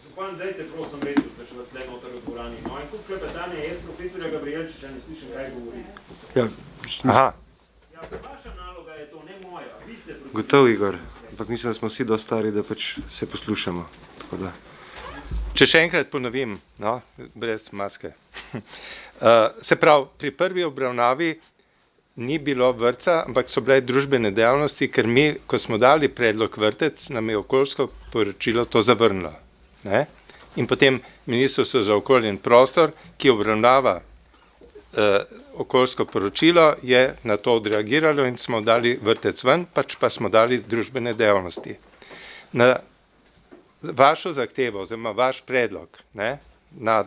Župan, dajte prosim reči, da še v tle noter v dvorani. No, in kup klepetanje, jaz profesorja Gabrijelčiča ne slišim, kaj govori. Ja, Ja, vaša naloga je to, ne moja. Vi ste procedura. Gotov, Igor, ampak mislim, da smo vsi dosti stari, da pač se poslušamo. Tako da... Če še enkrat ponovim, no, brez maske. Se pravi, pri prvi obravnavi ni bilo vrtca, ampak so bile družbene dejavnosti, ker mi, ko smo dali predlog vrtec, nam je okoljsko poročilo to zavrnilo. Ne? In potem Ministrstvo za okolje in prostor, ki obravnava okoljsko poročilo, je na to odreagiralo in smo dali vrtec ven, pač pa smo dali družbene dejavnosti. Na vašo zahtevo, oziroma vaš predlog, ne, na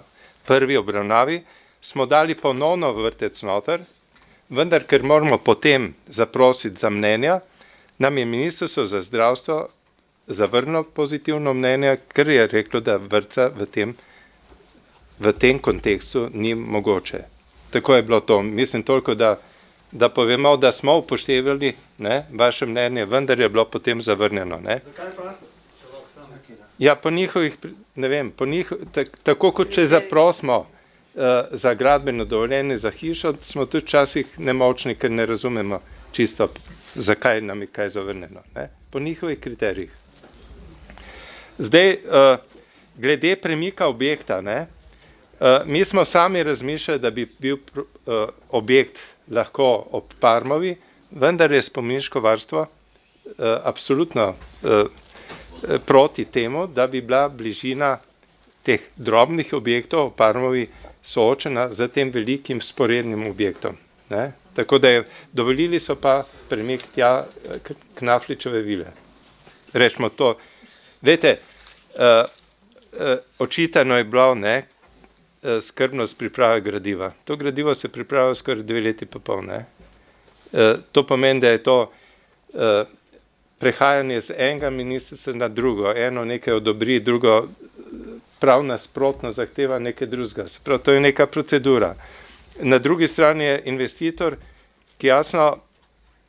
prvi obravnavi, smo dali ponovno vrtec noter, vendar, ker moramo potem zaprositi za mnenja, nam je Ministrstvo za zdravstvo zavrnilo pozitivno mnenje, ker je reklo, da vrtca v tem kontekstu ni mogoče. Tako je bilo to. Mislim toliko, da povemo, da smo upoštevali, ne, vaše mnenje, vendar je bilo potem zavrnjeno. Ne. Ja, po njihovih, ne vem, tako kot če zaprosimo za gradbeno dovoljenje za hišo, smo tudi včasih nemočni, ker ne razumemo čisto, zakaj nam je kaj zavrnjeno. Ne? Po njihovih kriterijih. Zdaj, glede premika objekta, ne? Mi smo sami razmišljali, da bi bil objekt lahko ob Parmovi, vendar je spominsko varstvo absolutno proti temu, da bi bila bližina teh drobnih objektov ob Parmovi soočena z tem velikim sporednim objektom. Ne? Tako da dovolili so pa premik tja Knafličeve vile. Rečemo to. Vete, očitano je bilo, ne, skrbnost priprave gradiva. To gradivo se pripravlja skoraj 2 leti pa pol. Ne? To pomeni, da je to prehajanje z enega ministrstva na drugo. Eno nekaj odobri, drugo prav nasprotno zahteva nekaj drugega. Prav, to je neka procedura. Na drugi strani je investitor, ki jasno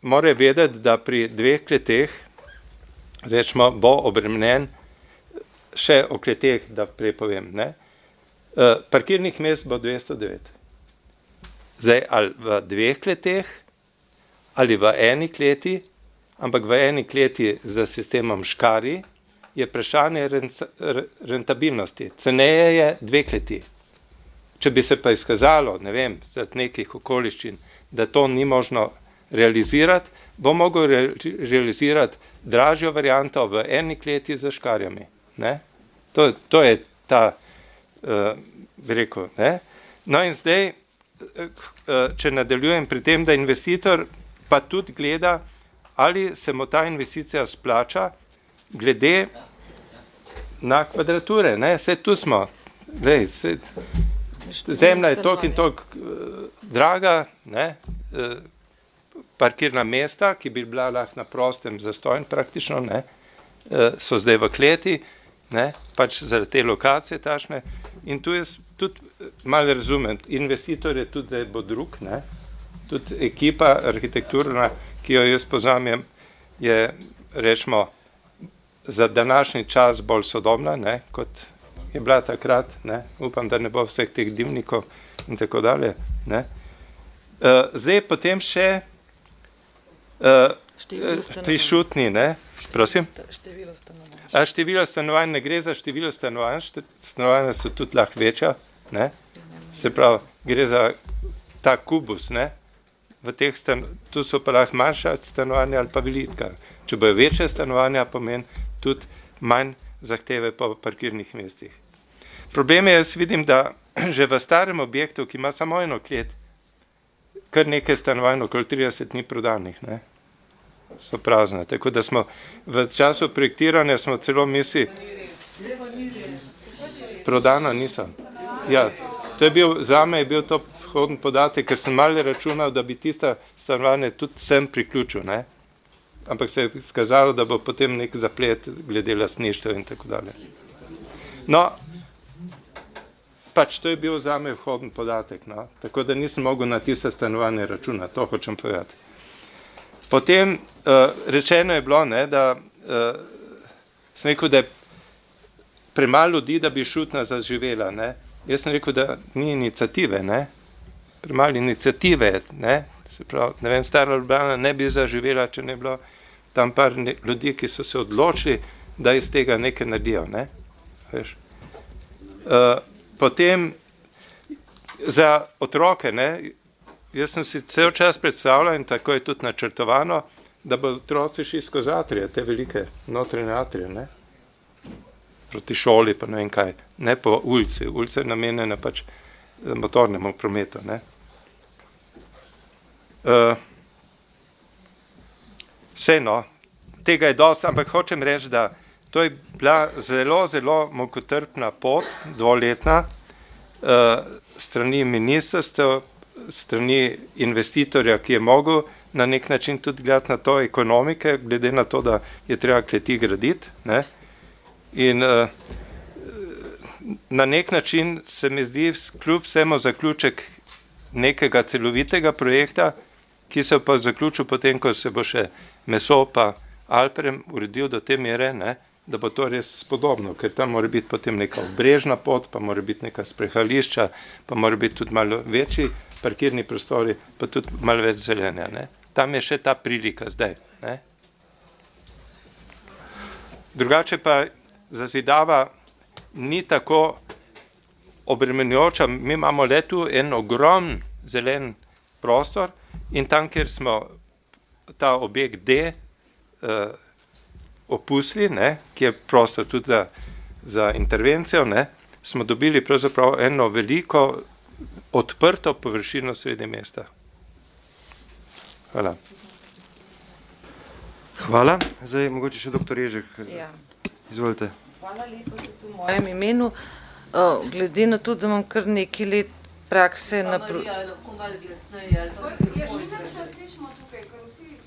mora vedeti, da pri 2 kleteh, rečemo, bo obremenjen še o kleteh, da prej povem, ne? Parkirnih mest bo 209. Zdaj, ali v 2 kleteh, ali v eni kleti, ampak v eni kleti z sistemom škarij, je vprašanje rentabilnosti. Ceneje je 2 kleti. Če bi se pa izkazalo, ne vem, zaradi nekih okoliščin, da to ni možno realizirati, bo mogel realizirati dražjo varianto v eni kleti z škarjami. Ne? To je ta, bi rekel, ne? No in zdaj, če nadaljujem pri tem, da investitor pa tudi gleda, ali se mu ta investicija splača, glede na kvadrature, ne? Saj tu smo, glej, zemlja je toliko in toliko draga, ne? Parkirna mesta, ki bi bila lahko na prostem zastojn praktično, ne? So zdaj v kleti, ne? Pač zaradi te lokacije tašne, in tu jaz tudi malo razumem, investitor je tudi zdaj bo drug, ne? Tudi ekipa arhitekturna, ki jo jaz poznam, je rečemo, za današnji čas bolj sodobna, ne? Kot je bila takrat, ne? Upam, da ne bo vseh teh dimnikov in tako dalje, ne? Zdaj potem še prišutni, ne? Prosim? Število stanovanj. Število stanovanj, ne gre za število stanovanj, stanovanja so tudi lahko večja, ne? Se pravi, gre za ta kubus, ne? Tu so pa lahko manjša stanovanja ali pa velika. Če bojo večje stanovanja, pomeni tudi manj zahteve po parkirnih mestih. Problem je, jaz vidim, da že v starem objektu, ki ima samo eno klet, kar nekaj stanovanj, okoli 30 ni prodanih, ne? So prazne. Tako da smo v času projektiranja smo celo misli, prodana niso. Ja, to je bil, zame je bil to vhoden podatek, ker sem malo računal, da bi tista stanovanje tudi sem priključil, ne? Ampak se je skazalo, da bo potem nek zaplet glede lastništva in tako dalje. No, pač to je bil zame vhoden podatek, no? Tako da nisem mogel na tista stanovanje računati, to hočem povedati. Potem rečeno je bilo, ne, da sem rekel, da je premalo ljudi, da bi Šutna zaživela, ne. Jaz sem rekel, da ni iniciative, ne. Premalo iniciative, ne. Se pravi, ne vem, Stara Ljubljana ne bi zaživela, če ne bilo tam par ljudi, ki so se odločili, da iz tega nekaj naredijo, ne. Veš. Potem za otroke, ne. Jaz sem si cel čas predstavljal in tako je tudi načrtovano, da bo otroci šli skozi atrije, te velike notranje atrije, ne? Proti šoli, pa ne vem kaj, ne po ulici. Ulica je namenjena pač motornemu prometu, ne? Vseeno, tega je dosti, ampak hočem reči, da to je bila zelo, zelo mukotrpna pot, 2-letna, strani ministrstev, strani investitorja, ki je mogel na nek način tudi gledati na to ekonomike, glede na to, da je treba kleti graditi, ne? In na nek način se mi zdi kljub vsemu zaključek nekega celovitega projekta, ki se pa zaključil potem, ko se bo še meso pa Alprem uredil do te mere, ne? Da bo to res spodobno, ker tam mora biti potem neka obrežna pot, pa mora biti neka sprehališča, pa mora biti tudi malo večji parkirni prostori, pa tudi malo več zelenja, ne. Tam je še ta prilika zdaj, ne. Drugače pa zazidava ni tako obremenjujoča, mi imamo le tu en ogromen zelen prostor in tam, kjer smo ta objekt D opustili, ne, ki je prostor tudi za intervencijo, ne, smo dobili pravzaprav eno veliko odprto površino sredi mesta. Hvala. Hvala. Zdaj mogoče še doktor Ježek. Ja. Izvolite. Hvala lepa tudi v mojem imenu. Glede na to, da imam kar nekaj let prakse na...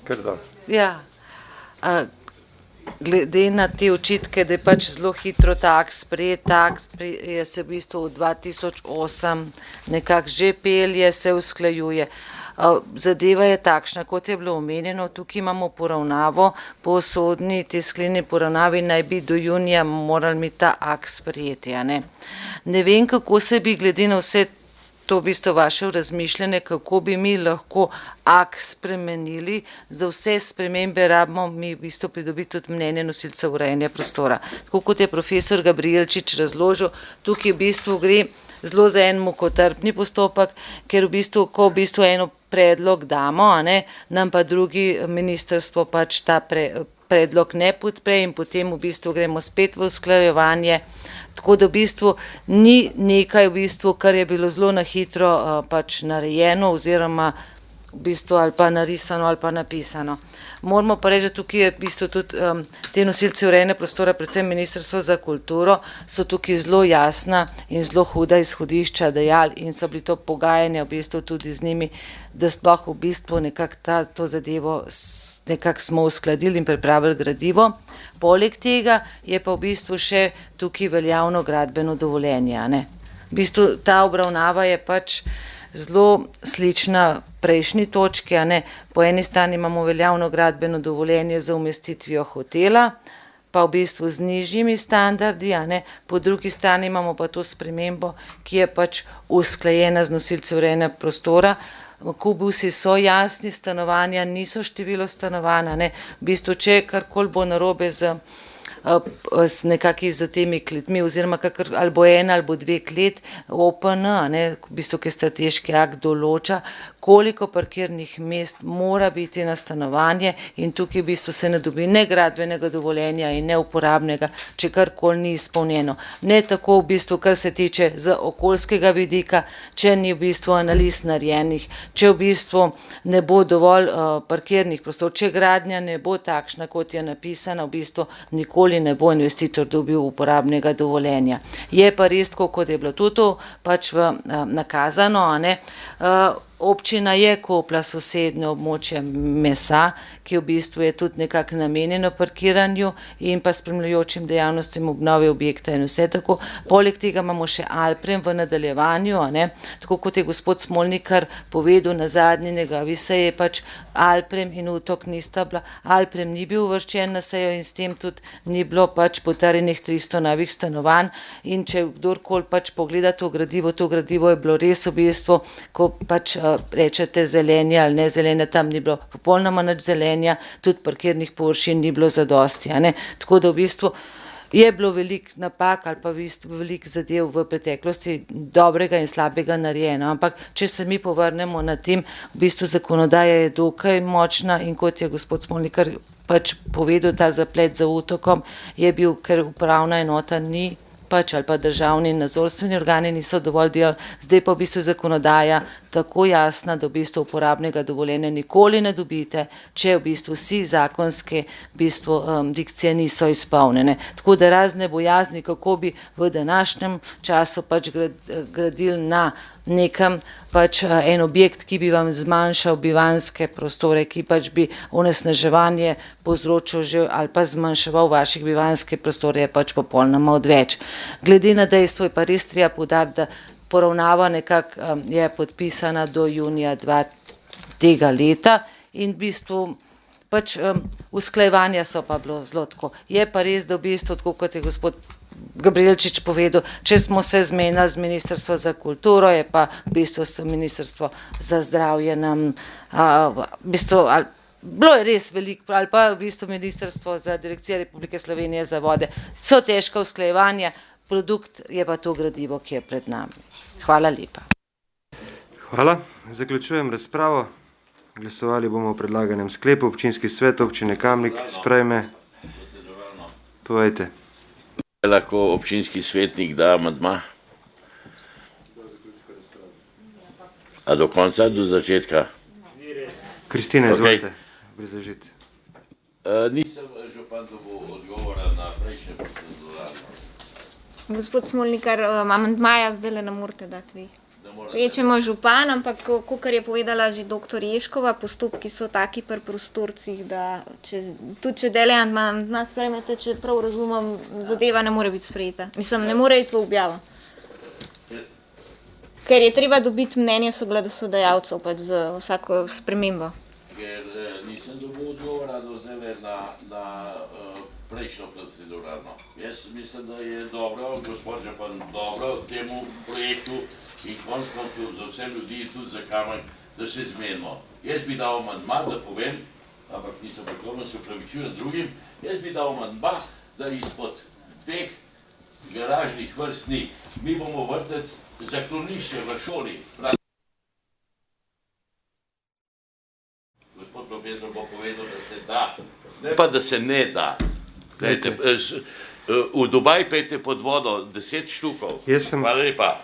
Kar da. Ja. Glede na te očitke, da je pač zelo hitro tak sprejet, je se v bistvu v 2008 nekako že pelje, se usklajuje. Zadeva je takšna, kot je bilo omenjeno, tukaj imamo poravnavo, po sodni te sklenjeni poravnavi naj bi do junija morali mi ta akt sprejeti, a ne. Ne vem, kako se bi glede na vse to v bistvu vaše razmišljanje, kako bi mi lahko akt spremenili, za vse spremembe rabimo mi v bistvu pridobiti tudi mnenje nosilca urejanja prostora. Tako kot je profesor Gabrielčič razložil, tukaj v bistvu gre zelo za en mukotrpni postopek, ker v bistvu, ko v bistvu eno predlog damo, a ne, nam pa drugi ministrstvo pač ta predlog ne podpre in potem v bistvu gremo spet v usklajevanje. Tako da v bistvu ni nekaj, v bistvu, kar je bilo zelo na hitro pač narejeno oziroma v bistvu ali pa narisano ali pa napisano. Moramo pa reči, da tukaj je v bistvu tudi te nosilci urejanja prostora, predvsem Ministrstvo za kulturo, so tukaj zelo jasna in zelo huda izhodišča dajali in so bili to pogajanja v bistvu tudi z njimi, da sploh v bistvu nekako to zadevo nekako smo uskladili in pripravili gradivo. Poleg tega je pa v bistvu še tukaj veljavno gradbeno dovoljenje, a ne. V bistvu ta obravnava je pač zelo slična prejšnji točki, a ne. Po eni strani imamo veljavno gradbeno dovoljenje za umestitvijo hotela, pa v bistvu z nižjimi standardi, a ne. Po drugi strani imamo pa to spremembo, ki je pač usklajena z nosilci urejanja prostora. Kubusi so jasni, stanovanja niso število stanovanj, a ne. V bistvu, če karkoli bo narobe z nekaki za temi kletmi oziroma ali bo ena ali bo dve klet, OPN, a ne, v bistvu, ki strateški akt določa, koliko parkirnih mest mora biti na stanovanje in tukaj v bistvu se ne dobi ne gradbenega dovoljenja in ne uporabnega, če karkoli ni izpolnjeno. Ne tako v bistvu, kar se tiče z okoljskega vidika, če ni v bistvu analiz narejenih, če v bistvu ne bo dovolj parkirnih prostorov, če gradnja ne bo takšna, kot je napisana, v bistvu nikoli ne bo investitor dobil uporabnega dovoljenja. Je pa res tako, kot je bilo tudi pač nakazano, a ne, občina je kupila sosednje območje Mesa, ki v bistvu je tudi nekako namenjeno parkiranju in pa spremljajočim dejavnostim obnove objekta in vse tako. Poleg tega imamo še Alprem v nadaljevanju, a ne, tako kot je gospod Smolnikar povedal na zadnjega, vi se je pač Alprem in Utok nista bila, Alprem ni bil uvrščen na sejo in s tem tudi ni bilo pač potrjenih 300 novih stanovanj in če kdorkoli pač pogleda to gradivo je bilo res v bistvu, ko pač rečete zelenje ali ne zelenje, tam ni bilo popolnoma nič zelenja, tudi parkirnih površin ni bilo zadosti, a ne. Tako da v bistvu je bilo veliko napak ali pa veliko zadev v preteklosti dobrega in slabega narejeno, ampak če se mi povrnemo na tem, v bistvu zakonodaja je dokaj močna in kot je gospod Smolnikar pač povedal, ta zaplet za Utokom je bil, ker upravna enota ni pač ali pa državni in nadzorstveni organi niso dovolj delali, zdaj pa v bistvu zakonodaja tako jasna, da v bistvu uporabnega dovoljenja nikoli ne dobite, če v bistvu vsi zakonske v bistvu dikcije niso izpolnjene. Tako da razne bojazni, kako bi v današnjem času pač gradili na nekam pač en objekt, ki bi vam zmanjšal bivanjske prostore, ki pač bi onesnaževanje povzročil že ali pa zmanjševal vaših bivanjske prostore, je pač popolnoma odveč. Glede na dejstvo je pa res treba poudariti, da poravnava nekako je podpisana do junija tega leta in v bistvu pač usklajevanja so pa bilo zelo tako. Je pa res, da v bistvu, tako kot je gospod Gabrielčič povedal, če smo se zmenili z Ministrstvo za kulturo, je pa v bistvu Ministrstvo za zdravje nam v bistvu bilo je res veliko, ali pa v bistvu Ministrstvo za Direkcijo Republike Slovenije za vode. So težka usklajevanja, produkt je pa to gradivo, ki je pred nami. Hvala lepa. Hvala. Zaključujem razpravo. Glasovali bomo o predlaganem sklepu. Občinski svet občine Kamnik sprejme. Povejte. Lahko občinski svetnik da amandma? A do konca, do začetka? Kristina, izvolite. Predložite. Nisem župan dobil odgovora na prejšnje proceduralno. Gospod Smolnikar, amandmaja zdaj ne morete dati vi. Večemo župan, ampak kakor je povedala že doktor Ješkova, postopki so taki pri prostorcih, da tudi če dele amandma sprejmete, če prav razumem, zadeva ne more biti sprejeta. Mislim, ne more iti v objavo. Ker je treba dobiti mnenje soglasodajalcev pač za vsako spremembo. Ker nisem dobil odgovora do zdaj na prejšnjo proceduralno. Jaz mislim, da je dobro, gospod Župan, dobro temu projektu in konec koncev za vse ljudi, tudi za Kamen, da se zmenimo. Jaz bi dal amandma, da povem, ampak nisem priklonil, se upravičujem drugim, jaz bi dal amandma, da izpod 2 garažnih vrst ni. Mi bomo vrtec zaklonišče v šoli. Gospod profesor bo povedal, da se da, ne pa da se ne da. Glejte, v Dubaj pejte pod vodo 10 štukov. Hvala lepa.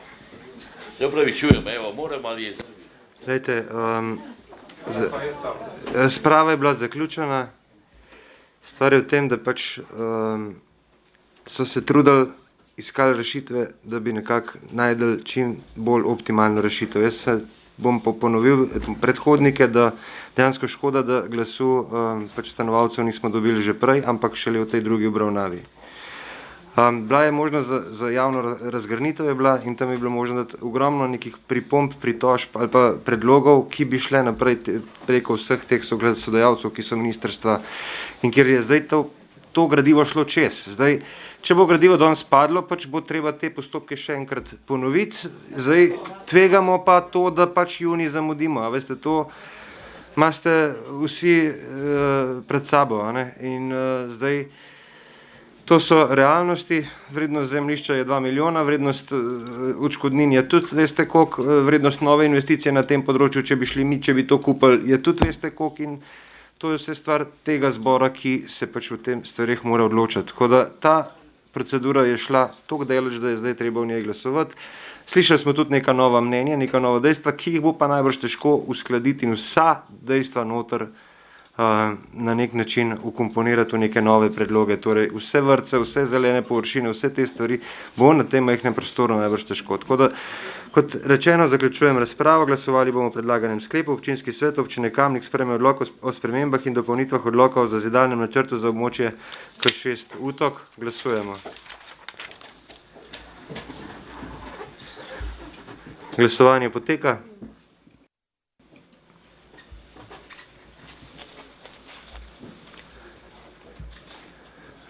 Se upravičujem, evo, moram ali je zrvi. Glejte, razprava je bila zaključena. Stvar je v tem, da pač so se trudili iskali rešitve, da bi nekako najdel čim bolj optimalno rešitev. Jaz se bom ponovil predhodnike, da dejansko škoda, da glasu pač stanovalcev nismo dobili že prej, ampak šele v tej drugi obravnavi. Bila je možnost za javno razgrnitev je bila in tam je bilo možno dati ogromno nekih pripomb, pritožb ali pa predlogov, ki bi šle naprej preko vseh teh soglasodajalcev, ki so ministrstva in kjer je zdaj to gradivo šlo čez. Zdaj, če bo gradivo danes padlo, pač bo treba te postopke še enkrat ponoviti. Zdaj, tvegamo pa to, da pač junij zamudimo. A veste, to imate vsi pred sabo. A ne? In zdaj, to so realnosti. Vrednost zemljišča je 2 milijona, vrednost odškodnin je tudi, veste koliko, vrednost nove investicije na tem področju, če bi šli mi, če bi to kupili, je tudi, veste koliko in to je vse stvar tega zbora, ki se pač v tem stvarih mora odločati. Tako da ta procedura je šla toliko daleč, da je zdaj treba v njej glasovati. Slišali smo tudi neka nova mnenja, neka nova dejstva, ki jih bo pa najbrž težko uskladiti in vsa dejstva noter na nek način ukomponirati v neke nove predloge. Torej vse vrtce, vse zelene površine, vse te stvari bo na tem majhnem prostoru najbrž težko. Tako da, kot rečeno, zaključujem razpravo, glasovali bomo o predlaganem sklepu. Občinski svet občine Kamnik sprejme odlok o spremembah in dopolnitvah odloka o zazidalnem načrtu za območje K6 Utok. Glasujemo. Glasovanje poteka.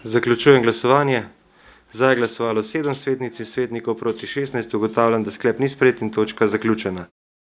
Zaključujem glasovanje. Za je glasovalo 7 svetnic in svetnikov, proti 16. Ugotavljam, da sklep ni sprejet in točka zaključena.